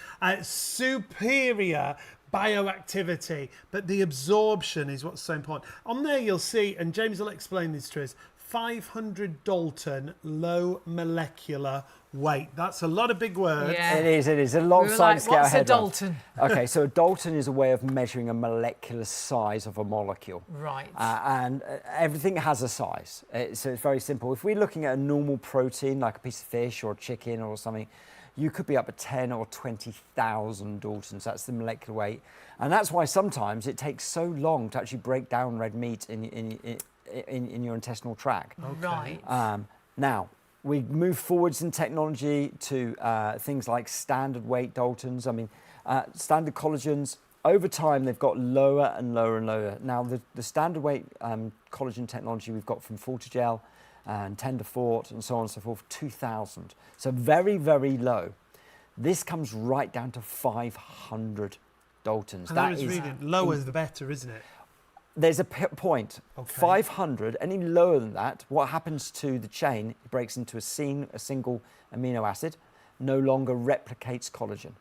superior bioactivity, but the absorption is what's so important. On there you'll see, and James will explain this to us, 500 Dalton low molecular weight. That's a lot of big words. Yeah. It is. A lot of science to get our what's a head around. Dalton? Okay, so a Dalton is a way of measuring a molecular size of a molecule. Right. And everything has a size. So it's very simple. If we're looking at a normal protein, like a piece of fish or chicken or something, you could be up at 10 or 20,000 Daltons. That's the molecular weight. And that's why sometimes it takes so long to actually break down red meat in your intestinal tract. Okay. Right. Now, we move forwards in technology to things like standard weight Daltons. I mean, standard collagens, over time, they've got lower and lower and lower. Now, the standard weight collagen technology we've got from FORTIGEL and Tenderfort and so on and so forth, 2,000. So very, very low. This comes right down to 500 Daltons. And that is really lower the better, isn't it? There's a point. Okay. 500, any lower than that, what happens to the chain? It breaks into a single amino acid, no longer replicates collagen.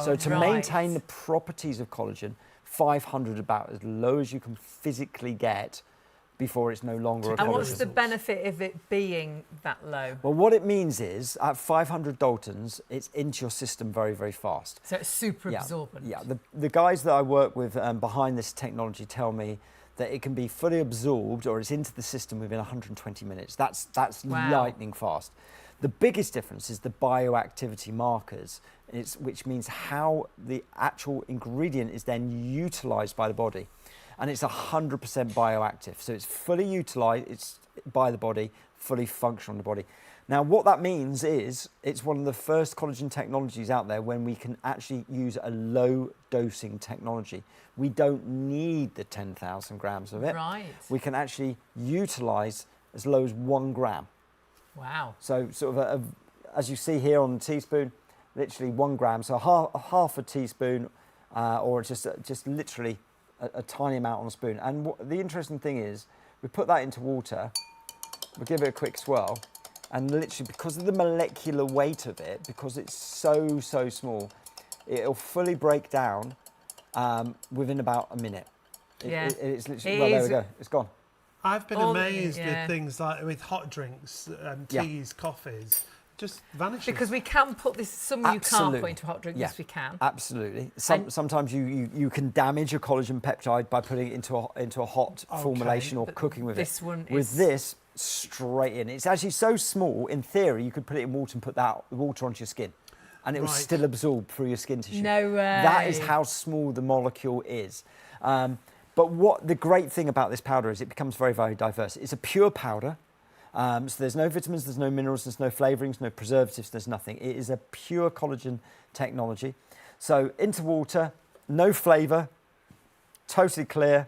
So to maintain the properties of collagen, 500 about as low as you can physically get before it's no longer a collagen. And what's the benefit of it being that low? Well, what it means is at 500 Daltons, it's into your system very, very fast. So it's super absorbent. Yeah, the guys that I work with behind this technology tell me that it can be fully absorbed or it's into the system within 120 minutes. That's Wow. lightning fast. The biggest difference is the bioactivity markers, which means how the actual ingredient is then utilized by the body. And it's 100% bioactive. So it's fully utilized, it's by the body, fully functional in the body. Now, what that means is it's one of the first collagen technologies out there when we can actually use a low dosing technology. We don't need the 10,000 grams of it. Right. We can actually utilize as low as 1 gram. Wow. So sort of, as you see here on the teaspoon, literally 1 gram. So half a teaspoon or just literally a tiny amount on a spoon. And the interesting thing is we put that into water, we give it a quick swirl, and literally because of the molecular weight of it, because it's so small, it'll fully break down within about a minute. Yeah. It's literally, well, there we go, it's gone. I've been All- amazed yeah. with things like with hot drinks, teas, coffees, just vanishes. Because we can put this, some you can't Absolutely. put into hot drink, Yeah. yes we can. Absolutely. And- Sometimes you can damage a collagen peptide by putting it into a hot formulation or But cooking with this it. one With is- this, straight in. It's actually so small, in theory, you could put it in water and put that water onto your skin, and it will Right. still absorb through your skin tissue. No way. That is how small the molecule is. But what the great thing about this powder is it becomes very, very diverse. It's a pure powder. So there's no vitamins, there's no minerals, there's no flavourings, no preservatives, there's nothing. It is a pure collagen technology. So into water, no flavour, totally clear.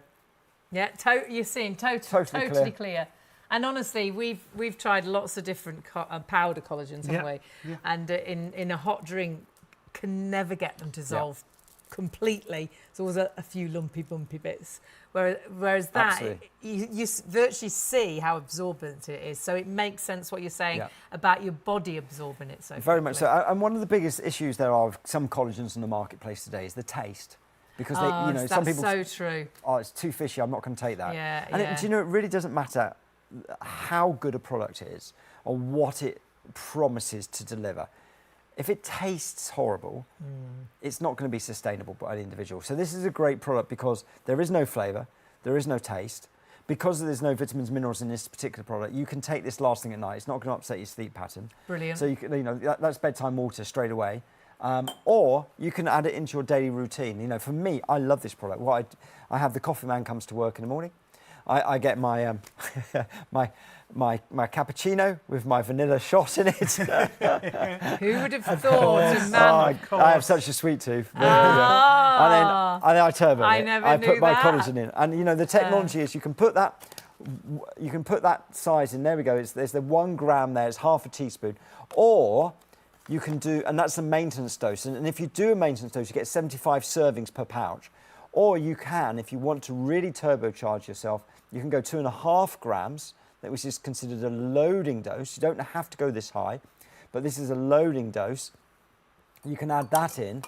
Yeah, you're seeing Totally totally clear. And honestly, we've tried lots of different powder collagens, haven't Yeah, we? yeah. And in a hot drink, can never get them dissolved completely. There's always a few lumpy, bumpy bits. Whereas that, Absolutely. you virtually see how absorbent it is. So it makes sense what you're saying Yeah. about your body absorbing it so Very much quickly. so. And one of the biggest issues there are with some collagens in the marketplace today is the taste. Because they, Oh, some that's people, so true. oh, it's too fishy, I'm not going to take that. Yeah, And yeah. do you know, it really doesn't matter how good a product is or what it promises to deliver. If it tastes horrible, it's not going to be sustainable by an individual. So this is a great product because there is no flavour, there is no taste. Because there's no vitamins, minerals in this particular product, you can take this last thing at night. It's not going to upset your sleep pattern. Brilliant. So that's bedtime water straight away. Or you can add it into your daily routine. You know, for me, I love this product. I have the coffee man comes to work in the morning. I get my my cappuccino with my vanilla shot in it. Who would have thought a man... I have such a sweet tooth. Ah. And then I turbo I it. never I knew put my that. collagen in. And you know, the technology is you can put that size in. There we go. There's the 1 gram there. It's half a teaspoon. Or you can do, and that's the maintenance dose. And if you do a maintenance dose, you get 75 servings per pouch. Or you can, if you want to really turbocharge yourself, you can go 2.5 grams, which is considered a loading dose. You don't have to go this high, but this is a loading dose. You can add that in.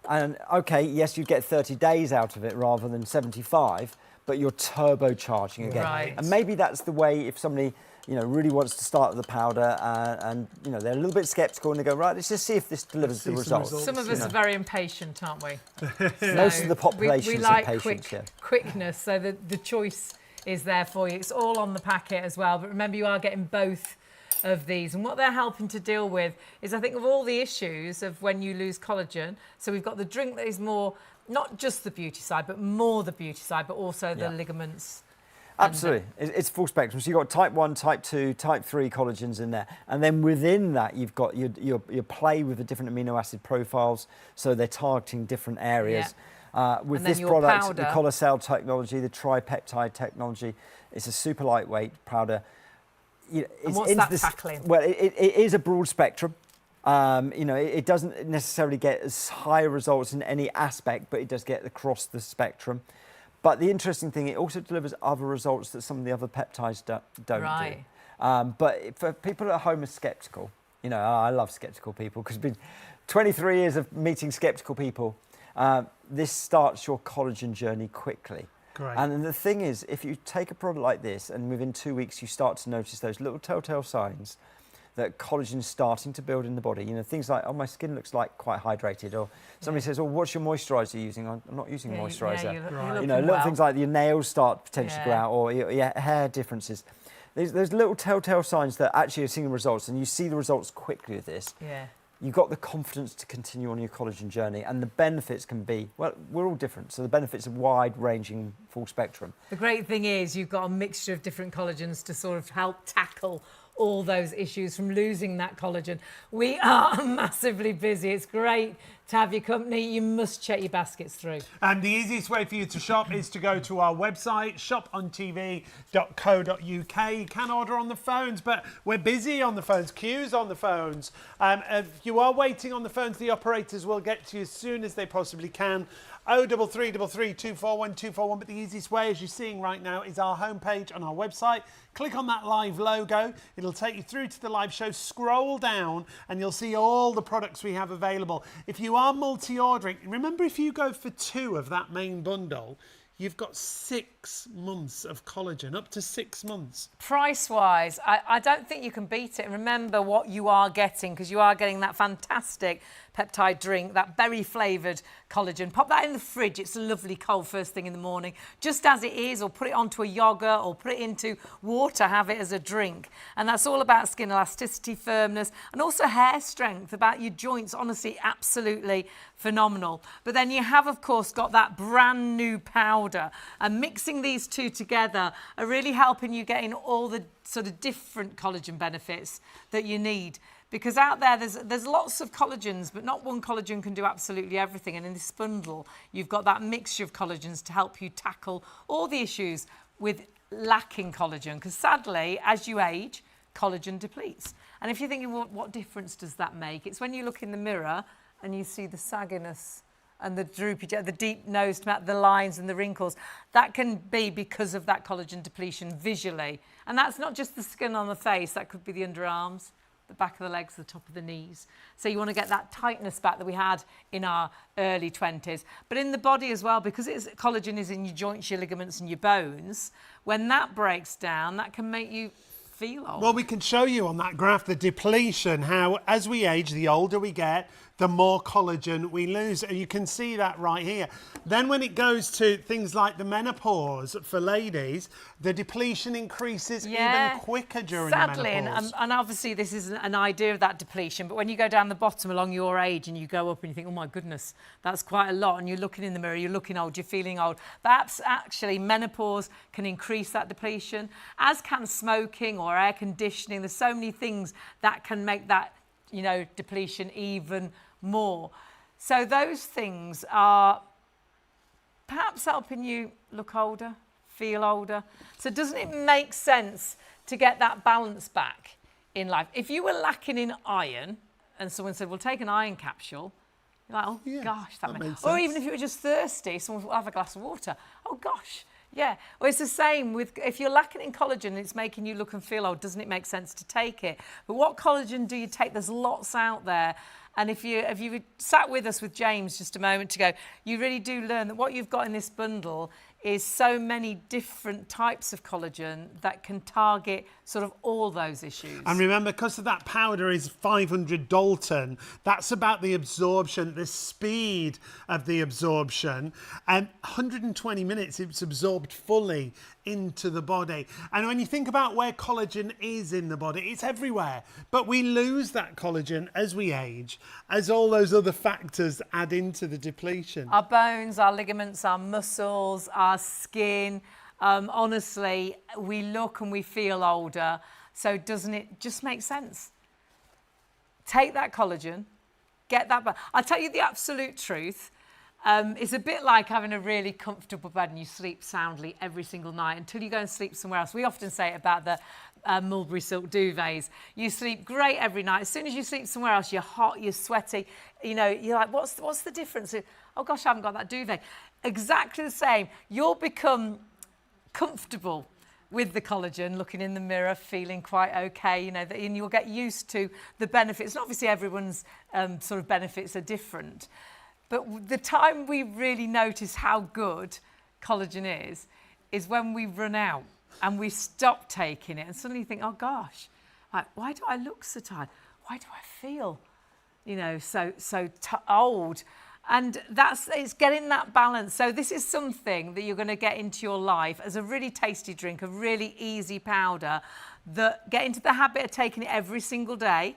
And okay, yes, you get 30 days out of it rather than 75, but you're turbocharging again. Right. And maybe that's the way if somebody, you know, really wants to start with the powder and you know, they're a little bit skeptical and they go, right, let's just see if this delivers the see some results. results. Some of us are very impatient, aren't we? Most So of the population we is like impatient, yeah. quickness, so the choice is there for you. It's all on the packet as well, but remember you are getting both of these. And what they're helping to deal with is, I think, of all the issues of when you lose collagen. So we've got the drink that is more, not just the beauty side, but more the beauty side, but also the Yeah. ligaments. Absolutely, it's full spectrum. So you've got type 1, type 2, type 3 collagens in there. And then within that, you've got your play with the different amino acid profiles. So they're targeting different areas. With And then this your product, powder. the Collagen technology, the Tri-Peptide technology, it's a super lightweight powder. You know, And it's what's into that this- tackling? Well, it is a broad spectrum. You know, it doesn't necessarily get as high results in any aspect, but it does get across the spectrum. But the interesting thing, it also delivers other results that some of the other peptides don't Right. do. But for people at home are skeptical, you know, I love skeptical people because it's been 23 years of meeting skeptical people. This starts your collagen journey quickly. Great. And then the thing is, if you take a product like this and within 2 weeks you start to notice those little telltale signs, that collagen is starting to build in the body. You know, things like, oh, my skin looks like quite hydrated, or somebody says, oh, what's your moisturiser using? I'm not using moisturiser. You know, little things like your nails start potentially to go out, or your hair differences. There's little telltale signs that actually are seeing results, and you see the results quickly with this. Yeah. You've got the confidence to continue on your collagen journey, and the benefits can be, well, we're all different, so the benefits are wide-ranging, full spectrum. The great thing is you've got a mixture of different collagens to sort of help tackle all those issues from losing that collagen. We are massively busy. It's great to have your company. You must check your baskets through. And the easiest way for you to shop is to go to our website, shopontv.co.uk. You can order on the phones, but we're busy on the phones, queues on the phones. If you are waiting on the phones, the operators will get to you as soon as they possibly can. 03333 241 241. But the easiest way, as you're seeing right now, is our homepage on our website. Click on that live logo. It'll take you through to the live show. Scroll down and you'll see all the products we have available. If you are multi-ordering, remember, if you go for 2 of that main bundle, you've got 6 months of collagen, up to 6 months. Price-wise, I don't think you can beat it. And remember what you are getting, because you are getting that fantastic peptide drink, that berry-flavoured collagen. Pop that in the fridge. It's a lovely cold first thing in the morning, just as it is, or put it onto a yogurt, or put it into water, have it as a drink. And that's all about skin elasticity, firmness, and also hair strength, about your joints. Honestly, absolutely phenomenal. But then you have, of course, got that brand new powder, and mixing these two together are really helping you getting all the sort of different collagen benefits that you need. Because out there, there's lots of collagens, but not one collagen can do absolutely everything. And in this bundle, you've got that mixture of collagens to help you tackle all the issues with lacking collagen. Because sadly, as you age, collagen depletes. And if you're thinking, well, what difference does that make? It's when you look in the mirror and you see the sagginess and the droopy, the deep nose, the lines and the wrinkles. That can be because of that collagen depletion visually. And that's not just the skin on the face, that could be the underarms, the back of the legs, the top of the knees. So you want to get that tightness back that we had in our early 20s. But in the body as well, because collagen is in your joints, your ligaments and your bones, when that breaks down, that can make you feel old. Well, we can show you on that graph the depletion, how as we age, the older we get, the more collagen we lose. You can see that right here. Then when it goes to things like the menopause for ladies, the depletion increases even quicker during the menopause. And obviously this is an idea of that depletion, but when you go down the bottom along your age and you go up and you think, oh my goodness, that's quite a lot, and you're looking in the mirror, you're looking old, you're feeling old. Perhaps actually menopause can increase that depletion, as can smoking or air conditioning. There's so many things that can make that, you know, depletion even more. So those things are perhaps helping you look older, feel older. So doesn't it make sense to get that balance back in life? If you were lacking in iron and someone said, well, take an iron capsule, you're like, oh gosh, that makes sense. Or even if you were just thirsty, someone will have a glass of water. Oh gosh. Yeah, well, it's the same with, if you're lacking in collagen and it's making you look and feel old, doesn't it make sense to take it? But what collagen do you take? There's lots out there. And if you sat with us with James just a moment ago, you really do learn that what you've got in this bundle is so many different types of collagen that can target sort of all those issues. And remember, because of that powder is 500 Dalton, that's about the absorption, the speed of the absorption. And 120 minutes, it's absorbed fully into the body. And when you think about where collagen is in the body, it's everywhere. But we lose that collagen as we age, as all those other factors add into the depletion. Our bones, our ligaments, our muscles, our skin, honestly, we look and we feel older. So doesn't it just make sense? Take that collagen, get that back. I'll tell you the absolute truth. It's a bit like having a really comfortable bed and you sleep soundly every single night until you go and sleep somewhere else. We often say it about the mulberry silk duvets. You sleep great every night. As soon as you sleep somewhere else, you're hot, you're sweaty. You know, you're like, what's the difference? Oh gosh, I haven't got that duvet. Exactly the same. You'll become comfortable with the collagen, looking in the mirror, feeling quite okay, you know, and you'll get used to the benefits. And obviously everyone's sort of benefits are different. But the time we really notice how good collagen is when we run out and we stop taking it and suddenly think, oh gosh, like, why do I look so tired? Why do I feel, you know, so old? And it's getting that balance. So this is something that you're going to get into your life as a really tasty drink, a really easy powder, that get into the habit of taking it every single day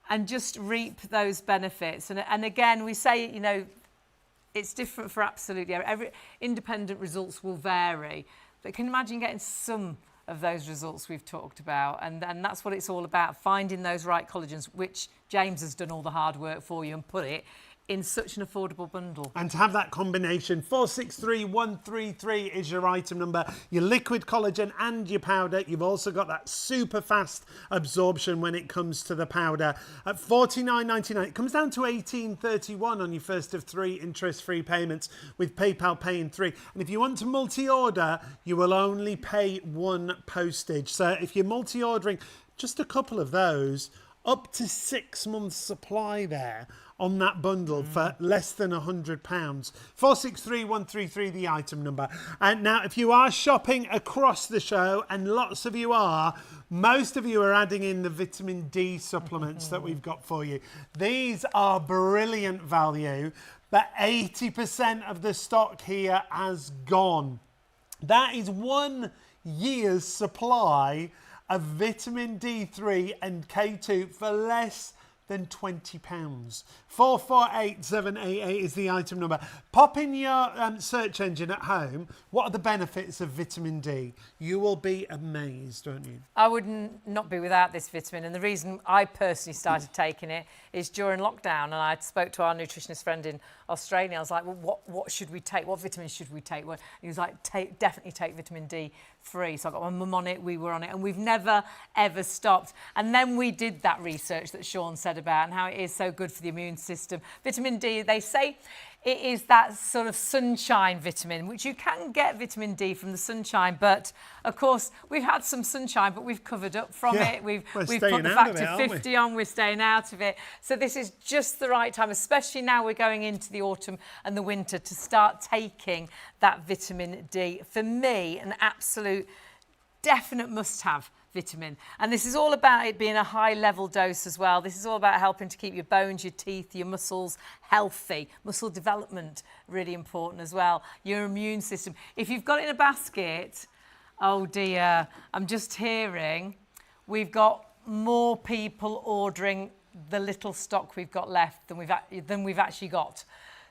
and just reap those benefits. And again, we say, you know, it's different for absolutely every independent results will vary. But can you imagine getting some of those results we've talked about? And that's what it's all about, finding those right collagens, which James has done all the hard work for you and put it in such an affordable bundle. And to have that combination, 463133 is your item number, your liquid collagen and your powder. You've also got that super fast absorption when it comes to the powder. At $49.99, it comes down to $18.31 on your first of 3 interest-free payments with PayPal Pay in 3. And if you want to multi-order, you will only pay 1 postage. So if you're multi-ordering just a couple of those, up to 6 months supply there on that bundle for less than £100. 463133 the item number. And now if you are shopping across the show, and lots of you are, most of you are adding in the vitamin D supplements that we've got for you. These are brilliant value, but 80% of the stock here has gone. That is 1 year's supply of vitamin D3 and K2 for less than £20. 448788 is the item number. Pop in your search engine at home. What are the benefits of vitamin D? You will be amazed, won't you? I would not be without this vitamin, and the reason I personally started taking it is during lockdown, and I spoke to our nutritionist friend in Australia. I was like, well, what should we take? What vitamins should we take? Well, he was like, definitely take vitamin D3. So I got my mum on it, we were on it, and we've never, ever stopped. And then we did that research that Sean said about and how it is so good for the immune system. Vitamin D, they say it is that sort of sunshine vitamin, which you can get vitamin D from the sunshine, but of course we've had some sunshine, but we've covered up from it. We've put the factor 50 on, we're staying out of it. So this is just the right time, especially now we're going into the autumn and the winter, to start taking that vitamin D. For me, an absolute definite must-have vitamin. And this is all about it being a high level dose as well. This is all about helping to keep your bones, your teeth, your muscles healthy. Muscle development, really important as well. Your immune system. If you've got it in a basket, oh dear, I'm just hearing we've got more people ordering the little stock we've got left than we've actually got.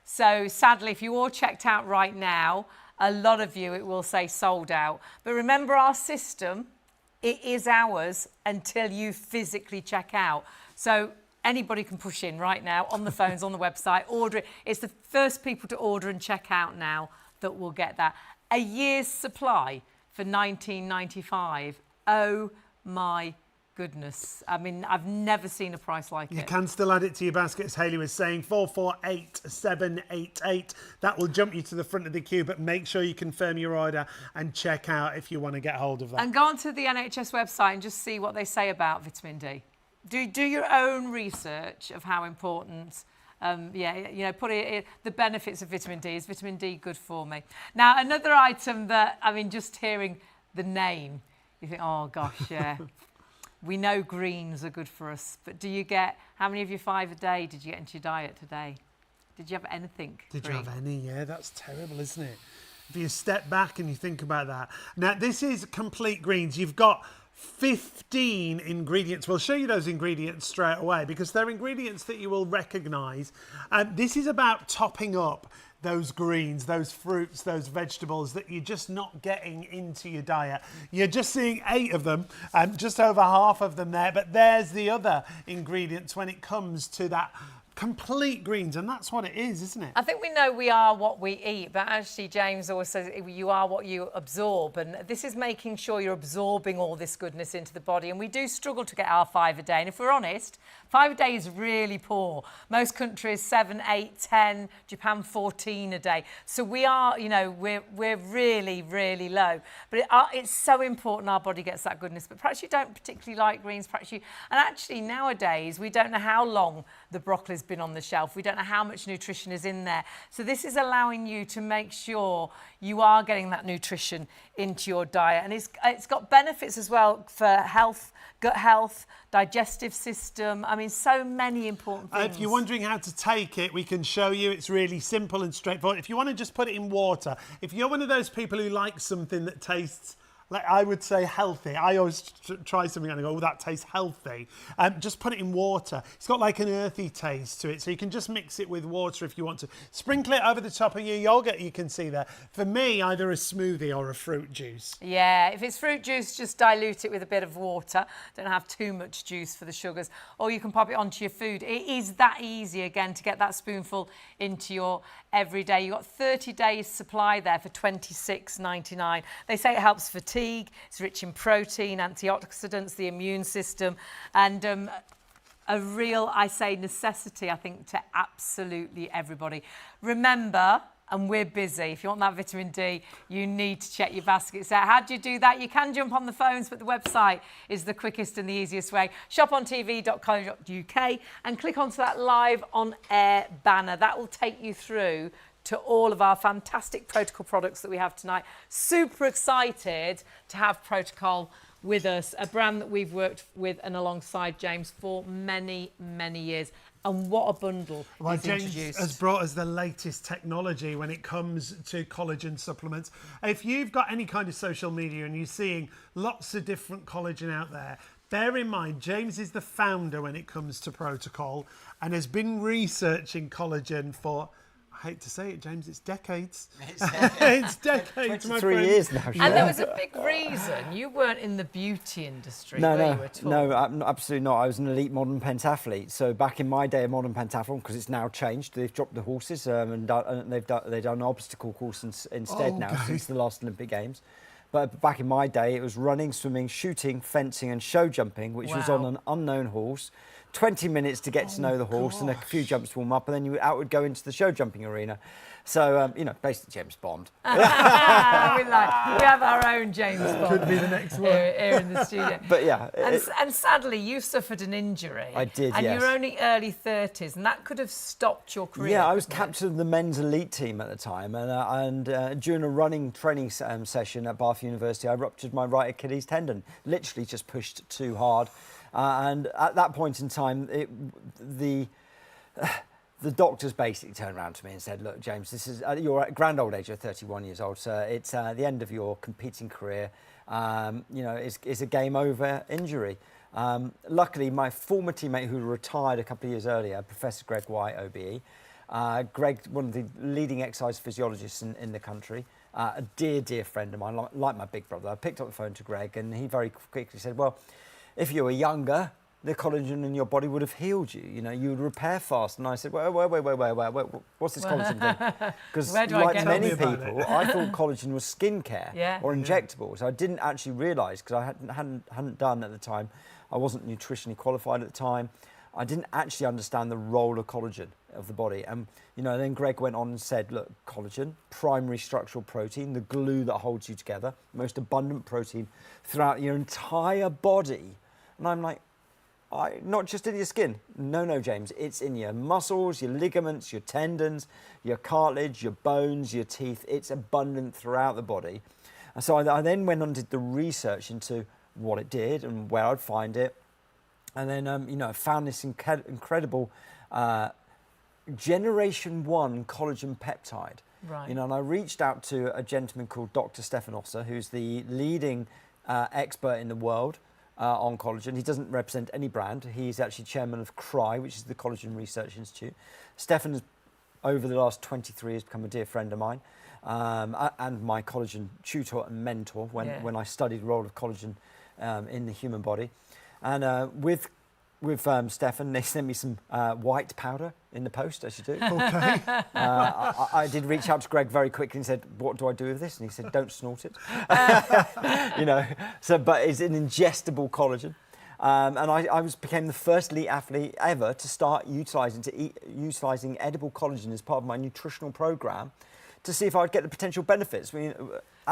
So sadly, if you all checked out right now, a lot of you, it will say sold out. But remember our system, it is ours until you physically check out. So anybody can push in right now on the phones, on the website, order it. It's the first people to order and check out now that will get that. A year's supply for $19.95. Oh my goodness. I mean, I've never seen a price like it. You can still add it to your basket, as Hayley was saying, 448788. That will jump you to the front of the queue, but make sure you confirm your order and check out if you want to get hold of that. And go onto the NHS website and just see what they say about vitamin D. Do your own research of how important, put it, the benefits of vitamin D. Is vitamin D good for me? Now, another item that, I mean, just hearing the name, you think, oh gosh, yeah. We know greens are good for us, but do you get, how many of your 5 a day did you get into your diet today? Did you have anything Did green? you have any? Yeah, that's terrible, isn't it? If you step back and you think about that. Now, this is complete greens. You've got 15 ingredients. We'll show you those ingredients straight away because they're ingredients that you will recognise. This is about topping up those greens, those fruits, those vegetables that you're just not getting into your diet. You're just seeing 8 of them, just over half of them there, but there's the other ingredients when it comes to that complete greens, and that's what it is, isn't it? I think we know we are what we eat, but actually James always says you are what you absorb, and this is making sure you're absorbing all this goodness into the body, and we do struggle to get our 5 a day, and if we're honest, 5 a day is really poor. Most countries 7, 8, 10, Japan 14 a day. So we are, we're really, really low. But it's so important our body gets that goodness. But perhaps you don't particularly like greens, and actually nowadays we don't know how long the broccoli's been on the shelf. We don't know how much nutrition is in there. So this is allowing you to make sure you are getting that nutrition into your diet. And it's got benefits as well for health, gut health, digestive system. I mean, so many important things. If you're wondering how to take it, we can show you. It's really simple and straightforward. If you want to just put it in water, if you're one of those people who likes something that tastes, like I would say, healthy. I always try something and I go, oh, that tastes healthy. Just put it in water. It's got like an earthy taste to it, so you can just mix it with water if you want to. Sprinkle it over the top of your yogurt, you can see there. For me, either a smoothie or a fruit juice. Yeah, if it's fruit juice, just dilute it with a bit of water. Don't have too much juice for the sugars. Or you can pop it onto your food. It is that easy, again, to get that spoonful into your everyday. You've got 30 days supply there for $26.99. They say it helps fatigue. It's rich in protein, antioxidants, the immune system, and a real, I say, necessity, I think, to absolutely everybody. Remember, and we're busy, if you want that vitamin D, you need to check your baskets out. How do you do that? You can jump on the phones, but the website is the quickest and the easiest way. shopontv.co.uk and click onto that live on air banner. That will take you through to all of our fantastic Proto-col products that we have tonight. Super excited to have Proto-col with us, a brand that we've worked with and alongside James for many, many years. And what a bundle he's James introduced. has brought us the latest technology when it comes to collagen supplements. If you've got any kind of social media and you're seeing lots of different collagen out there, bear in mind, James is the founder when it comes to Proto-col and has been researching collagen for, I hate to say it, James, it's decades. It's decades, my 3 friend. years now. And there was a big reason. You weren't in the beauty industry, were you at all? No, absolutely not. I was an elite modern pentathlete. So back in my day of modern pentathlon, because it's now changed, they've dropped the horses and they've done an obstacle course instead now since the last Olympic Games. But back in my day, it was running, swimming, shooting, fencing and show jumping, which was on an unknown horse. 20 minutes to get to know the horse and a few jumps to warm up, and then you would go into the show jumping arena. So, basically James Bond. we have our own James Bond. Could be the next one. Here in the studio. But yeah. And sadly, you suffered an injury. I did, and yes. you were only early 30s, and that could have stopped your career. Yeah, I was captain of the men's elite team at the time, and during a running training session at Bath University, I ruptured my right Achilles tendon. Literally just pushed too hard. And at that point in time, the doctors basically turned around to me and said, look, James, this is you're at grand old age, you're 31 years old, so it's the end of your competing career. It's a game over injury. Luckily, my former teammate who retired a couple of years earlier, Professor Greg White, OBE, Greg, one of the leading exercise physiologists in the country, a dear friend of mine, like my big brother. I picked up the phone to Greg and he very quickly said, well, if you were younger, the collagen in your body would have healed you. You know, you would repair fast. And I said, wait, what's this collagen thing? Because like many people, I thought collagen was skincare or injectable. So I didn't actually realise, because I hadn't done at the time. I wasn't nutritionally qualified at the time. I didn't actually understand the role of collagen of the body. And, then Greg went on and said, look, collagen, primary structural protein, the glue that holds you together, most abundant protein throughout your entire body. And I'm like, not just in your skin. No, James, it's in your muscles, your ligaments, your tendons, your cartilage, your bones, your teeth. It's abundant throughout the body. And so I then went on and did the research into what it did and where I'd find it. And then, found this incredible Generation 1 collagen peptide. Right. And I reached out to a gentleman called Dr. Stefan Osser, who's the leading expert in the world on collagen. He doesn't represent any brand. He's actually chairman of CRI, which is the Collagen Research Institute. Stefan has, over the last 23 years, become a dear friend of mine and my collagen tutor and mentor when I studied the role of collagen in the human body. And with Stefan, they sent me some white powder in the post, as you do. Okay. I did reach out to Greg very quickly and said, what do I do with this? And he said, don't snort it. But it's an ingestible collagen. And I became the first elite athlete ever to start utilising edible collagen as part of my nutritional programme to see if I'd get the potential benefits. I mean,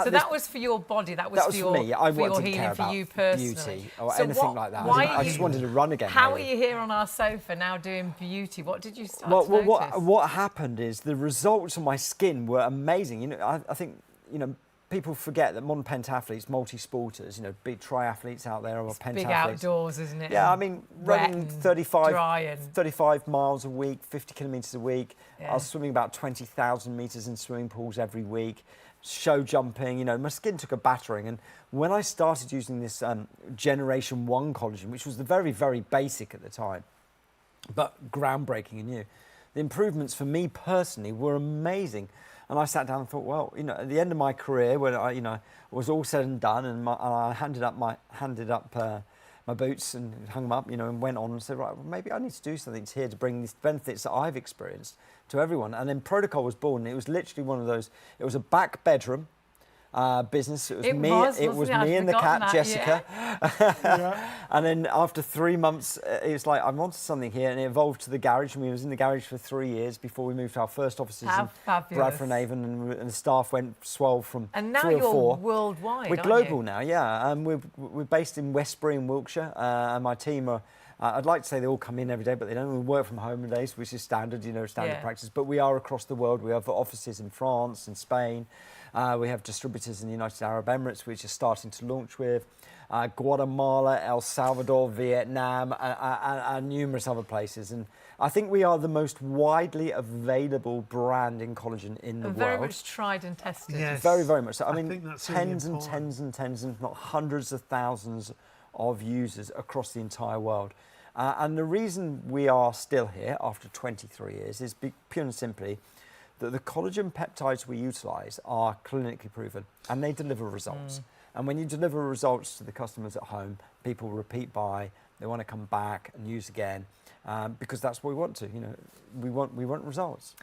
so that was for your body. That was for me. I for your didn't healing, care for about you personally. beauty or So anything like that. Why I just wanted to run again. How really. are you here on our sofa now doing beauty? What did you start to Well, notice? what happened is the results on my skin were amazing. You know, I think, you know, people forget that modern pentathletes, multi-sporters, you know, big triathletes out there or pentathletes. Big outdoors, isn't it? Yeah, I mean, running 35 miles a week, 50 kilometres a week. Yeah. I was swimming about 20,000 metres in swimming pools every week. Show jumping, you know, my skin took a battering. And when I started using this Generation 1 collagen, which was the very, very basic at the time, but groundbreaking and new, the improvements for me personally were amazing. And I sat down and thought, well, you know, at the end of my career, when I, you know, was all said and done, and I handed up my boots and hung them up, you know, and went on and said, right, well, maybe I need to do something here to bring these benefits that I've experienced to everyone. And then Proto-col was born. It was literally one of those. It was a back bedroom business. It was me. It was me and the cat Jessica. Yeah. And then after 3 months, it was like I wanted something here, and it evolved to the garage. And we was in the garage for 3 years before we moved to our first offices in Bradford-on-Avon, and the staff swelled from and now 3 or 4. you're worldwide. We're global now, yeah. We're based in Westbury in Wiltshire, and my team are. I'd like to say they all come in every day, but they don't. We work from home days, which is standard, you know, standard practice. But we are across the world. We have offices in France and Spain. We have distributors in the United Arab Emirates, which are starting to launch with. Guatemala, El Salvador, Vietnam, and numerous other places. And I think we are the most widely available brand in collagen in the world. Very much tried and tested. Yes. Very, very much so. I mean, think that's tens really and tens and tens, if not hundreds of thousands of users across the entire world. And the reason we are still here after 23 years is pure and simply that the collagen peptides we utilise are clinically proven and they deliver results. And when you deliver results to the customers at home, people repeat buy, they want to come back and use again, because that's what we want to. You know, we want results.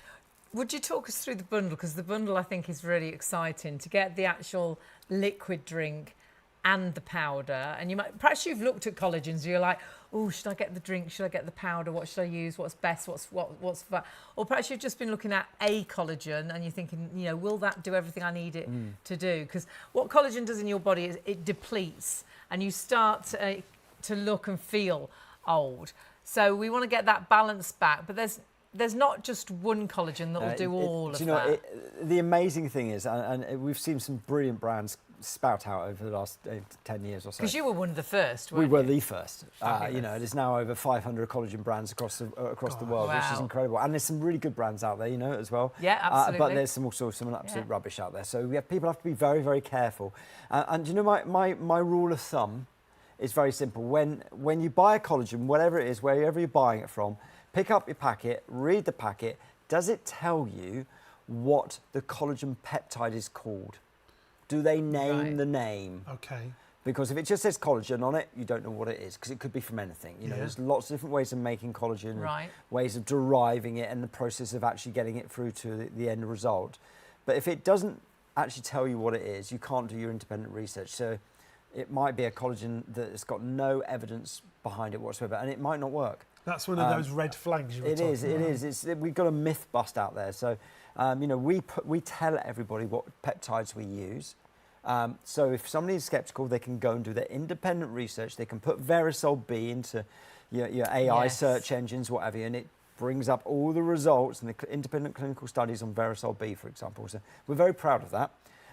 Would you talk us through the bundle? Because the bundle I think is really exciting to get the actual liquid drink and the powder. And you might, perhaps you've looked at collagens, you're like, oh, should I get the drink? Should I get the powder? What should I use? What's best? What's or perhaps you've just been looking at a collagen and you're thinking, you know, will that do everything I need it to do? Because what collagen does in your body is it depletes and you start to look and feel old. So we want to get that balance back, but there's not just one collagen that will do all of that. The amazing thing is, and we've seen some brilliant brands spout out over the last 10 years or so. Because you were one of the first, weren't we were you? the first. You know, there's now over 500 collagen brands across the world, which is incredible. And there's some really good brands out there, you know, as well. Yeah, absolutely. But there's also some absolute rubbish out there. So people have to be very, very careful. And you know, my rule of thumb is very simple. When you buy a collagen, whatever it is, wherever you're buying it from, pick up your packet, read the packet. Does it tell you what the collagen peptide is called? Do they name the name? Okay. Because if it just says collagen on it, you don't know what it is, because it could be from anything. You know, there's lots of different ways of making collagen, ways of deriving it, and the process of actually getting it through to the end result. But if it doesn't actually tell you what it is, you can't do your independent research. So it might be a collagen that's got no evidence behind it whatsoever, and it might not work. That's one of those red flags you were talking about. It is. We've got a myth bust out there. So, you know, we tell everybody what peptides we use. So if somebody is skeptical, they can go and do their independent research. They can put VERISOL B into your AI search engines, whatever, and it brings up all the results and the independent clinical studies on VERISOL B, for example. So we're very proud of that,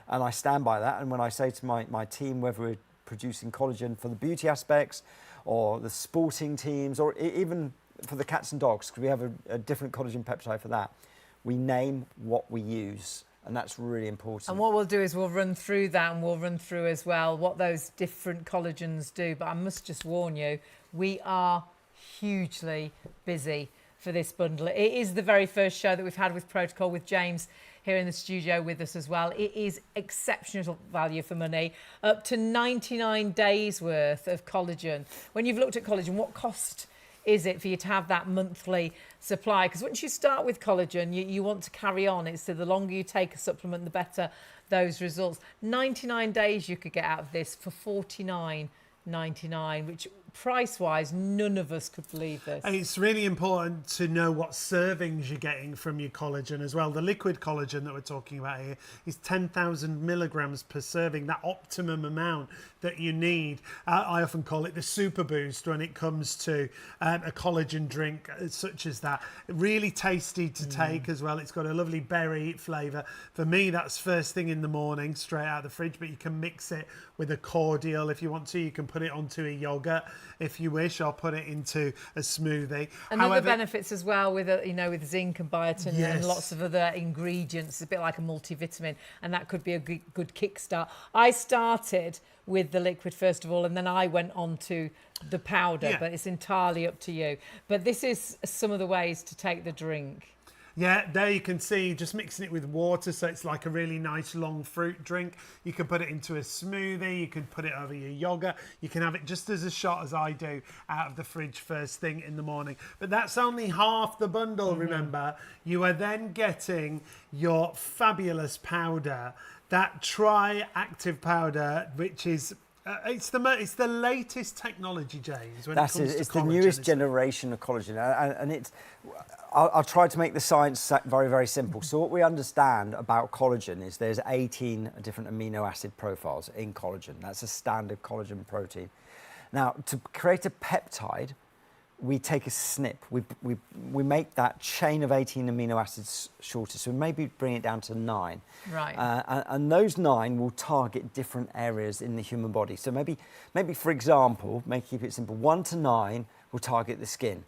and I stand by that. And when I say to my team, whether we're producing collagen for the beauty aspects or the sporting teams, or even for the cats and dogs, because we have a different collagen peptide for that, we name what we use. And that's really important. And what we'll do is we'll run through that, and we'll run through as well what those different collagens do. But I must just warn you, we are hugely busy for this bundle. It is the very first show that we've had with Proto-col, with James here in the studio with us as well. It is exceptional value for money, up to 99 days worth of collagen. When you've looked at collagen, what cost is it for you to have that monthly supply? Because once you start with collagen, you want to carry on. It's so the longer you take a supplement, the better those results. 99 days you could get out of this for $49.99, which price-wise, none of us could believe this. And it's really important to know what servings you're getting from your collagen as well. The liquid collagen that we're talking about here is 10,000 milligrams per serving, that optimum amount that you need. I often call it the super boost when it comes to a collagen drink such as that. Really tasty to take as well. It's got a lovely berry flavour. For me, that's first thing in the morning, straight out of the fridge, but you can mix it with a cordial if you want to. You can put it onto a yogurt if you wish, or put it into a smoothie. And other benefits as well with, with zinc and biotin and lots of other ingredients. It's a bit like a multivitamin, and that could be a good kickstart. I started with the liquid first of all, and then I went on to the powder, but it's entirely up to you. But this is some of the ways to take the drink. Yeah, there you can see just mixing it with water, so it's like a really nice long fruit drink. You can put it into a smoothie, you can put it over your yogurt, you can have it just as a shot as I do out of the fridge first thing in the morning. But that's only half the bundle, remember. You are then getting your fabulous powder, that Tri-Active powder, which is it's the latest technology, James. When That's it comes it. It's to the collagen, newest generation of collagen, and it's. I'll try to make the science very, very simple. So what we understand about collagen is there's 18 different amino acid profiles in collagen. That's a standard collagen protein. Now, to create a peptide, we take a SNP. We make that chain of 18 amino acids shorter. So maybe bring it down to 9. Right. And those 9 will target different areas in the human body. So maybe for example, keep it simple, 1 to 9 will target the skin.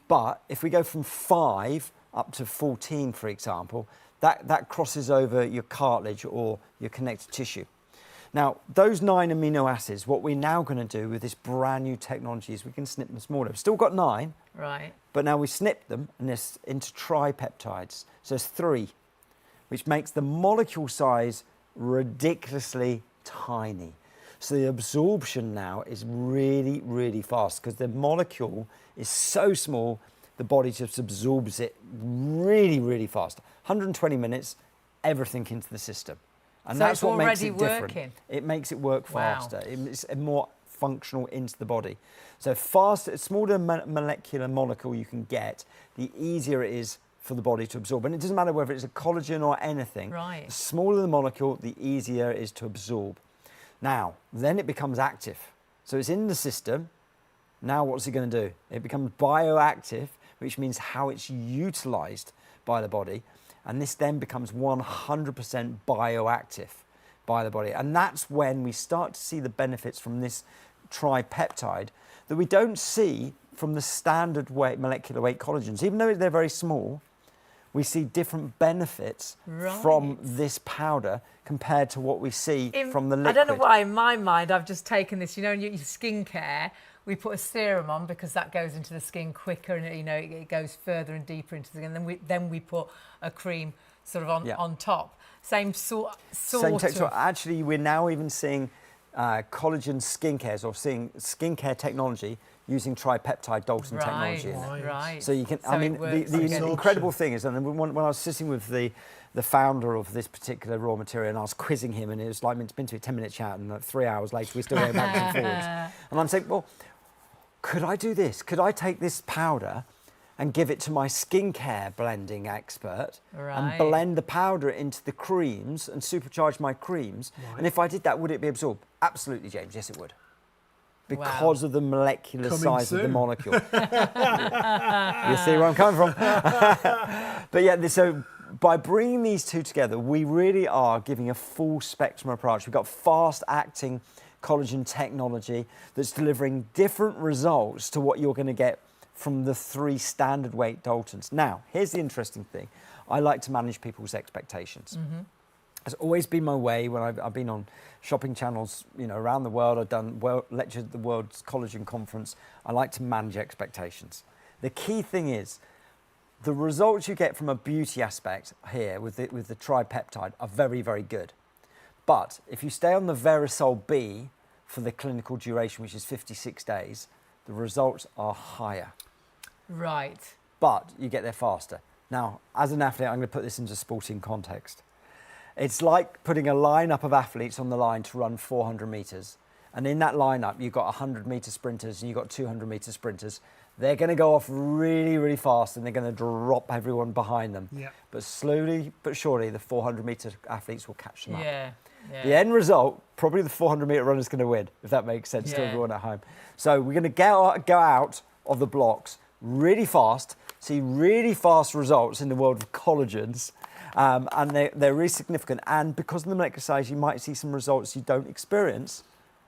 But if we go from 5 up to 14, for example, that crosses over your cartilage or your connective tissue. Now, those 9 amino acids, what we're now going to do with this brand new technology is we can snip them smaller. We've still got 9, right? But now we snip them and it's into tripeptides. So it's 3, which makes the molecule size ridiculously tiny. So the absorption now is really, really fast because the molecule is so small, the body just absorbs it really, really fast. 120 minutes, everything into the system. And so that's what makes it working. different. It makes it work faster. Wow. It's more functional into the body. So faster, smaller molecular molecule you can get, the easier it is for the body to absorb. And it doesn't matter whether it's a collagen or anything. Right. The smaller the molecule, the easier it is to absorb. Now, then it becomes active. So it's in the system. Now what's it going to do? It becomes bioactive, which means how it's utilized by the body. And this then becomes 100% bioactive by the body. And that's when we start to see the benefits from this tripeptide that we don't see from the standard weight, molecular weight collagens. Even though they're very small, we see different benefits from this powder compared to what we see from the liquid. I don't know why, in my mind, I've just taken this, in your skincare, we put a serum on because that goes into the skin quicker and, it goes further and deeper into the skin. And then we put a cream sort of on top. Same sort Same texture. of. Actually, we're now even seeing collagen skincare, or seeing skincare technology using tripeptide Dalton technology in it. Right. So you can, the incredible thing is, and when I was sitting with the founder of this particular raw material and I was quizzing him, and it was like, it's been to a 10-minute chat, and like 3 hours later we're still going backwards and forwards. And I'm saying, well, could I do this? Could I take this powder and give it to my skincare blending expert and blend the powder into the creams and supercharge my creams? Right. And if I did that, would it be absorbed? Absolutely, James. Yes, it would. Because of the molecular size of the molecule. You see where I'm coming from? But yeah, so by bringing these two together, we really are giving a full spectrum approach. We've got fast-acting collagen technology that's delivering different results to what you're going to get from the 3 standard weight Daltons. Now, here's the interesting thing. I like to manage people's expectations. Mm-hmm. It's always been my way when I've been on shopping channels, around the world. I've done lectured at the World's Collagen Conference. I like to manage expectations. The key thing is the results you get from a beauty aspect here with the tripeptide are very, very good. But if you stay on the VERISOL B for the clinical duration, which is 56 days, the results are higher. Right. But you get there faster. Now, as an athlete, I'm going to put this into sporting context. It's like putting a lineup of athletes on the line to run 400 meters. And in that lineup, you've got 100-meter sprinters and you've got 200-meter sprinters. They're going to go off really, really fast and they're going to drop everyone behind them. Yeah. But slowly but surely, the 400-meter athletes will catch them up. Yeah. The end result, probably the 400-meter runner is going to win, if that makes sense to everyone at home. So we're going to go out of the blocks really fast, see really fast results in the world of collagens, and they're really significant. And because of the molecular size, you might see some results you don't experience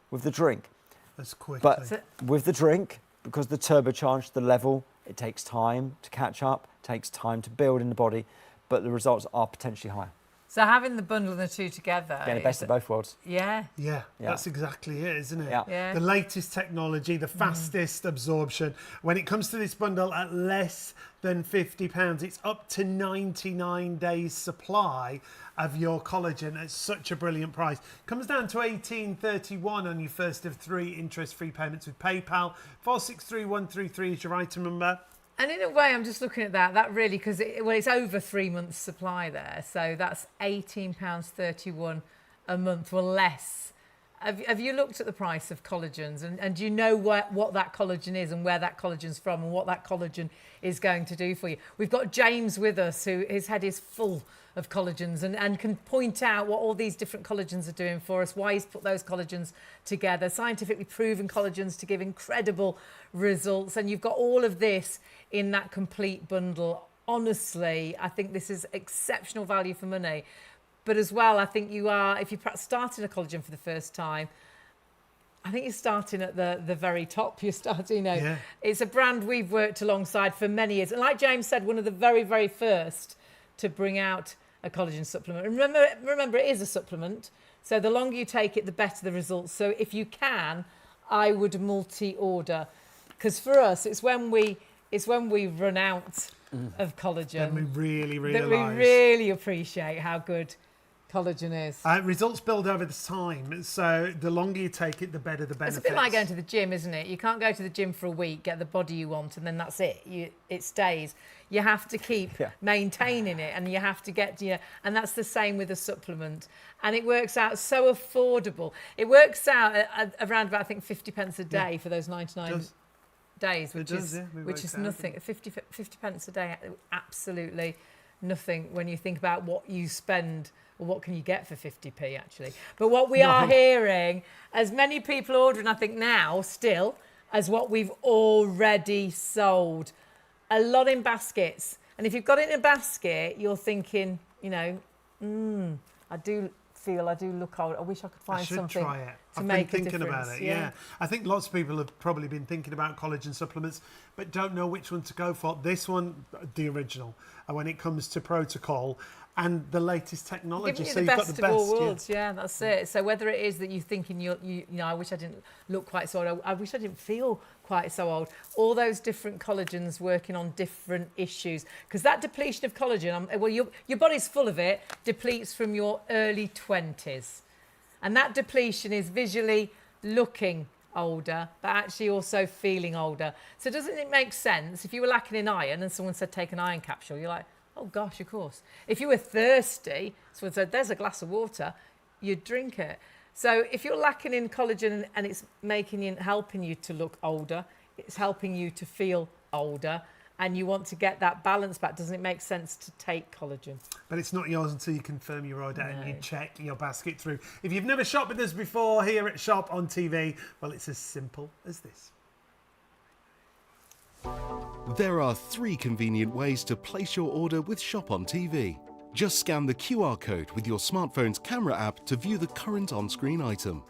with the drink. As quickly. But with the drink, because the turbocharged, the level, it takes time to catch up, takes time to build in the body, but the results are potentially higher. So having the bundle and the two together. Getting the best of both worlds. Yeah. Yeah, that's exactly it, isn't it? Yeah. The latest technology, the fastest absorption. When it comes to this bundle at less than £50, it's up to 99 days supply of your collagen at such a brilliant price. Comes down to $18.31 on your first of 3 interest-free payments with PayPal. 463133 is your item number. And in a way, I'm just looking at that really, because it's over 3 months supply there. So that's £18.31 a month or less. Have you looked at the price of collagens and do you know what that collagen is and where that collagen's from and what that collagen is going to do for you? We've got James with us, who his head is full of collagens and can point out what all these different collagens are doing for us, why he's put those collagens together, scientifically proven collagens to give incredible results. And you've got all of this in that complete bundle. Honestly, I think this is exceptional value for money. But as well, I think you are, if you're perhaps starting a collagen for the first time, I think you're starting at the very top. You're starting, it's a brand we've worked alongside for many years. And like James said, one of the very, very first to bring out a collagen supplement. And remember, it is a supplement. So the longer you take it, the better the results. So if you can, I would multi-order. Because for us, it's when we run out of collagen Then we really realise. that we really appreciate how good collagen is. Results build over the time, so the longer you take it, the better the benefits. It's a bit like going to the gym, isn't it? You can't go to the gym for a week, get the body you want, and then that's it. It stays. You have to keep maintaining it, and you have to get, and that's the same with a supplement. And it works out so affordable. It works out at around about, I think, 50 pence a day for those 99 days, which is nothing. 50 pence a day, absolutely nothing when you think about what you spend. Well, what can you get for 50p actually? But what we are hearing, as many people ordering, I think now still, as what we've already sold. A lot in baskets. And if you've got it in a basket, you're thinking, I do look old. I wish I could find something try it. to I've make been a thinking difference. about it, yeah. I think lots of people have probably been thinking about collagen supplements, but don't know which one to go for. This one, the original, when it comes to Proto-col and the latest technology. Giving you so the you've best got the of all best. worlds, yeah, that's it. So whether it is that you're thinking I wish I didn't look quite so old, I wish I didn't feel quite so old. All those different collagens working on different issues, because that depletion of collagen, your body's full of it, depletes from your early 20s, and that depletion is visually looking older, but actually also feeling older. So doesn't it make sense if you were lacking in iron and someone said take an iron capsule, you're like, oh gosh, of course. If you were thirsty, someone said, there's a glass of water, you'd drink it. So if you're lacking in collagen and it's helping you to look older, it's helping you to feel older, and you want to get that balance back, doesn't it make sense to take collagen? But it's not yours until you confirm your order and you check your basket through. If you've never shopped with us before here at Shop on TV, well, it's as simple as this. There are 3 convenient ways to place your order with Shop on TV. Just scan the QR code with your smartphone's camera app to view the current on-screen item.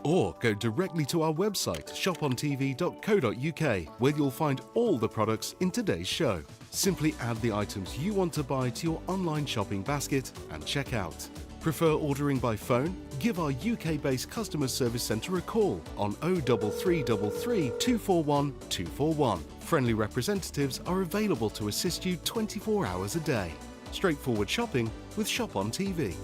Or go directly to our website, shopontv.co.uk, where you'll find all the products in today's show. Simply add the items you want to buy to your online shopping basket and check out. Prefer ordering by phone? Give our UK-based customer service centre a call on 03333 241 241. Friendly representatives are available to assist you 24 hours a day. Straightforward shopping with Shop on TV.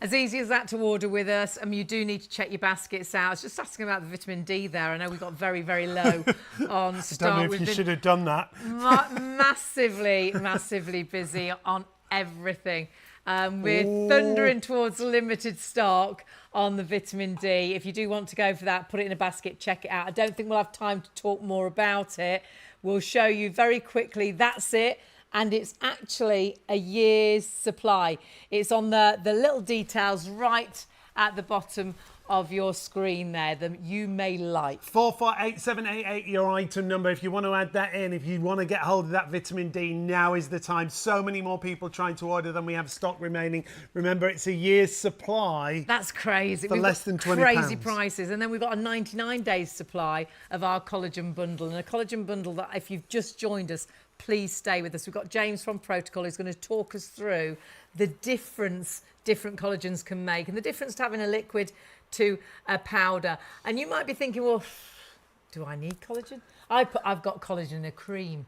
As easy as that to order with us. You do need to check your baskets out. I was just asking about the vitamin D there. I know we got very, very low on stock. I don't know if you should have done that. Massively, massively busy on everything. We're thundering towards limited stock on the vitamin D. If you do want to go for that, put it in a basket, check it out. I don't think we'll have time to talk more about it. We'll show you very quickly. That's it. And it's actually a year's supply. It's on the little details right at the bottom of your screen there that you may like. 448788, your item number. If you want to add that in, if you want to get hold of that vitamin D, now is the time. So many more people trying to order than we have stock remaining. Remember, it's a year's supply. That's crazy. For less than £20. Crazy prices. And then we've got a 99 days supply of our collagen bundle. And a collagen bundle that, if you've just joined us, please stay with us. We've got James from Proto-col who's going to talk us through the difference different collagens can make and the difference to having a liquid to a powder. And you might be thinking, well, do I need collagen? I've got collagen in a cream.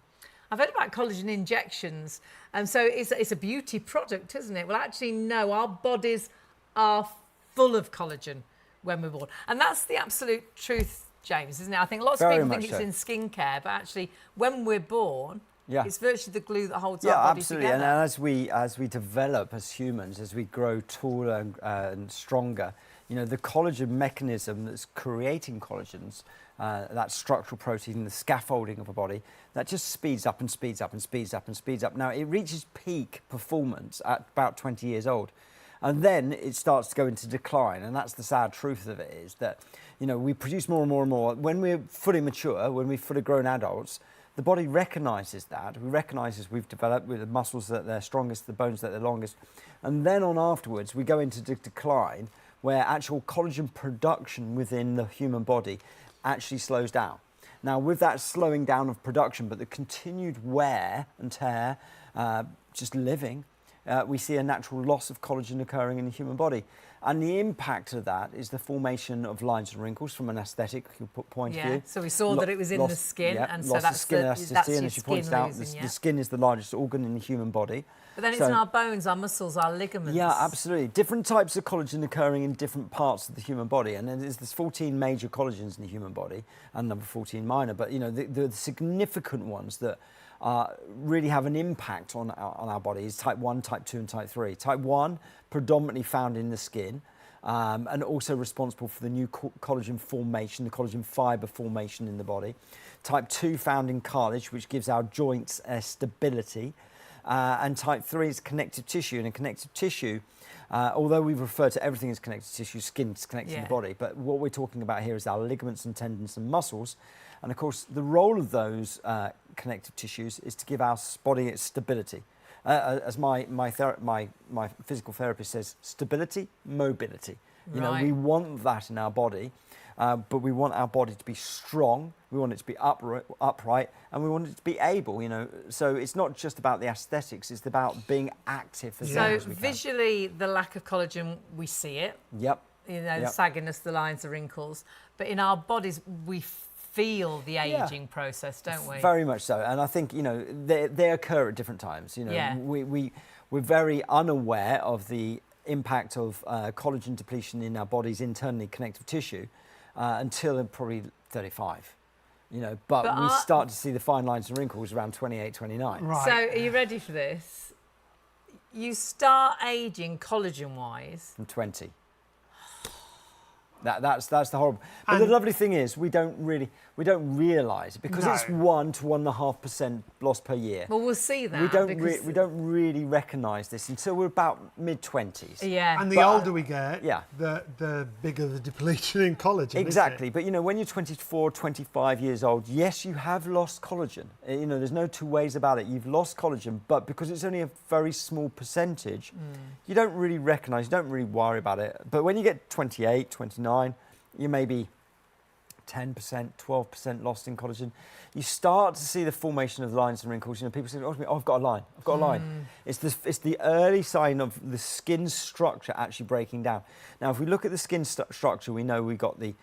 I've heard about collagen injections, and so it's a beauty product, isn't it? Well, actually, no, our bodies are full of collagen when we're born. And that's the absolute truth, James, isn't it? I think lots of people think it's in skincare, but actually, when we're born, it's virtually the glue that holds our body absolutely. together. And as we develop as humans, as we grow taller and stronger, you know, the collagen mechanism that's creating collagens, that structural protein, the scaffolding of a body, that just speeds up and speeds up and speeds up and speeds up. Now, it reaches peak performance at about 20 years old. And then it starts to go into decline. And that's the sad truth of it, is that, you know, we produce more and more and more. When we're fully mature, when we're fully grown adults, the body recognises that. We recognises we've developed with the muscles that they're strongest, the bones that they're longest. And then on afterwards, we go into decline, where actual collagen production within the human body actually slows down. Now, with that slowing down of production, but the continued wear and tear, just living, we see a natural loss of collagen occurring in the human body. And the impact of that is the formation of lines and wrinkles from an aesthetic point of view. So we saw that it was in the skin, and so that's skin elasticity, and as your she points out, the skin is the largest organ in the human body. But then it's in our bones, our muscles, our ligaments. Yeah, absolutely. Different types of collagen occurring in different parts of the human body, and there's 14 major collagens in the human body, and number 14 minor. But you know, the significant ones that really have an impact on our body is type 1, type 2, and type 3. Type 1 predominantly found in the skin, and also responsible for the new collagen formation, the collagen fibre formation in the body. Type 2 found in cartilage, which gives our joints stability. And type 3 is connective tissue. And in connective tissue, although we refer to everything as connective tissue, skin's connected to the body, but what we're talking about here is our ligaments and tendons and muscles. And of course, the role of those connective tissues is to give our body its stability. As my physical therapist says, stability, mobility. You know, we want that in our body, but we want our body to be strong. We want it to be upright, and we want it to be able. You know, so it's not just about the aesthetics; it's about being active as long as we can. So visually, the lack of collagen, we see it. Yep. You know, the sagginess, the lines, the wrinkles. But in our bodies, we feel the aging process, don't we? Very much so. And I think, you know, they occur at different times. You know, we're very unaware of the impact of collagen depletion in our body's internally connective tissue until probably 35. You know, but we start to see the fine lines and wrinkles around 28, 29. Right. So are you ready for this? You start aging collagen-wise From 20. That's the horrible. But the lovely thing is, we don't realise it because it's 1 to 1.5% loss per year. Well, we'll see that. We don't really recognise this until we're about mid-20s. Yeah. And the older we get, Yeah. the bigger the depletion in collagen. Exactly. But you know, when you're 24, 25 years old, yes, you have lost collagen. You know, there's no two ways about it. You've lost collagen, but because it's only a very small percentage, you don't really recognise, you don't really worry about it. But when you get 28, 29, you may be 10%, 12% lost in collagen. You start to see the formation of lines and wrinkles. You know, people say, "Oh, I've got a line. I've got a line." It's the early sign of the skin structure actually breaking down. Now, if we look at the skin structure, we know we've got the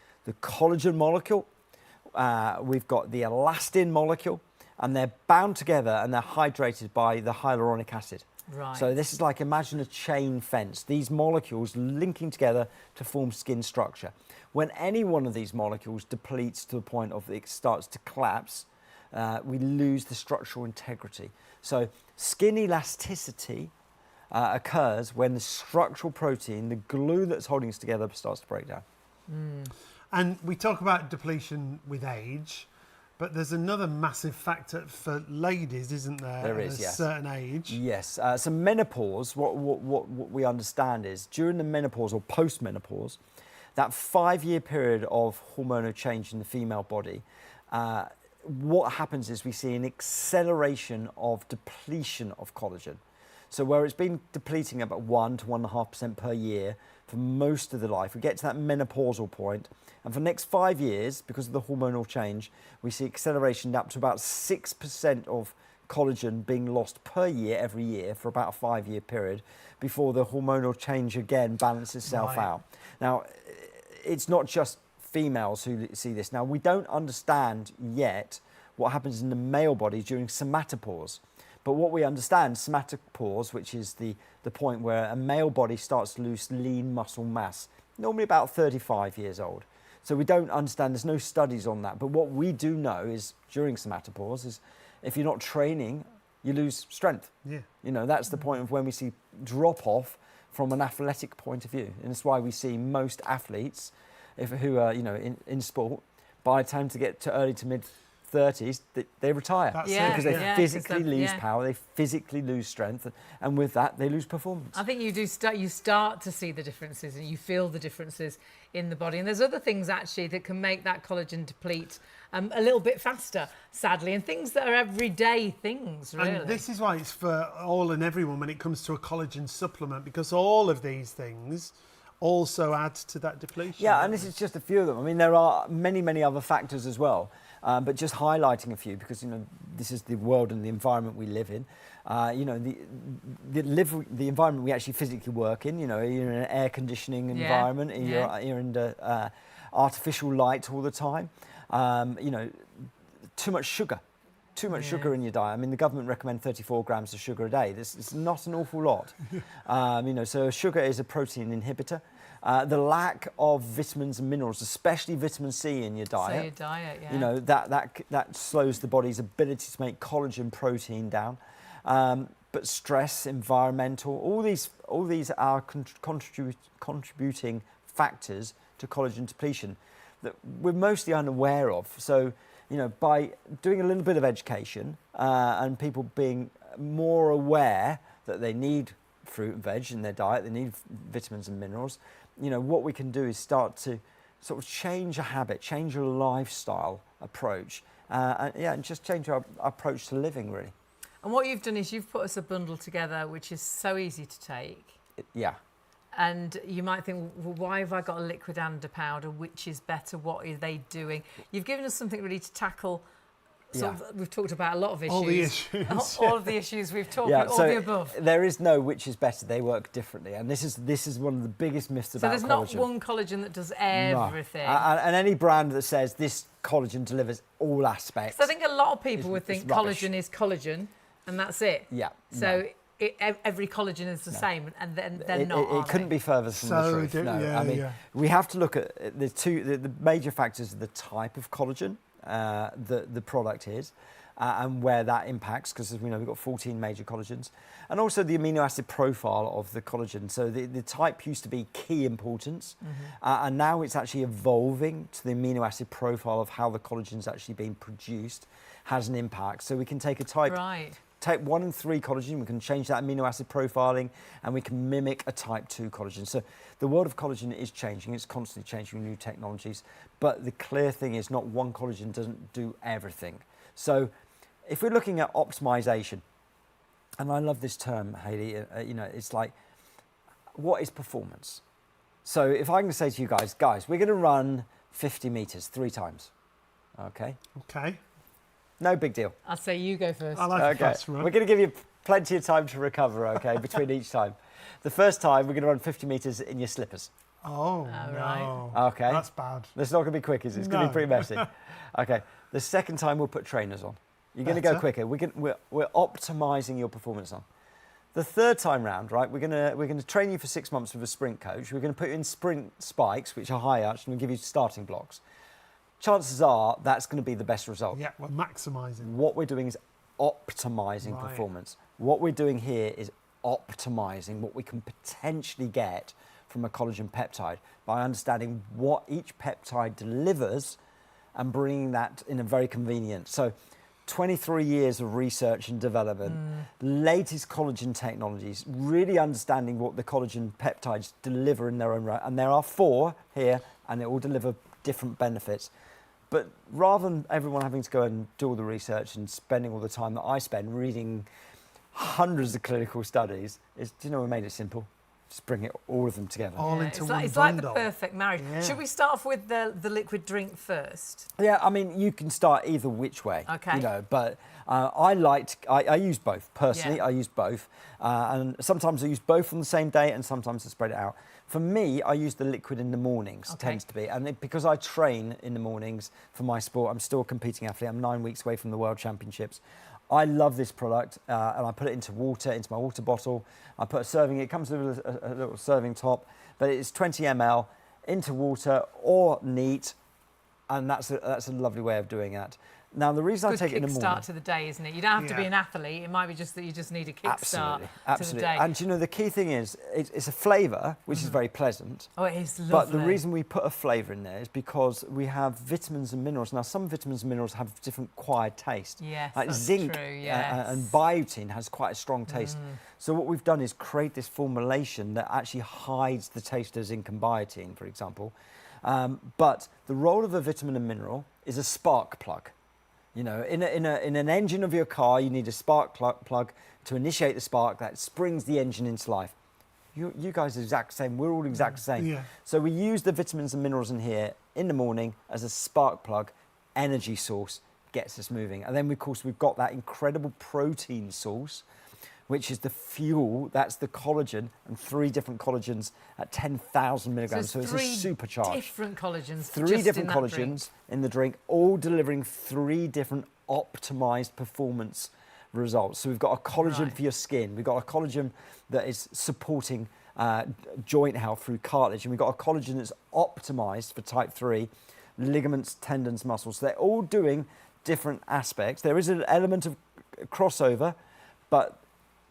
collagen molecule, we've got the elastin molecule, and they're bound together and they're hydrated by the hyaluronic acid. Right. So this is like, imagine a chain fence, these molecules linking together to form skin structure. When any one of these molecules depletes to the point of it starts to collapse, we lose the structural integrity. So skin elasticity occurs when the structural protein, the glue that's holding us together, starts to break down. And we talk about depletion with age, but there's another massive factor for ladies, isn't there? There at is, a yes. certain age. Yes. So menopause, what we understand is during the menopause or post-menopause, that 5-year period of hormonal change in the female body, what happens is we see an acceleration of depletion of collagen. So where it's been depleting about 1 to 1.5% per year for most of the life, we get to that menopausal point, and for the next 5 years, because of the hormonal change, we see acceleration up to about 6% of collagen being lost per year every year for about a 5-year period before the hormonal change again balances itself out. Now, it's not just females who see this. Now, we don't understand yet what happens in the male body during somatopause. But what we understand, somatopause, which is the point where a male body starts to lose lean muscle mass, normally about 35 years old. So we don't understand, there's no studies on that. But what we do know is during somatopause is if you're not training, you lose strength. Yeah. You know, that's the point of when we see drop off from an athletic point of view. And that's why we see most athletes who are, you know, in sport, by the time to get to early to mid 30s, they retire. That's because they Yeah, physically lose yeah. power, they physically lose strength, and with that, they lose performance. I think you start to see the differences and you feel the differences in the body. And there's other things actually that can make that collagen deplete a little bit faster, sadly, and things that are everyday things, really. And this is why it's for all and everyone when it comes to a collagen supplement, because all of these things also add to that depletion. Yeah, and this is just a few of them. I mean, there are many, many other factors as well. But just highlighting a few, because, you know, this is the world and the environment we live in. You know, the environment we actually physically work in. You know, you're in an air conditioning environment, and you're in the artificial light all the time. You know, too much sugar. Too much sugar in your diet. I mean, the government recommend 34 grams of sugar a day. This is not an awful lot. You know, so sugar is a protein inhibitor. The lack of vitamins and minerals, especially vitamin C in your diet. So your diet, yeah. You know, that slows the body's ability to make collagen protein down. But stress, environmental, all these are contributing factors to collagen depletion that we're mostly unaware of. So, you know, by doing a little bit of education and people being more aware that they need fruit and veg in their diet, they need vitamins and minerals, you know, what we can do is start to sort of change a habit, change your lifestyle approach, and just change our approach to living, really. And what you've done is you've put us a bundle together which is so easy to take. Yeah. And you might think, well, why have I got a liquid and a powder? Which is better? What are they doing? You've given us something really to tackle. We've talked about a lot of issues. All the issues. All of the issues we've talked about, all the above. There is no which is better. They work differently, and this is one of the biggest myths about collagen. So there's not one collagen that does everything. No. And any brand that says this collagen delivers all aspects. So I think a lot of people would think rubbish. collagen is collagen, and that's it. Yeah. So every collagen is the same, and then they're not. It couldn't be further from the truth. I mean, we have to look at the major factors of the type of collagen the product is, and where that impacts, because as we know, we've got 14 major collagens, and also the amino acid profile of the collagen. So the type used to be key importance, and now it's actually evolving to the amino acid profile of how the collagen is actually being produced has an impact. So we can take a type. Type 1 and 3 collagen, we can change that amino acid profiling, and we can mimic a type 2 collagen. So the world of collagen is changing, it's constantly changing with new technologies, but the clear thing is not one collagen doesn't do everything. So if we're looking at optimization, and I love this term, Hayley, you know, it's like, what is performance? So if I can say to you guys, we're going to run 50 meters 3 times, okay? Okay. No big deal. I'll say you go first. I like a fast run. We're going to give you plenty of time to recover, okay, between each time. The first time, we're going to run 50 metres in your slippers. Oh, right. no. Okay. That's bad. It's not going to be quick, is it? It's going to be pretty messy. Okay. The second time, we'll put trainers on. You're going to go quicker. We're optimising your performance on. The third time round, right, we're going to train you for 6 months with a sprint coach. We're going to put you in sprint spikes, which are high arch, and we'll give you starting blocks. Chances are that's going to be the best result. Yeah, we're maximising. What we're doing is optimising performance. What we're doing here is optimizing what we can potentially get from a collagen peptide by understanding what each peptide delivers and bringing that in a very convenient. So 23 years of research and development, latest collagen technologies, really understanding what the collagen peptides deliver in their own right. And there are 4 here, and they all deliver different benefits. But rather than everyone having to go and do all the research and spending all the time that I spend reading hundreds of clinical studies, we made it simple. Just bring all of them together. All into one it's bundle. like the perfect marriage. Yeah. Should we start off with the liquid drink first? Yeah, I mean, you can start either which way. Okay. But I use both. Personally, I use both. And sometimes I use both on the same day and sometimes I spread it out. For me, I use the liquid in the mornings, tends to be. And because I train in the mornings for my sport, I'm still a competing athlete. I'm 9 weeks away from the World Championships. I love this product, and I put it into my water bottle. I put a serving, it comes with a little serving top, but it's 20 ml into water or neat, and that's a lovely way of doing that. Now, the reason I take it in the morning... Good kickstart to the day, isn't it? You don't have to be an athlete. It might be just that you just need a kickstart to the day. And the key thing is, it's a flavour, which is very pleasant. Oh, it is lovely. But the reason we put a flavour in there is because we have vitamins and minerals. Now, some vitamins and minerals have different acquired taste. Yes, like that's Zinc true, yes. and Biotin has quite a strong taste. So what we've done is create this formulation that actually hides the taste of Zinc and Biotin, for example. But the role of a vitamin and mineral is a spark plug. In an engine of your car, you need a spark plug to initiate the spark that springs the engine into life. You guys are exact the same. We're all exact the same. Yeah. So we use the vitamins and minerals in here in the morning as a spark plug, energy source, gets us moving. And then, of course, we've got that incredible protein source, which is the fuel. That's the collagen, and 3 different collagens at 10,000 milligrams. So it's a supercharged. Different collagens. 3 different collagens in the drink, all delivering 3 different optimized performance results. So we've got a collagen for your skin. We've got a collagen that is supporting joint health through cartilage. And we've got a collagen that's optimized for type 3, ligaments, tendons, muscles. So they're all doing different aspects. There is an element of crossover, but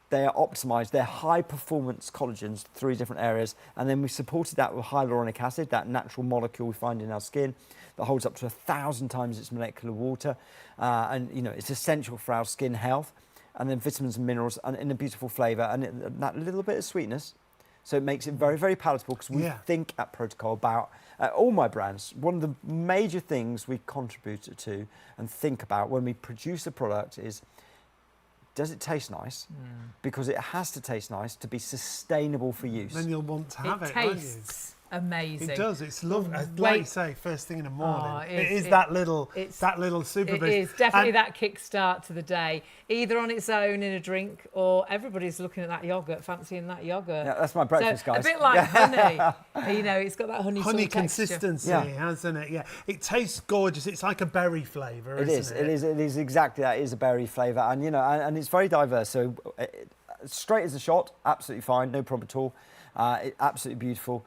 they are optimized. They're high performance collagens, 3 different areas. And then we supported that with hyaluronic acid, that natural molecule we find in our skin that holds up to 1,000 times its molecular water. And it's essential for our skin health. And then vitamins and minerals and in a beautiful flavor and that little bit of sweetness. So it makes it very, very palatable because we think at Proto-col about all my brands. One of the major things we contribute to and think about when we produce a product is, does it taste nice? Because it has to taste nice to be sustainable for use. Then you'll want to have it, won't you? It tastes amazing. It does. It's lovely. Like you say, first thing in the morning. It is that little super boost. It is definitely that kickstart to the day, either on its own in a drink, or everybody's looking at that yogurt, fancying that yogurt. Yeah, that's my breakfast, guys. A bit like honey. It's got that honey sort of consistency, hasn't it? Yeah, it tastes gorgeous. It's like a berry flavour, isn't it? It is exactly that. It is a berry flavour, and and it's very diverse. So straight as a shot, absolutely fine, no problem at all. Absolutely beautiful.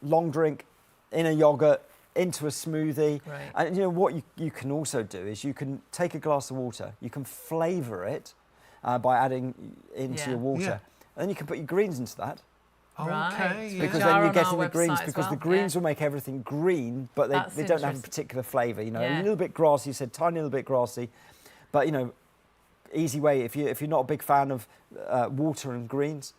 Long drink, in a yogurt, into a smoothie. Right. And what you can also do is you can take a glass of water, you can flavour it by adding into your water. Yeah. And then you can put your greens into that. Okay. Because then you're getting the greens, because the greens will make everything green, but they don't have a particular flavour. A little bit grassy, you said tiny little bit grassy. But, easy way, if you're not a big fan of water and greens,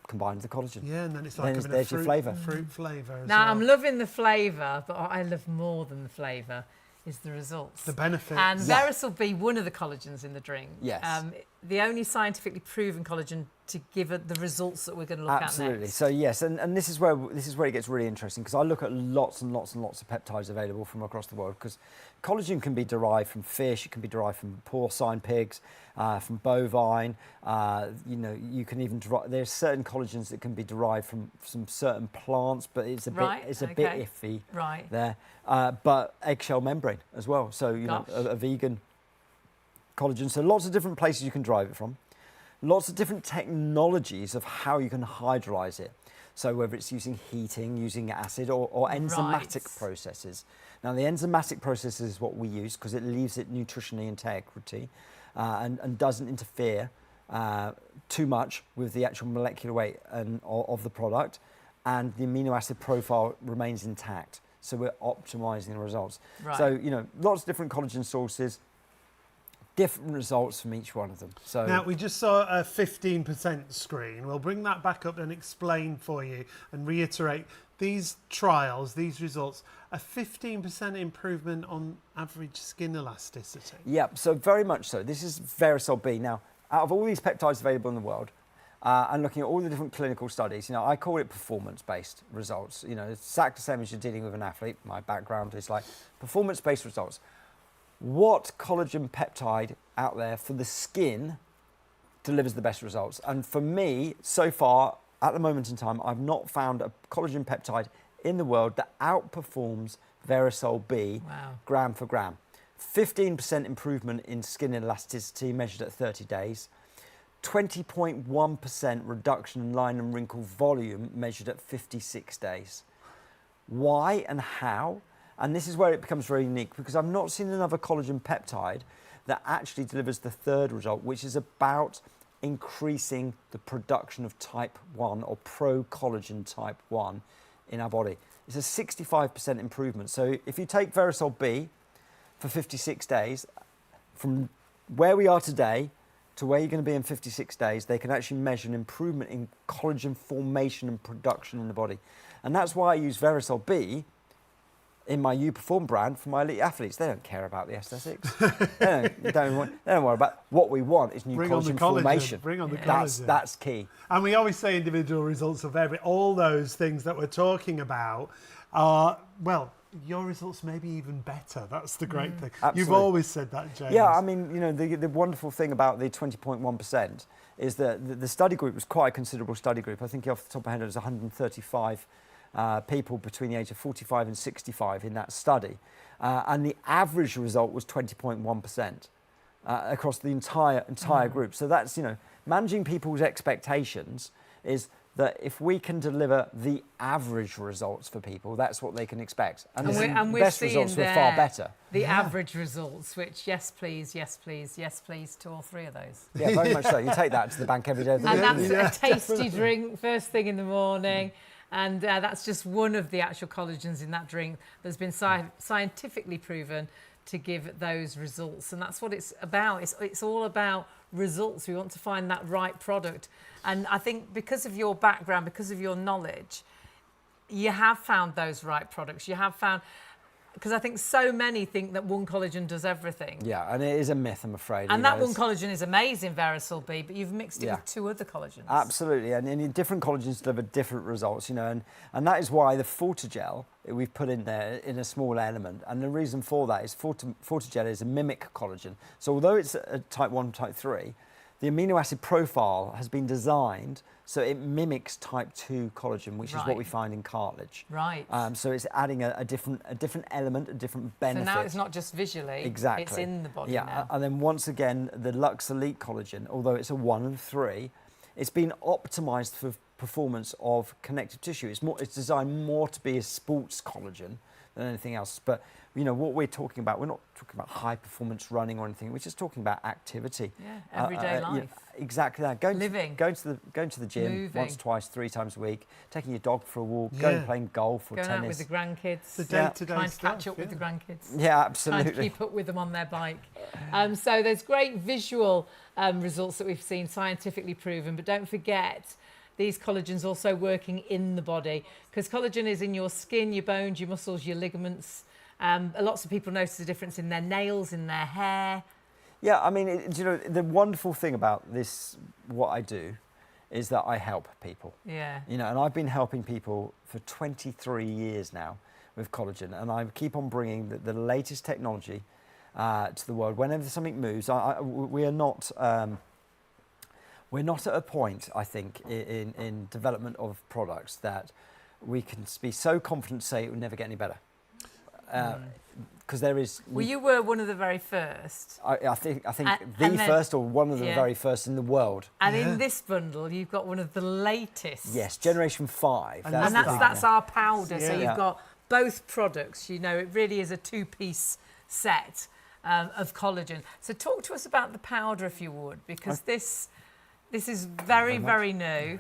combine the collagen. Yeah, and then it's like there's your flavour. Fruit flavour as Now, well. I'm loving the flavour, but what I love more than the flavour is the results. The benefits. And VERISOL be one of the collagens in the drink. Yes. The only scientifically proven collagen to give it the results that we're going to look at next. So yes, and this is where it gets really interesting, because I look at lots and lots and lots of peptides available from across the world, because collagen can be derived from fish, it can be derived from porcine pigs, from bovine. You can even there's certain collagens that can be derived from some certain plants, but it's a bit iffy there. But eggshell membrane as well. So a vegan collagen. So lots of different places you can derive it from. Lots of different technologies of how you can hydrolyze it. So whether it's using heating, using acid, or enzymatic processes. Now the enzymatic process is what we use because it leaves it nutritionally integrity and doesn't interfere too much with the actual molecular weight of the product, and the amino acid profile remains intact. So we're optimizing the results. Right. So, lots of different collagen sources, different results from each one of them. So now, we just saw a 15% screen. We'll bring that back up and explain for you and reiterate these trials, these results, a 15% improvement on average skin elasticity. yeah, so very much so. This is VERISOL B. Now, out of all these peptides available in the world, and looking at all the different clinical studies, I call it performance-based results. It's exactly the same as you're dealing with an athlete. My background is like performance-based results. What collagen peptide out there for the skin delivers the best results? And for me, so far, at the moment in time, I've not found a collagen peptide in the world that outperforms VERISOL B gram for gram. 15% improvement in skin elasticity measured at 30 days. 20.1% reduction in line and wrinkle volume measured at 56 days. Why and how? And this is where it becomes very unique, because I've not seen another collagen peptide that actually delivers the third result, which is about increasing the production of type 1 or pro-collagen type 1 in our body. It's a 65% improvement. So if you take VERISOL B for 56 days, from where we are today to where you're going to be in 56 days, they can actually measure an improvement in collagen formation and production in the body. And that's why I use VERISOL B in my YouPerform brand for my elite athletes. They don't care about the aesthetics. they don't worry about what we want is new collagen formation. Bring on the collagen. That's key. And we always say individual results of all those things that we're talking about are, well, your results may be even better. That's the great thing. Absolutely. You've always said that, James. Yeah, I mean, the wonderful thing about the 20.1% is that the study group was quite a considerable study group. I think off the top of my head it was 135 people between the age of 45 and 65 in that study. And the average result was 20.1% across the entire group. So that's, managing people's expectations is that if we can deliver the average results for people, that's what they can expect. And the best results were far better. The average results, which yes please, yes please, yes please to all three of those. Yeah, very much so. You take that to the bank every day of the week. And that's a tasty drink first thing in the morning. And that's just one of the actual collagens in that drink that's been scientifically proven to give those results. And that's what it's about. It's all about results. We want to find that right product. And I think because of your background, because of your knowledge, you have found those right products. You have found, because I think so many think that one collagen does everything. Yeah, and it is a myth, I'm afraid. And that one collagen is amazing, VERISOL B, but you've mixed it with two other collagens. Absolutely, and different collagens deliver different results, and that is why the FORTIGEL we've put in there in a small element. And the reason for that is FORTIGEL is a mimic collagen. So although it's a type 1, type 3, the amino acid profile has been designed so it mimics type 2 collagen, which is what we find in cartilage. Right. So it's adding a different element, a different benefit. So now it's not just visually, it's in the body now. And then once again, the LuxElite collagen, although it's a 1 and 3, it's been optimized for performance of connective tissue. It's designed more to be a sports collagen than anything else. But what we're talking about, we're not talking about high performance running or anything. We're just talking about activity. Yeah, everyday life. Exactly that. Going to the gym moving. once, twice, 3 times a week. Taking your dog for a walk. Going playing golf or tennis. tennis. Going out with the grandkids. The day-to-day trying to stuff, catch up with the grandkids. Yeah, absolutely. Trying to keep up with them on their bike. So there's great visual results that we've seen, scientifically proven. But don't forget, these collagens also working in the body, because collagen is in your skin, your bones, your muscles, your ligaments. Lots of people notice a difference in their nails, in their hair. Yeah, I mean, the wonderful thing about this, what I do, is that I help people. Yeah. And I've been helping people for 23 years now with collagen, and I keep on bringing the latest technology to the world. Whenever something moves, we're not at a point, I think, in development of products that we can be so confident to say it will never get any better. Because there is. Well, you were one of the very first. I think the first or one of the very first in the world. And in this bundle, you've got one of the latest. Yes, Generation 5. And that's our powder. So you've got both products. It really is a 2-piece set of collagen. So talk to us about the powder, if you would, because this This is very, very new.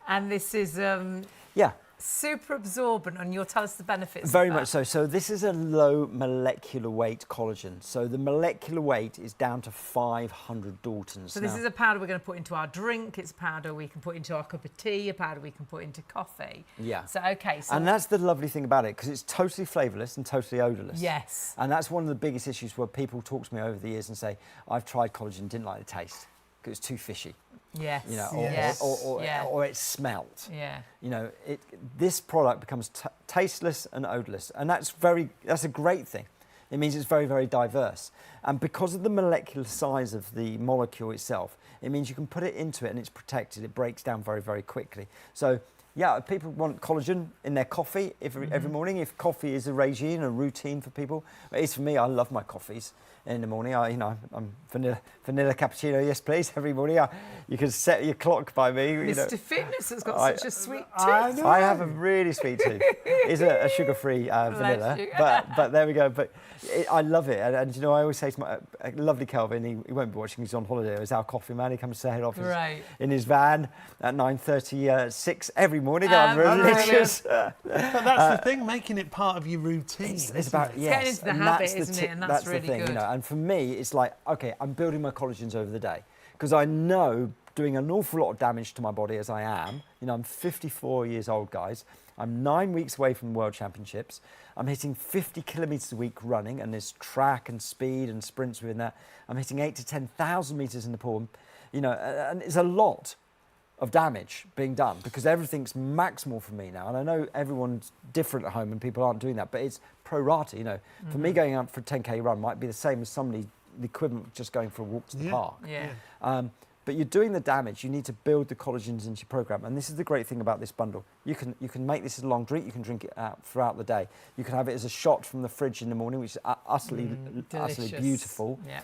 And this is Yeah. super absorbent, and you'll tell us the benefits. Very of that. much so. So this is a low molecular weight collagen. So the molecular weight is down to 500 Daltons. So this is a powder we're going to put into our drink. It's a powder we can put into our cup of tea, a powder we can put into coffee. Yeah. So, okay. So And that's the lovely thing about it, because it's totally flavourless and totally odourless. yes. And that's one of the biggest issues where people talk to me over the years and say, I've tried collagen, didn't like the taste, because it's too fishy. Yes. You know, yes. or it smelt. Yeah. You know, this product becomes tasteless and odourless, and that's a great thing. It means it's very, very diverse. And because of the molecular size of the molecule itself, it means you can put it into it and it's protected. It breaks down very, very quickly. So, yeah, if people want collagen in their coffee every morning, if coffee is a regime, a routine for people. It is for me. I love my coffees in the morning. I'm vanilla cappuccino, yes please, every morning. You can set your clock by me. Mr. Fitness has got such a sweet tooth. I have a really sweet tooth. It's a sugar-free vanilla, but there we go. But I love it, and you know, I always say to my lovely Kelvin, he won't be watching, he's on holiday, he's our coffee man, he comes to head office in his van at 9:36 every morning. I'm religious. But that's the thing, making it part of your routine. It's about, It's getting into the habit, isn't it? And that's really the thing, good. You know, and for me, it's like, okay, I'm building my collagens over the day, because I know doing an awful lot of damage to my body as I am. You know, I'm 54 years old, guys. I'm 9 weeks away from the World Championships. I'm hitting 50 kilometres a week running, and there's track and speed and sprints within that. I'm hitting 8,000 to 10,000 metres in the pool. You know, and it's a lot of damage being done, because everything's maximal for me now. And I know everyone's different at home and people aren't doing that, but it's pro rata, you know. For me, going out for a 10K run might be the same as somebody, the equivalent of just going for a walk to the park. Yeah. But you're doing the damage. You need to build the collagens into your program, and this is the great thing about this bundle. You can make this a long drink. You can drink it out throughout the day. You can have it as a shot from the fridge in the morning, which is utterly beautiful. Yeah.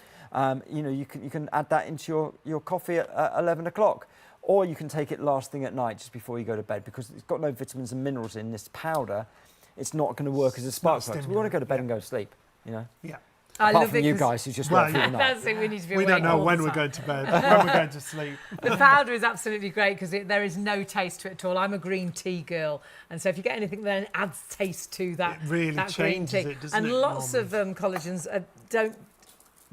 You know, you can add that into your coffee at 11 o'clock, or you can take it last thing at night, just before you go to bed, because it's got no vitamins and minerals in this powder. It's not going to work as a spark plug. So we want to go to bed and go to sleep. You know. Yeah. Apart from you guys who just work through the night. That's it, we need to be We awake don't know all when the we're time. going to bed, when we're going to sleep. The powder is absolutely great, because there is no taste to it at all. I'm a green tea girl, and so if you get anything that adds taste to that, It really that green changes tea. it, doesn't and it, lots normally? of collagens don't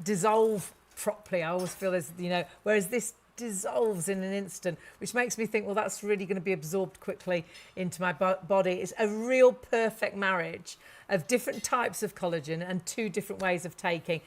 dissolve properly. I always feel there's, you know, whereas this dissolves in an instant, which makes me think, well, that's really going to be absorbed quickly into my body. It's a real perfect marriage of different types of collagen and two different ways of taking.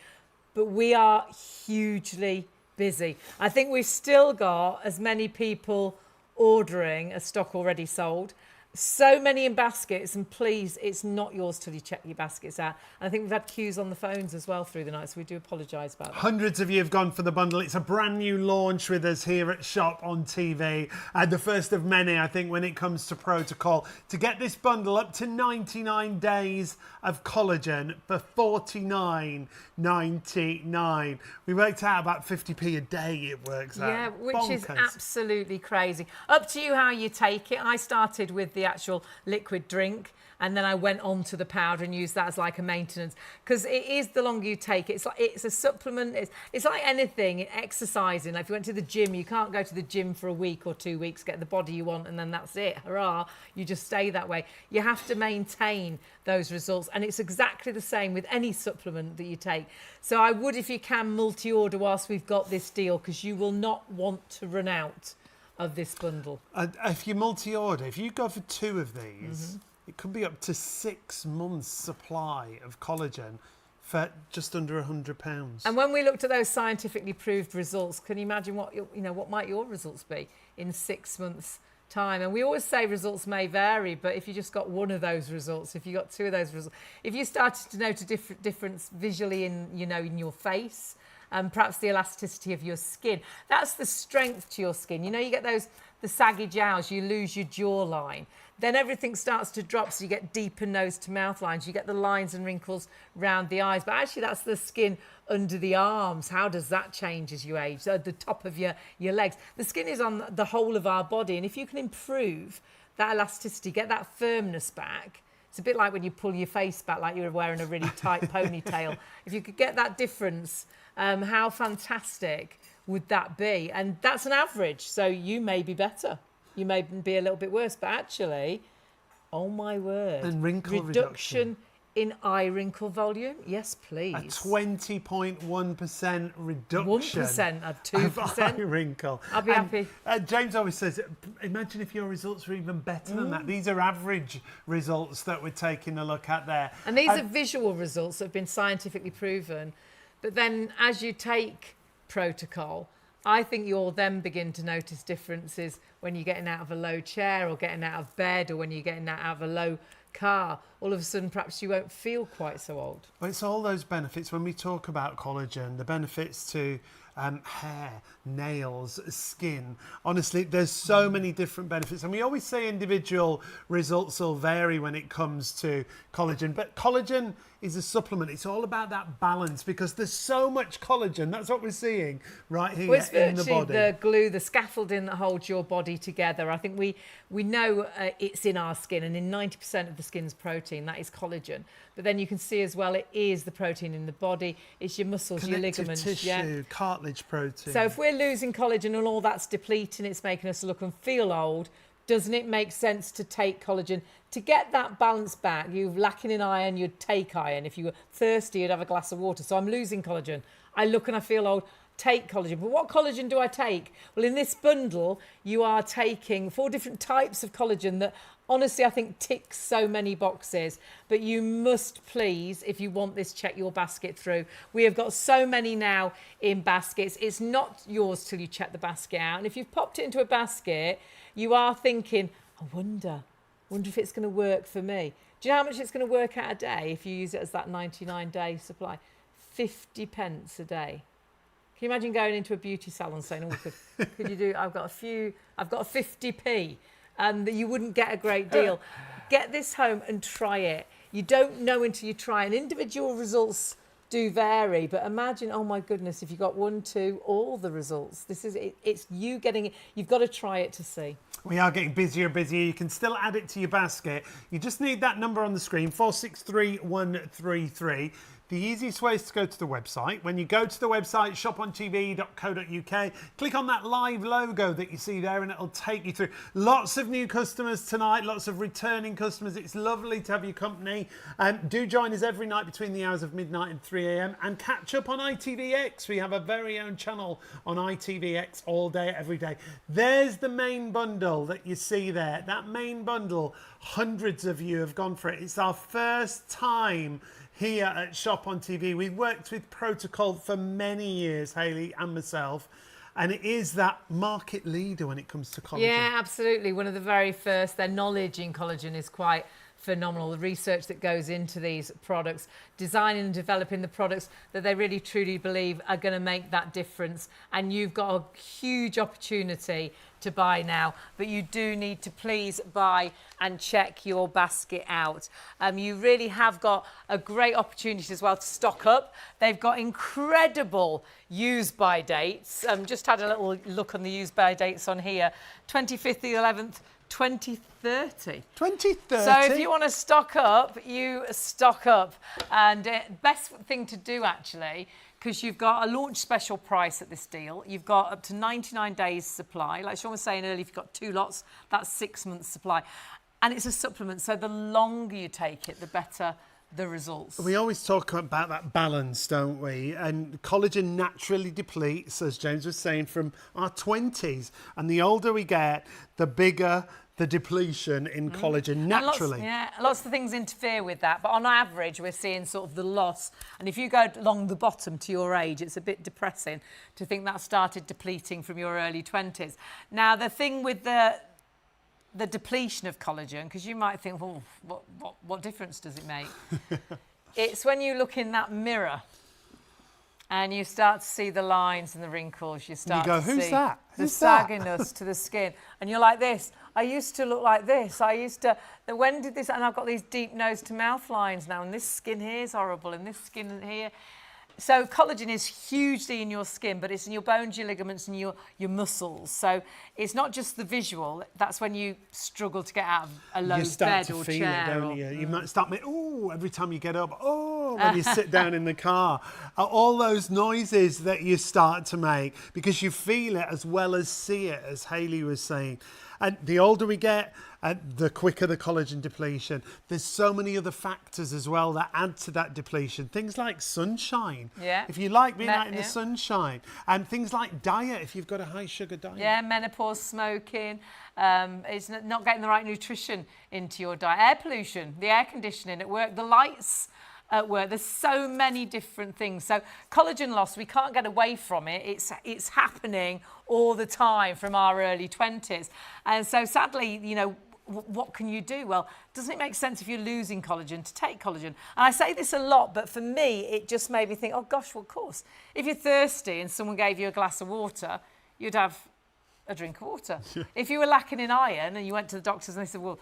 But we are hugely busy. I think we've still got as many people ordering as stock already sold. So many in baskets, and please, it's not yours till you check your baskets out. And I think we've had queues on the phones as well through the night, so we do apologise about that. Hundreds of you have gone for the bundle. It's a brand new launch with us here at Shop on TV, and the first of many, I think, when it comes to Proto-col. To get this bundle up to 99 days of collagen for $49.99. We worked out about 50p a day it works out. Yeah, which is Bonkers. absolutely crazy. Up to you how you take it. I started with the actual liquid drink, and then I went on to the powder and used that as like a maintenance, because it is, the longer you take it, it's a supplement. It's like anything, exercising. Like if you went to the gym, you can't go to the gym for a week or 2 weeks, get the body you want, and then that's it. Hurrah, you just stay that way. You have to maintain those results, and it's exactly the same with any supplement that you take. So I would, if you can, multi-order whilst we've got this deal, because you will not want to run out of this bundle. If you multi-order, if you go for 2 of these, it could be up to 6 months' supply of collagen for just under £100. And when we looked at those scientifically proved results, can you imagine what what might your results be in 6 months' time? And we always say results may vary, but if you just got one of those results, if you got 2 of those results, if you started to notice a difference visually in in your face, perhaps the elasticity of your skin, that's the strength to your skin. You know, you get the saggy jowls, you lose your jawline. Then everything starts to drop, so you get deeper nose to mouth lines. You get the lines and wrinkles round the eyes. But actually, that's the skin under the arms. How does that change as you age? So the top of your legs. The skin is on the whole of our body. And if you can improve that elasticity, get that firmness back, it's a bit like when you pull your face back like you're wearing a really tight ponytail. If you could get that difference, how fantastic would that be? And that's an average. So you may be better. You may be a little bit worse, but actually, oh my word. And wrinkle reduction. In eye wrinkle volume? Yes, please. A 20.1% reduction 1% of 2%. of eye wrinkle. I'll be happy. James always says, imagine if your results were even better than that. These are average results that we're taking a look at there. And these are visual results that have been scientifically proven. But then as you take Proto-col, I think you'll then begin to notice differences when you're getting out of a low chair or getting out of bed, or when you're getting out of a low car. All of a sudden, perhaps you won't feel quite so old. Well, it's all those benefits when we talk about collagen, the benefits to hair, nails, skin. Honestly, there's so many different benefits. And we always say individual results will vary when it comes to collagen. But collagen is a supplement. It's all about that balance, because there's so much collagen. That's what we're seeing right here It's in the virtually body. the glue, the scaffolding that holds your body together. I think we know it's in our skin, and in 90% of the skin's protein, that is collagen. But then you can see as well, it is the protein in the body. It's your muscles, your Connective ligaments. tissue, cartilage protein. So if we're losing collagen and all that's depleting, it's making us look and feel old, doesn't it make sense to take collagen? To get that balance back, you're lacking in iron, you'd take iron. If you were thirsty, you'd have a glass of water. So I'm losing collagen. I look and I feel old, take collagen. But what collagen do I take? Well, in this bundle, you are taking 4 different types of collagen that honestly I think ticks so many boxes. But you must please, if you want this, check your basket through. We have got so many now in baskets. It's not yours till you check the basket out. And if you've popped it into a basket, you are thinking, I wonder if it's going to work for me. Do you know how much it's going to work out a day if you use it as that 99-day supply? 50 pence a day. Can you imagine going into a beauty salon saying, oh, could you do, I've got a 50p, and that you wouldn't get a great deal. Get this home and try it. You don't know until you try, and individual results do vary, but imagine, oh my goodness, if you got 1, 2, all the results. This is it, it's you getting it. You've got to try it to see. We are getting busier and busier. You can still add it to your basket. You just need that number on the screen, 463133. The easiest way is to go to the website. When you go to the website, shopontv.co.uk, click on that live logo that you see there and it'll take you through. Lots of new customers tonight, lots of returning customers. It's lovely to have your company. Do join us every night between the hours of midnight and 3 a.m. and catch up on ITVX. We have a very own channel on ITVX all day, every day. There's the main bundle that you see there. That main bundle, hundreds of you have gone for it. It's our first time here at Shop on TV. We've worked with Proto-col for many years, Hayley and myself, and it is that market leader when it comes to collagen. Yeah, absolutely. One of the very first. Their knowledge in collagen is quite phenomenal. The research that goes into these products, designing and developing the products that they really truly believe are going to make that difference. And you've got a huge opportunity to buy now, but you do need to please buy and check your basket out. You really have got a great opportunity as well to stock up. They've got incredible use by dates. Just had a little look on the use by dates on here. 25th, the 11th, 2030. 2030? So if you want to stock up, you stock up. And best thing to do actually, because you've got a launch special price at this deal. You've got up to 99 days supply. Like Sean was saying earlier, if you've got 2 lots, that's 6 months supply. And it's a supplement, so the longer you take it, the better the results. We always talk about that balance, don't we? And collagen naturally depletes, as James was saying, from our 20s. And the older we get, the bigger the depletion in collagen naturally. Lots of things interfere with that, but on average we're seeing sort of the loss. And if you go along the bottom to your age, it's a bit depressing to think that started depleting from your early 20s. Now the thing with the depletion of collagen, because you might think, well, what difference does it make? It's when you look in that mirror and you start to see the lines and the wrinkles. You start to see that? The sagginess to the skin. And you're like this. I used to look like this. When did this? And I've got these deep nose to mouth lines now. And this skin here is horrible. And this skin here. So collagen is hugely in your skin, but it's in your bones, your ligaments, and your muscles. So it's not just the visual. That's when you struggle to get out of a low bed or chair. You start to feel it, don't you? You might start every time you get up, or when you sit down in the car. All those noises that you start to make because you feel it as well as see it, as Hayley was saying. And the older we get, the quicker the collagen depletion. There's so many other factors as well that add to that depletion. Things like sunshine. Yeah. If you like being out in the sunshine. And things like diet, if you've got a high sugar diet. Yeah, menopause, smoking, it's not getting the right nutrition into your diet. Air pollution, the air conditioning at work, the lights at work. There's so many different things. So collagen loss, we can't get away from it. It's happening all the time from our early 20s. And so sadly, you know, what can you do? Well, doesn't it make sense if you're losing collagen to take collagen? And I say this a lot, but for me, it just made me think, oh gosh, well, of course. If you're thirsty and someone gave you a glass of water, you'd have a drink of water. If you were lacking in iron and you went to the doctors and they said, well,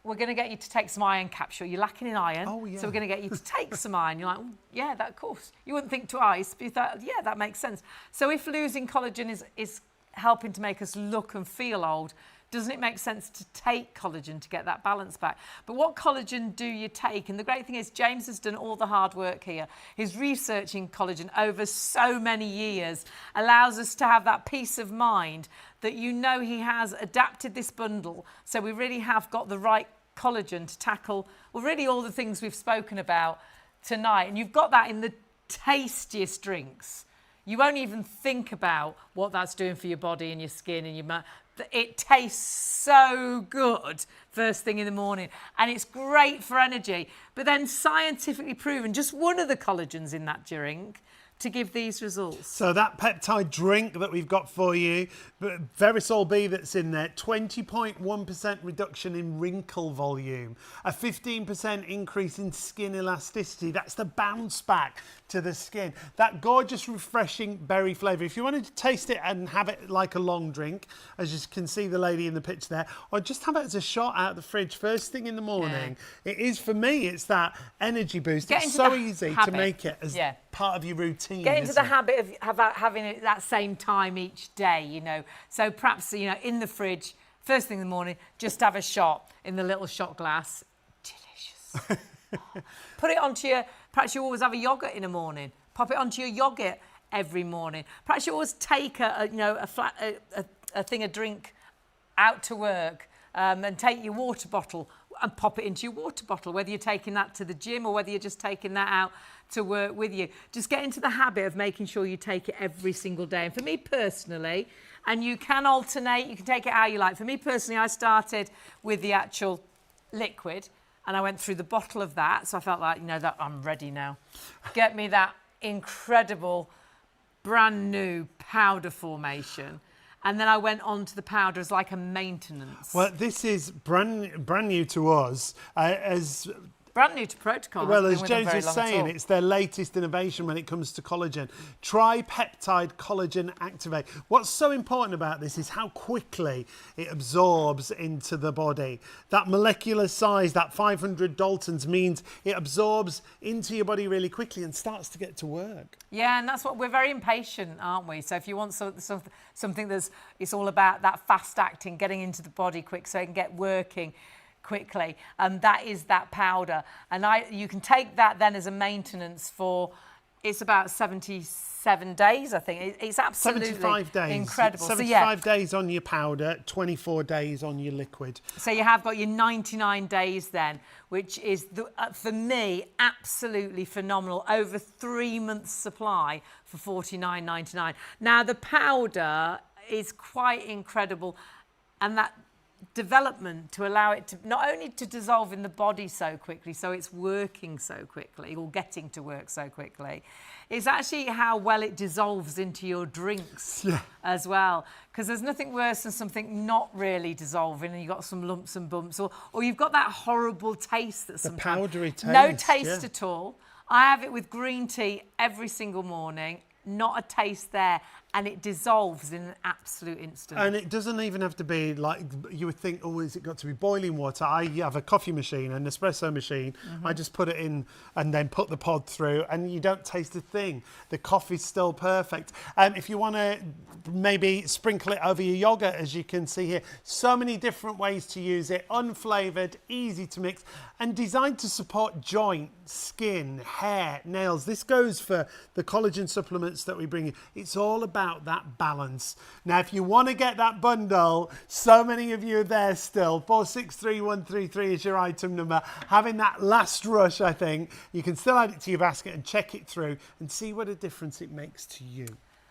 we're going to get you to take some iron capsule. You're lacking in iron, so we're going to get you to take some iron. You're like, well, yeah, that of course. You wouldn't think twice, but you thought, yeah, that makes sense. So if losing collagen is helping to make us look and feel old, doesn't it make sense to take collagen to get that balance back? But what collagen do you take? And the great thing is James has done all the hard work here. His research in collagen over so many years allows us to have that peace of mind that you know he has adapted this bundle. So we really have got the right collagen to tackle, well, really all the things we've spoken about tonight. And you've got that in the tastiest drinks. You won't even think about what that's doing for your body and your skin and your mouth. It tastes so good first thing in the morning and it's great for energy. But then scientifically proven, just one of the collagens in that drink to give these results. So that peptide drink that we've got for you, VERISOL B that's in there, 20.1% reduction in wrinkle volume, a 15% increase in skin elasticity. That's the bounce back to the skin. That gorgeous, refreshing berry flavour. If you wanted to taste it and have it like a long drink, as you can see the lady in the picture there, or just have it as a shot out of the fridge first thing in the morning. Yeah. It is, for me, it's that energy boost. It's so easy to make it as part of your routine. Get into the habit of having it at that same time each day, you know. So perhaps, you know, in the fridge, first thing in the morning, just have a shot in the little shot glass. Delicious. Put it onto your, perhaps you always have a yoghurt in the morning. Pop it onto your yoghurt every morning. Perhaps you always take a thing of drink out to work and take your water bottle and pop it into your water bottle, whether you're taking that to the gym or whether you're just taking that out to work with you. Just get into the habit of making sure you take it every single day. And for me personally, and you can alternate, you can take it how you like. For me personally, I started with the actual liquid and I went through the bottle of that. So I felt like, you know, that I'm ready now. Get me that incredible, brand new powder formation. And then I went on to the powder as like a maintenance. Well, this is brand new to us. Brand new to Proto-col. Well, as James was saying, it's their latest innovation when it comes to collagen. Tri-Peptide Collagen Activate. What's so important about this is how quickly it absorbs into the body. That molecular size, that 500 Daltons, means it absorbs into your body really quickly and starts to get to work. Yeah, and that's what we're very impatient, aren't we? So if you want something that's, it's all about that fast acting, getting into the body quick so it can get working quickly, that is that powder. And you can take that then as a maintenance for, it's about 77 days, I think. It's absolutely 75 days. Incredible. 75 days on your powder, 24 days on your liquid. So you have got your 99 days then, which is, for me, absolutely phenomenal. Over 3 months supply for $49.99. Now, the powder is quite incredible, and that development to allow it to not only to dissolve in the body so quickly, so it's working so quickly or getting to work so quickly, it's actually how well it dissolves into your drinks as well. Because there's nothing worse than something not really dissolving and you've got some lumps and bumps, or you've got that horrible taste that sometimes... The powdery taste. No taste at all. I have it with green tea every single morning. Not a taste there. and it dissolves in an absolute instant. And it doesn't even have to be like, you would think, oh, has it got to be boiling water? I have a coffee machine, an espresso machine. I just put it in and then put the pod through, and you don't taste a thing. The coffee's still perfect. If you want to maybe sprinkle it over your yogurt, as you can see here, so many different ways to use it, unflavoured, easy to mix, and designed to support joint, skin, hair, nails. This goes for the collagen supplements that we bring in. It's all about that balance. Now, if you want to get that bundle, so many of you are there still. 463133 is your item number. Having that last rush, I think, you can still add it to your basket and check it through and see what a difference it makes to you.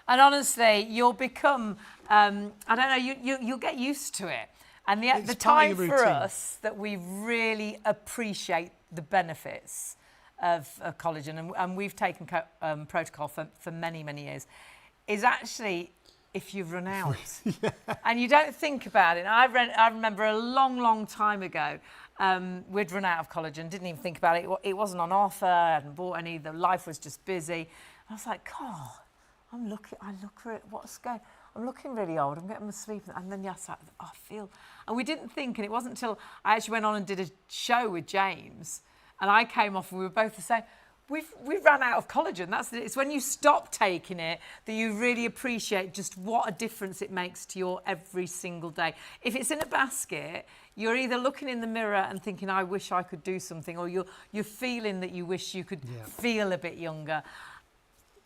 And honestly, you'll become, I don't know, you'll get used to it. And the time for us that we really appreciate the benefits of collagen, and we've taken Proto-col for many, many years, is actually if you've run out. And you don't think about it. I remember a long, long time ago, we'd run out of collagen, didn't even think about it. It wasn't on offer, I hadn't bought any, the life was just busy. I was like, God, I look at it, I'm looking really old, I'm getting my sleep, and then yes, I feel, and we didn't think, and it wasn't until I actually went on and did a show with James, and I came off and we were both the same. We've ran out of collagen. It's when you stop taking it that you really appreciate just what a difference it makes to your every single day. If it's in a basket, you're either looking in the mirror and thinking, I wish I could do something, or you're feeling that you wish you could feel a bit younger.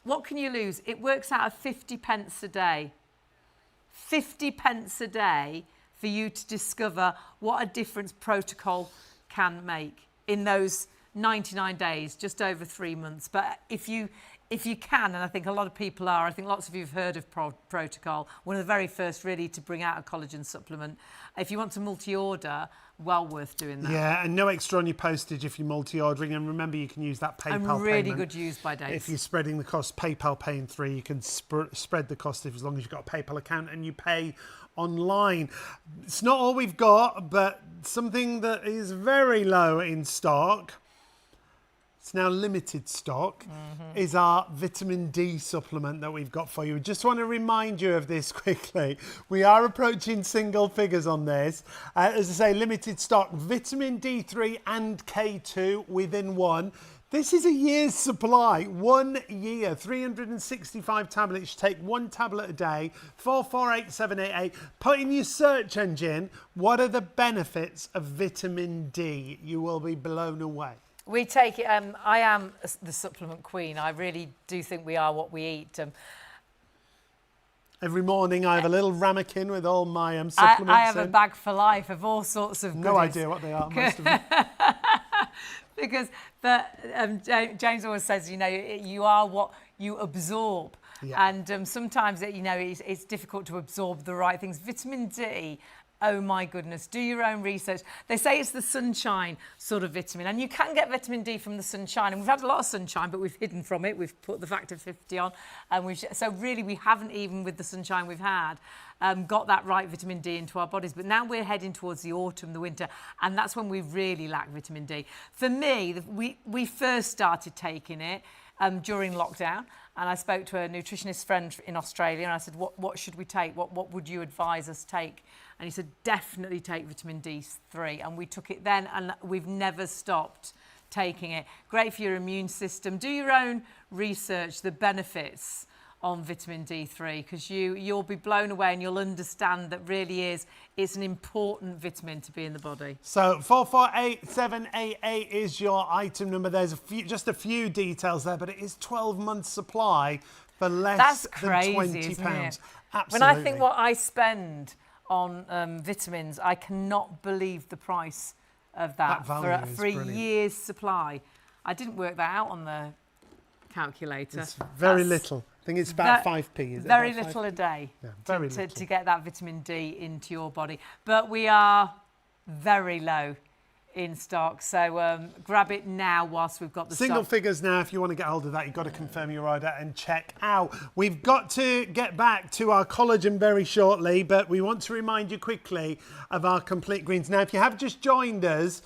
What can you lose? It works out at 50 pence a day. 50 pence a day for you to discover what a difference Proto-col can make in those 99 days, just over 3 months. But if you can, and I think a lot of people are, I think lots of you have heard of Proto-col, one of the very first really to bring out a collagen supplement. If you want to multi-order, well worth doing that. Yeah, and no extra on your postage if you're multi-ordering. And remember, you can use that PayPal payment. And really good use by Days. If you're spreading the cost, PayPal paying 3, you can spread the cost as long as you've got a PayPal account and you pay online. It's not all we've got, but something that is very low in stock, it's now limited stock, is our vitamin D supplement that we've got for you. We just want to remind you of this quickly. We are approaching single figures on this. As I say, limited stock, vitamin D3 and K2 within one. This is a year's supply, 1 year, 365 tablets. Take 1 tablet a day, 448788. Put in your search engine, what are the benefits of vitamin D? You will be blown away. We take it, I am the supplement queen. I really do think we are what we eat. Every morning I have a little ramekin with all my supplements I have a bag for life of all sorts of goodies. No idea what they are, most of them. Because James always says, you know, you are what you absorb. Yeah. And sometimes, you know, it's difficult to absorb the right things. Vitamin D, oh my goodness, do your own research. They say it's the sunshine sort of vitamin, and you can get vitamin D from the sunshine. And we've had a lot of sunshine, but we've hidden from it. We've put the factor 50 on. And so really, we haven't, even with the sunshine we've had, got that right vitamin D into our bodies. But now we're heading towards the autumn, the winter, and that's when we really lack vitamin D. For me, we first started taking it during lockdown, and I spoke to a nutritionist friend in Australia, and I said, what should we take? What would you advise us take? And he said, definitely take vitamin D3. And we took it then, and we've never stopped taking it. Great for your immune system. Do your own research, the benefits on vitamin D3, because you'll be blown away and you'll understand that really it's an important vitamin to be in the body. So 448788 is your item number. There's just a few details there, but it is 12 months supply for less than £20. Absolutely. When Absolutely. I think what I spend on vitamins, I cannot believe the price of that for a year's supply. I didn't work that out on the calculator. It's very little. I think it's about 5p. Is it very little a day, yeah, very little. To get that vitamin D into your body. But we are very low in stock. So grab it now whilst we've got the Single stock. figures now. If you want to get hold of that, you've got to confirm your order and check out. We've got to get back to our collagen very shortly, but we want to remind you quickly of our complete greens. Now, if you have just joined us,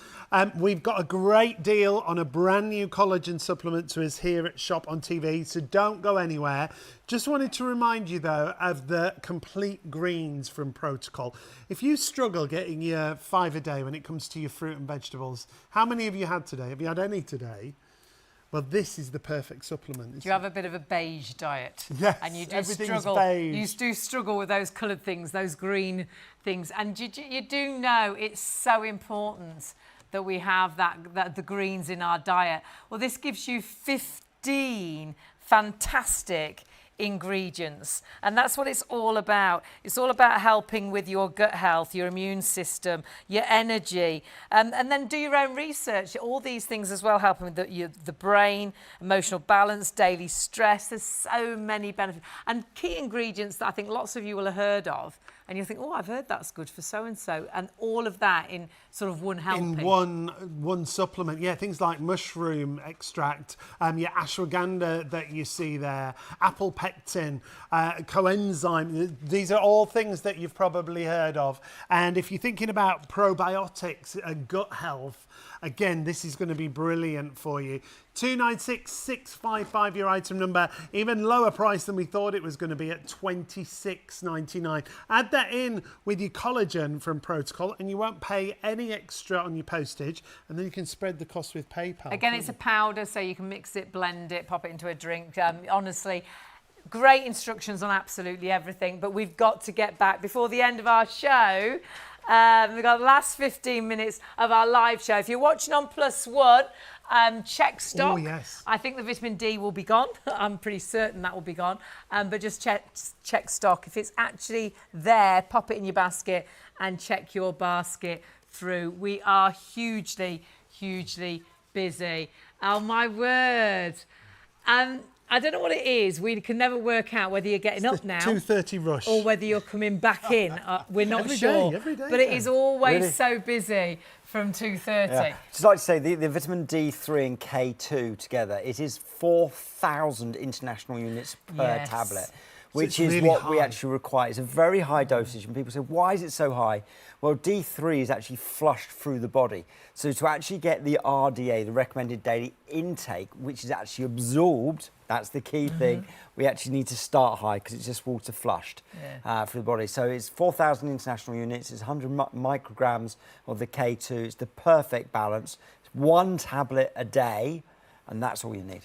we've got a great deal on a brand new collagen supplement to us here at Shop on TV, so don't go anywhere. Just wanted to remind you, though, of the complete greens from Proto-col. If you struggle getting your 5 a day when it comes to your fruit and vegetables, how many have you had today? Have you had any today? Well, this is the perfect supplement. Do you have a bit of a beige diet? Yes, And you do everything's struggle. beige. You do struggle with those coloured things, those green things, and you do know it's so important that we have the greens in our diet. Well, this gives you 15 fantastic ingredients, and that's what it's all about. It's all about helping with your gut health, your immune system, your energy, and then do your own research. All these things as well, helping with the brain, emotional balance, daily stress. There's so many benefits and key ingredients that I think lots of you will have heard of, and you'll think, oh, I've heard that's good for so-and-so, and all of that in sort of one helping. In one supplement, yeah, things like mushroom extract, your ashwagandha that you see there, apple pectin, coenzyme. These are all things that you've probably heard of. And if you're thinking about probiotics and gut health, again, this is going to be brilliant for you. 296,655 your item number, even lower price than we thought it was going to be at $26.99. Add that in with your collagen from Proto-col and you won't pay any extra on your postage, and then you can spread the cost with PayPal. Again, it's a powder, so you can mix it, blend it, pop it into a drink. Honestly, great instructions on absolutely everything, but we've got to get back before the end of our show. We've got the last 15 minutes of our live show. If you're watching on +1, check stock. Oh, yes. I think the vitamin D will be gone. I'm pretty certain that will be gone. But just check stock. If it's actually there, pop it in your basket and check your basket through. We are hugely, hugely busy. Oh, my word. I don't know what it is. We can never work out whether you're getting up now 2:30 rush. or whether you're coming back in. We're not Every sure. day, every day, but it yeah. is always Really? so busy from 2:30. Yeah. Just like to say, the vitamin D3 and K2 together, it is 4,000 international units per Yes. tablet, So which it's is really what we high. actually require. It's a very high dosage, and people say, why is it so high? Well, D3 is actually flushed through the body. So to actually get the RDA, the recommended daily intake, which is actually absorbed, that's the key thing, we actually need to start high because it's just water flushed through the body. So it's 4,000 international units, it's 100 micrograms of the K2, it's the perfect balance. It's 1 tablet a day, and that's all you need.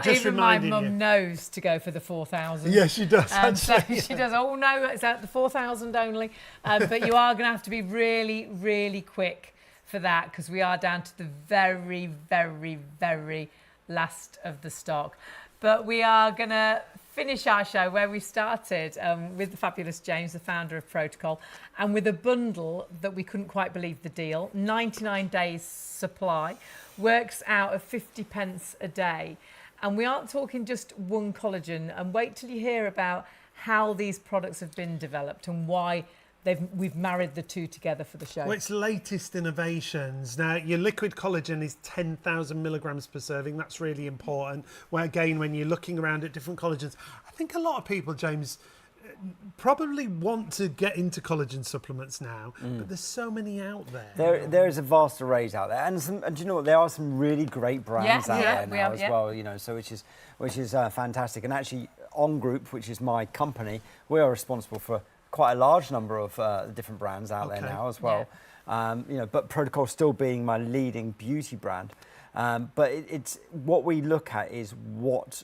Just Even my reminding you. mum knows to go for the 4,000. Yeah, she does. So actually. she does. Oh no, it's at the 4,000 only. But you are going to have to be really, really quick for that because we are down to the very, very, very last of the stock. But we are going to finish our show where we started with the fabulous James, the founder of Proto-col, and with a bundle that we couldn't quite believe the deal. 99 days supply, works out of 50 pence a day. And we aren't talking just one collagen. And wait till you hear about how these products have been developed and why we've married the two together for the show. Well, it's latest innovations. Now, your liquid collagen is 10,000 milligrams per serving. That's really important. Where again, when you're looking around at different collagens, I think a lot of people, James, probably want to get into collagen supplements now, but there's so many out there. There is a vast array out there, and do you know what? There are some really great brands out there now as well. You know, so which is fantastic. And actually, On Group, which is my company, we are responsible for quite a large number of different brands out there now as well. You know, but Proto-col still being my leading beauty brand. But it's what we look at is what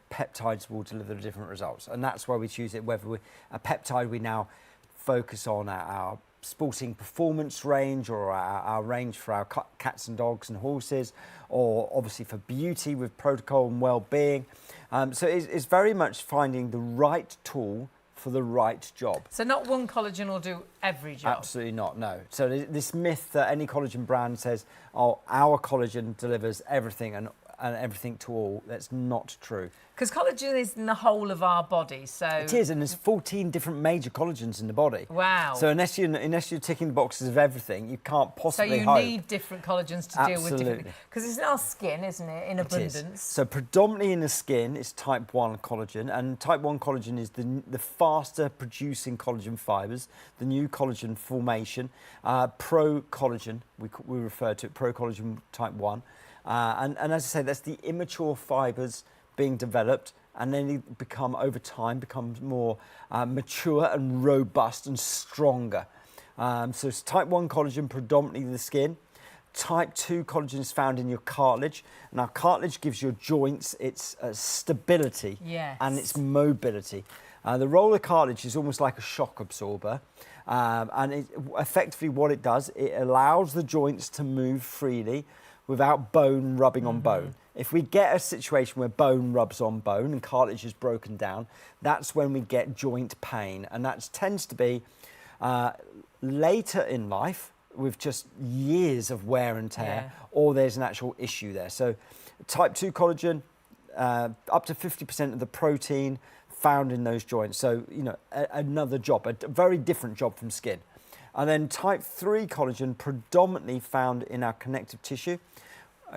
peptides will deliver different results, and that's why we choose it. Whether a peptide we now focus on our sporting performance range, or our range for our cats and dogs and horses, or obviously for beauty with Proto-col and wellbeing. So it's very much finding the right tool for the right job. So not one collagen will do every job. Absolutely not, no. So this myth that any collagen brand says, oh, our collagen delivers everything, and and everything to all. That's not true. Because collagen is in the whole of our body, so... It is, and there's 14 different major collagens in the body. Wow. So unless you're ticking the boxes of everything, you can't possibly So you need different collagens to deal with different... Because it's in our skin, isn't it, in abundance? So predominantly in the skin, it's type 1 collagen, and type 1 collagen is the faster producing collagen fibres, the new collagen formation, pro-collagen, we refer to it, pro-collagen type 1. And as I say, that's the immature fibres being developed, and then they become, over time, more mature and robust and stronger. So it's type 1 collagen, predominantly the skin. Type 2 collagen is found in your cartilage. Now, cartilage gives your joints its stability and its mobility. The role of cartilage is almost like a shock absorber. And effectively what it does, it allows the joints to move freely without bone rubbing on bone. If we get a situation where bone rubs on bone and cartilage is broken down, that's when we get joint pain. And that tends to be later in life with just years of wear and tear, or there's an actual issue there. So type 2 collagen, up to 50% of the protein found in those joints. So, you know, another job, a very different job from skin. And then type 3 collagen, predominantly found in our connective tissue.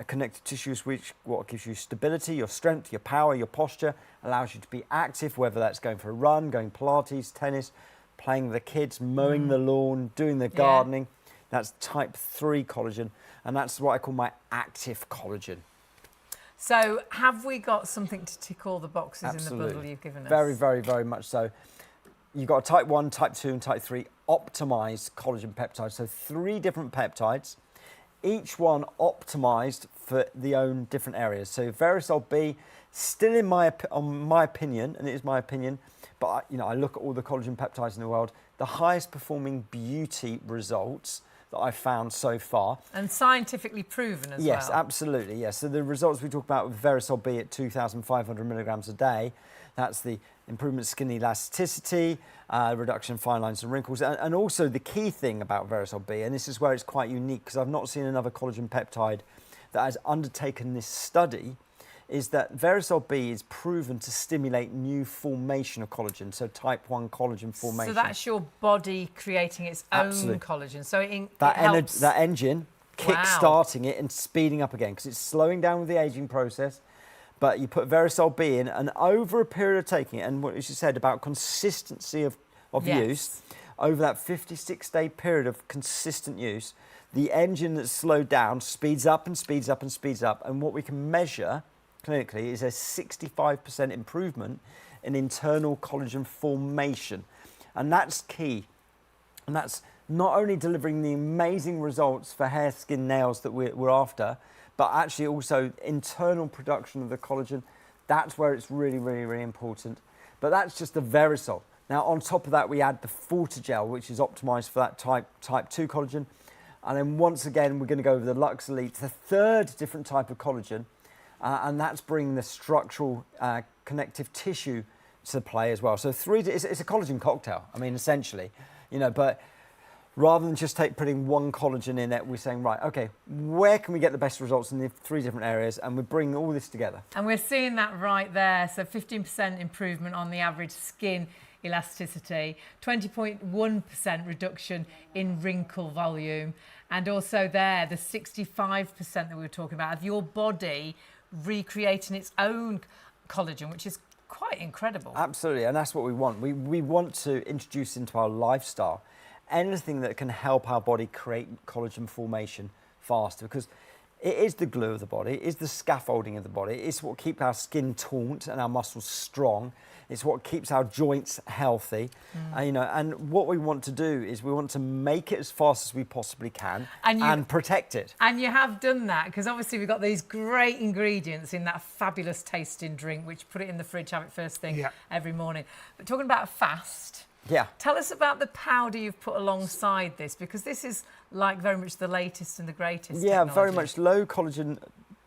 Connective tissue is what gives you stability, your strength, your power, your posture, allows you to be active, whether that's going for a run, going Pilates, tennis, playing with the kids, mowing the lawn, doing the gardening. That's type 3 collagen, and that's what I call my active collagen. So have we got something to tick all the boxes in the bundle you've given us? Very, very, very much so. You've got a type 1, type 2 and type 3 optimised collagen peptides. So 3 different peptides, each one optimised for the own different areas. So VERISOL B, still in my opinion, and it is my opinion, but I look at all the collagen peptides in the world, the highest performing beauty results that I've found so far. And scientifically proven as well. Yes, absolutely, yes. So the results we talk about with VERISOL B at 2,500 milligrams a day, that's the improvement in skin elasticity, reduction in fine lines and wrinkles, and also the key thing about VERISOL B, and this is where it's quite unique because I've not seen another collagen peptide that has undertaken this study, is that VERISOL B is proven to stimulate new formation of collagen, so type 1 collagen formation. So that's your body creating its own collagen. So it helps. That engine, kick-starting it and speeding up again, because it's slowing down with the aging process. But you put VERISOL B in, and over a period of taking it, and what you said about consistency of use, over that 56-day period of consistent use, the engine that's slowed down speeds up and speeds up and speeds up. And what we can measure clinically is a 65% improvement in internal collagen formation. And that's key. And that's not only delivering the amazing results for hair, skin, nails that we're after, but actually also internal production of the collagen. That's where it's really, really, really important. But that's just the VERISOL. Now, on top of that, we add the FORTIGEL, which is optimized for that type 2 collagen. And then once again, we're going to go over the LuxElite, the third different type of collagen. And that's bringing the structural connective tissue to play as well. So it's a collagen cocktail, I mean, essentially, but rather than just putting one collagen in it, we're saying, right, okay, where can we get the best results in the 3 different areas? And we're bringing all this together. And we're seeing that right there. So 15% improvement on the average skin elasticity, 20.1% reduction in wrinkle volume, and also there, the 65% that we were talking about of your body recreating its own collagen, which is quite incredible. Absolutely, and that's what we want. We want to introduce into our lifestyle anything that can help our body create collagen formation faster, because it is the glue of the body, it is the scaffolding of the body, it's what keeps our skin taut and our muscles strong, it's what keeps our joints healthy. And what we want to do is we want to make it as fast as we possibly can and protect it. And you have done that, because obviously we've got these great ingredients in that fabulous tasting drink, which put it in the fridge, have it first thing every morning. But talking about fast, tell us about the powder you've put alongside this, because this is like very much the latest and the greatest technology. Very much low collagen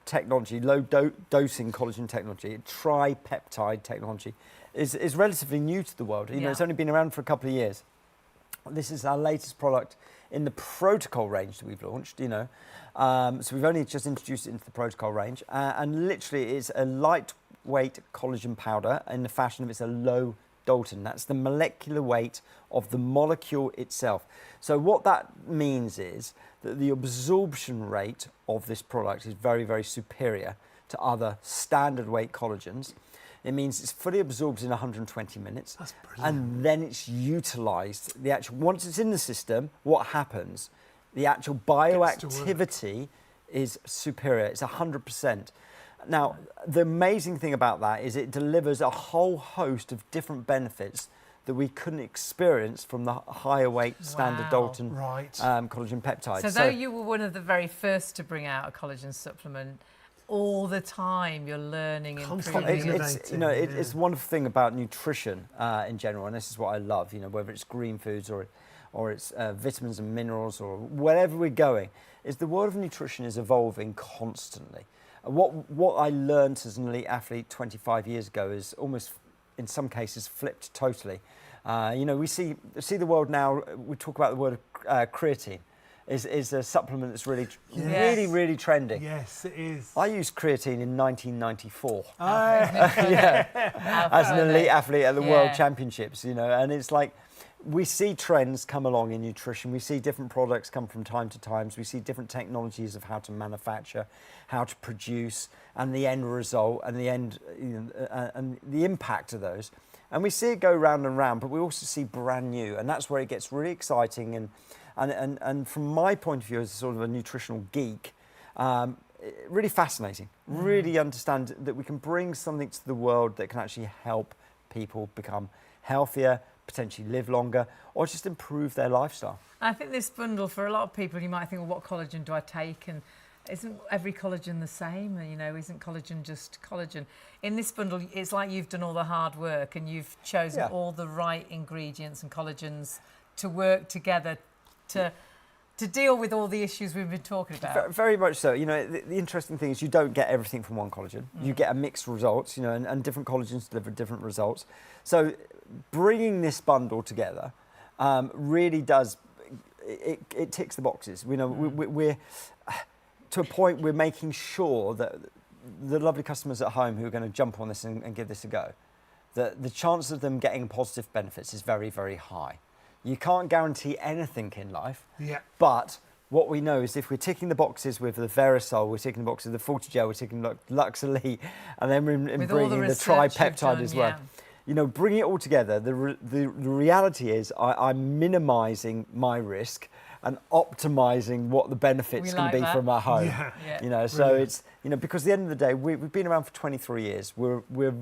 technology, low dosing collagen technology, tri-peptide technology is relatively new to the world. It's only been around for a couple of years. This is our latest product in the Proto-col range that we've launched, you know. So we've only just introduced it into the Proto-col range, and literally it's a lightweight collagen powder in the fashion of it's a low Dalton. That's the molecular weight of the molecule itself. So what that means is that the absorption rate of this product is very, very superior to other standard weight collagens. It means it's fully absorbed in 120 minutes. That's brilliant. And then it's utilized. Once it's in the system, what happens? The actual bioactivity is superior. It's 100%. Now, the amazing thing about that is it delivers a whole host of different benefits that we couldn't experience from the higher weight standard Dalton collagen peptides. So though you were one of the very first to bring out a collagen supplement, all the time you're learning and improving. It's the wonderful thing about nutrition in general, and this is what I love, you know, whether it's green foods or it's vitamins and minerals or wherever we're going, is the world of nutrition is evolving constantly. What I learned as an elite athlete 25 years ago is almost, in some cases, flipped totally. You know, we see the world now, we talk about the word creatine. Is a supplement that's really trending. Yes, it is. I used creatine in 1994. As an elite athlete at the World Championships, you know, and it's like we see trends come along in nutrition. We see different products come from time to time. We see different technologies of how to manufacture, how to produce, and the end result, and the end, and the impact of those. And we see it go round and round, but we also see brand new, and that's where it gets really exciting. And from my point of view as sort of a nutritional geek, really fascinating. Really understand that we can bring something to the world that can actually help people become healthier, potentially live longer, or just improve their lifestyle. I think this bundle, for a lot of people, you might think, well, what collagen do I take? And isn't every collagen the same? You know, isn't collagen just collagen? In this bundle, it's like you've done all the hard work and you've chosen all the right ingredients and collagens to work together to deal with all the issues we've been talking about. Very much so. You know, the interesting thing is you don't get everything from one collagen. You get a mixed results, you know, and different collagens deliver different results. So bringing this bundle together really does, it ticks the boxes. You know, we're to a point we're making sure that the lovely customers at home who are going to jump on this and give this a go, that the chance of them getting positive benefits is very, very high. You can't guarantee anything in life, but what we know is if we're ticking the boxes with the VERISOL, we're ticking the boxes with the FORTIGEL, we're ticking LuxElite, and then we're bringing the Tri-Peptide as well. You know, bringing it all together, the reality is I'm minimising my risk and optimising what the benefits can be from our home. You know, so it's, you know, because at the end of the day, we've been around for 23 years. We're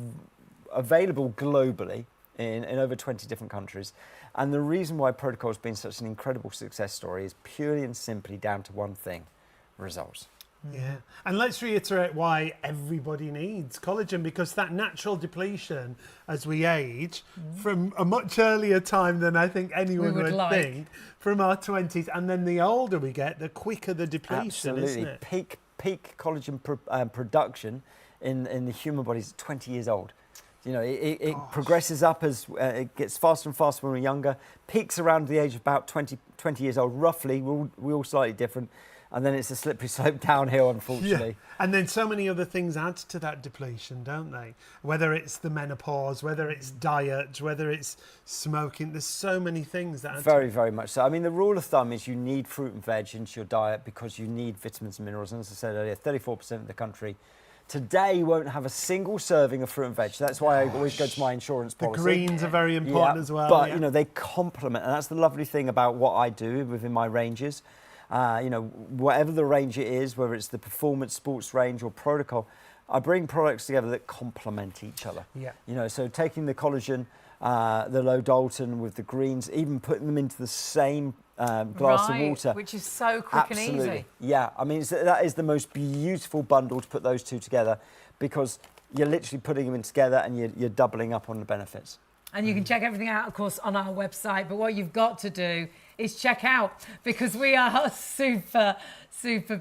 available globally in over 20 different countries. And the reason why Proto-col has been such an incredible success story is purely and simply down to one thing: results. Yeah, and let's reiterate why everybody needs collagen, because that natural depletion as we age from a much earlier time than I think anyone would think, from our 20s, and then the older we get, the quicker the depletion, isn't it? Peak collagen production in the human body is 20 years old. You know, it progresses up as it gets faster and faster when we're younger, peaks around the age of about 20 years old, roughly. We're all slightly different. And then it's a slippery slope downhill, unfortunately. Yeah. And then so many other things add to that depletion, don't they? Whether it's the menopause, whether it's diet, whether it's smoking, there's so many things that add very much so. I mean, the rule of thumb is you need fruit and veg into your diet because you need vitamins and minerals. And as I said earlier, 34% of the country today won't have a single serving of fruit and veg. That's why I always go to my insurance policy. The greens are very important as well. But, you know, they complement, and that's the lovely thing about what I do within my ranges. You know, whatever the range it is, whether it's the performance sports range or Proto-col, I bring products together that complement each other. You know, so taking the collagen, the low Dalton with the greens, even putting them into the same glass of water. Which is so quick and easy. Yeah, I mean, that is the most beautiful bundle to put those two together, because you're literally putting them in together and you're doubling up on the benefits. And you can check everything out, of course, on our website. But what you've got to do is check out, because we are super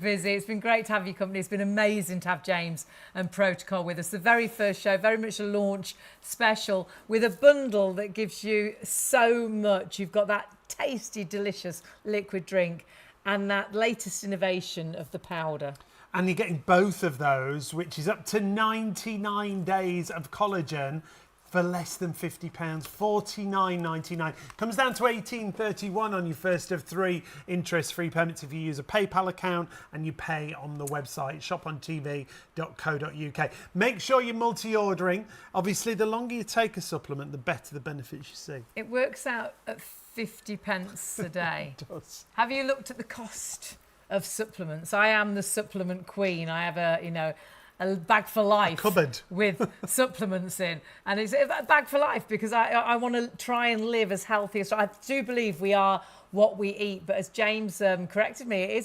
busy. It's been great to have your company. It's been amazing to have James and Proto-col with us. The very first show, very much a launch special with a bundle that gives you so much. You've got that tasty, delicious liquid drink and that latest innovation of the powder. And you're getting both of those, which is up to 99 days of collagen for less than £50, $49.99. Comes down to $18.31 on your first of 3 interest-free payments if you use a PayPal account and you pay on the website shopontv.co.uk. Make sure you're multi-ordering. Obviously, the longer you take a supplement, the better the benefits you see. It works out at 50 pence a day. It does. Have you looked at the cost of supplements? I am the supplement queen. I have a bag for life, a cupboard with supplements in, and it's a bag for life because I want to try and live as healthy as I do. Believe we are what we eat, but as James corrected me,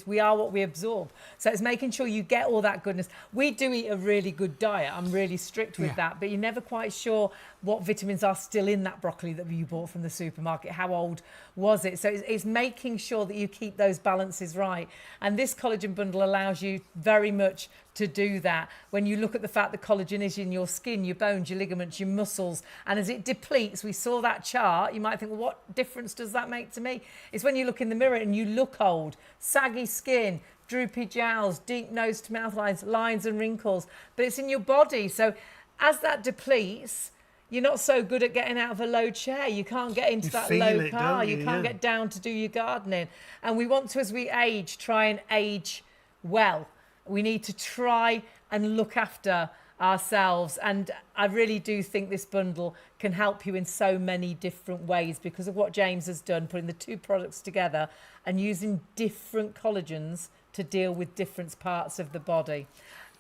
we are what we absorb. So it's making sure you get all that goodness. We do eat a really good diet. I'm really strict with that, but you're never quite sure what vitamins are still in that broccoli that you bought from the supermarket. How old was it? So it's making sure that you keep those balances right. And this collagen bundle allows you very much to do that. When you look at the fact that collagen is in your skin, your bones, your ligaments, your muscles, and as it depletes, we saw that chart, you might think, well, what difference does that make to me? It's when you look in the mirror and you look old, saggy skin, droopy jowls, deep nose to mouth lines and wrinkles, but it's in your body. So as that depletes, you're not so good at getting out of a low chair. You can't get into that low car. You can't get down to do your gardening. And we want to, as we age, try and age well. We need to try and look after ourselves. And I really do think this bundle can help you in so many different ways because of what James has done, putting the 2 products together and using different collagens to deal with different parts of the body.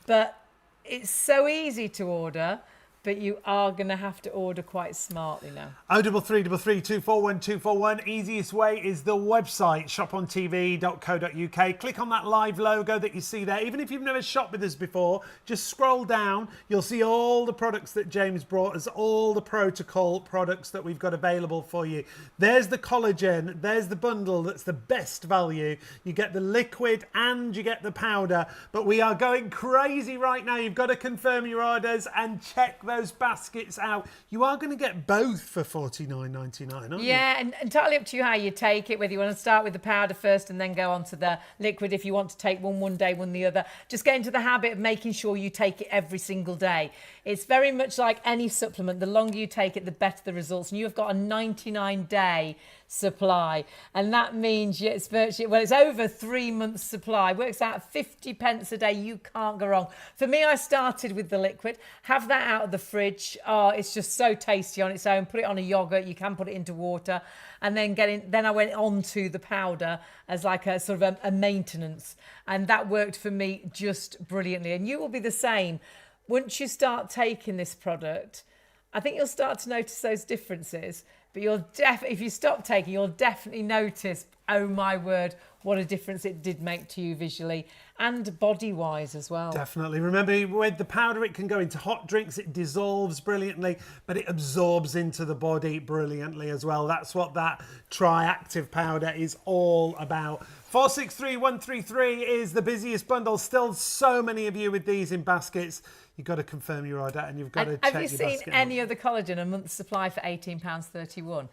But it's so easy to order, but you are going to have to order quite smartly now. 0333 241 241. Easiest way is the website, shopontv.co.uk. Click on that live logo that you see there. Even if you've never shopped with us before, just scroll down. You'll see all the products that James brought us, all the Proto-col products that we've got available for you. There's the collagen. There's the bundle that's the best value. You get the liquid and you get the powder. But we are going crazy right now. You've got to confirm your orders and check those baskets out. You are going to get both for $49.99, aren't you? Yeah, and entirely up to you how you take it, whether you want to start with the powder first and then go on to the liquid if you want to take one day, one the other. Just get into the habit of making sure you take it every single day. It's very much like any supplement. The longer you take it, the better the results. And you've got a 99-day supply, and that means it's virtually, well, it's over 3 months supply. Works out 50 pence a day. You can't go wrong. For me, I started with the liquid. Have that out of the fridge. Oh, it's just so tasty on its own. Put it on a yogurt. You can put it into water, and then then I went on to the powder as like a sort of a maintenance, and that worked for me just brilliantly. And you will be the same once you start taking this product. I think you'll start to notice those differences. But if you stop taking, you'll definitely notice, oh my word, what a difference it did make to you visually and body-wise as well. Definitely. Remember, with the powder, it can go into hot drinks. It dissolves brilliantly, but it absorbs into the body brilliantly as well. That's what that Tri-Active powder is all about. 463133 is the busiest bundle. Still so many of you with these in baskets. You've got to confirm your order and you've got to check your basket. Have you seen any of the collagen a month's supply for £18.31?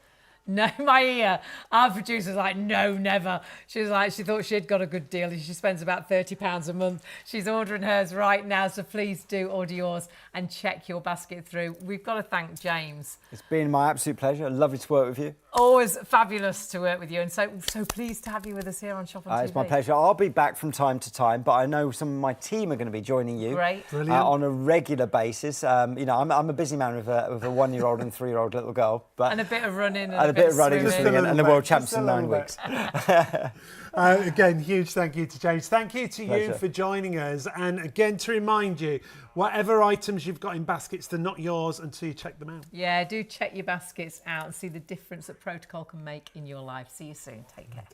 No, my ear. Our producer's like, no, never. She was like, she thought she'd got a good deal. She spends about £30 a month. She's ordering hers right now, so please do order yours and check your basket through. We've got to thank James. It's been my absolute pleasure. Lovely to work with you. Always fabulous to work with you, and so pleased to have you with us here on Shop on TV. It's my pleasure. I'll be back from time to time, but I know some of my team are going to be joining you on a regular basis. You know, I'm a busy man with a 1-year-old and 3-year-old little girl, but and a bit of running and a bit of running and the world champs in 9 weeks. Again, huge thank you to James. Thank you to Pleasure. you for joining us. And again, to remind you, whatever items you've got in baskets, they're not yours until you check them out. Yeah, do check your baskets out and see the difference that Proto-col can make in your life. See you soon. Take care.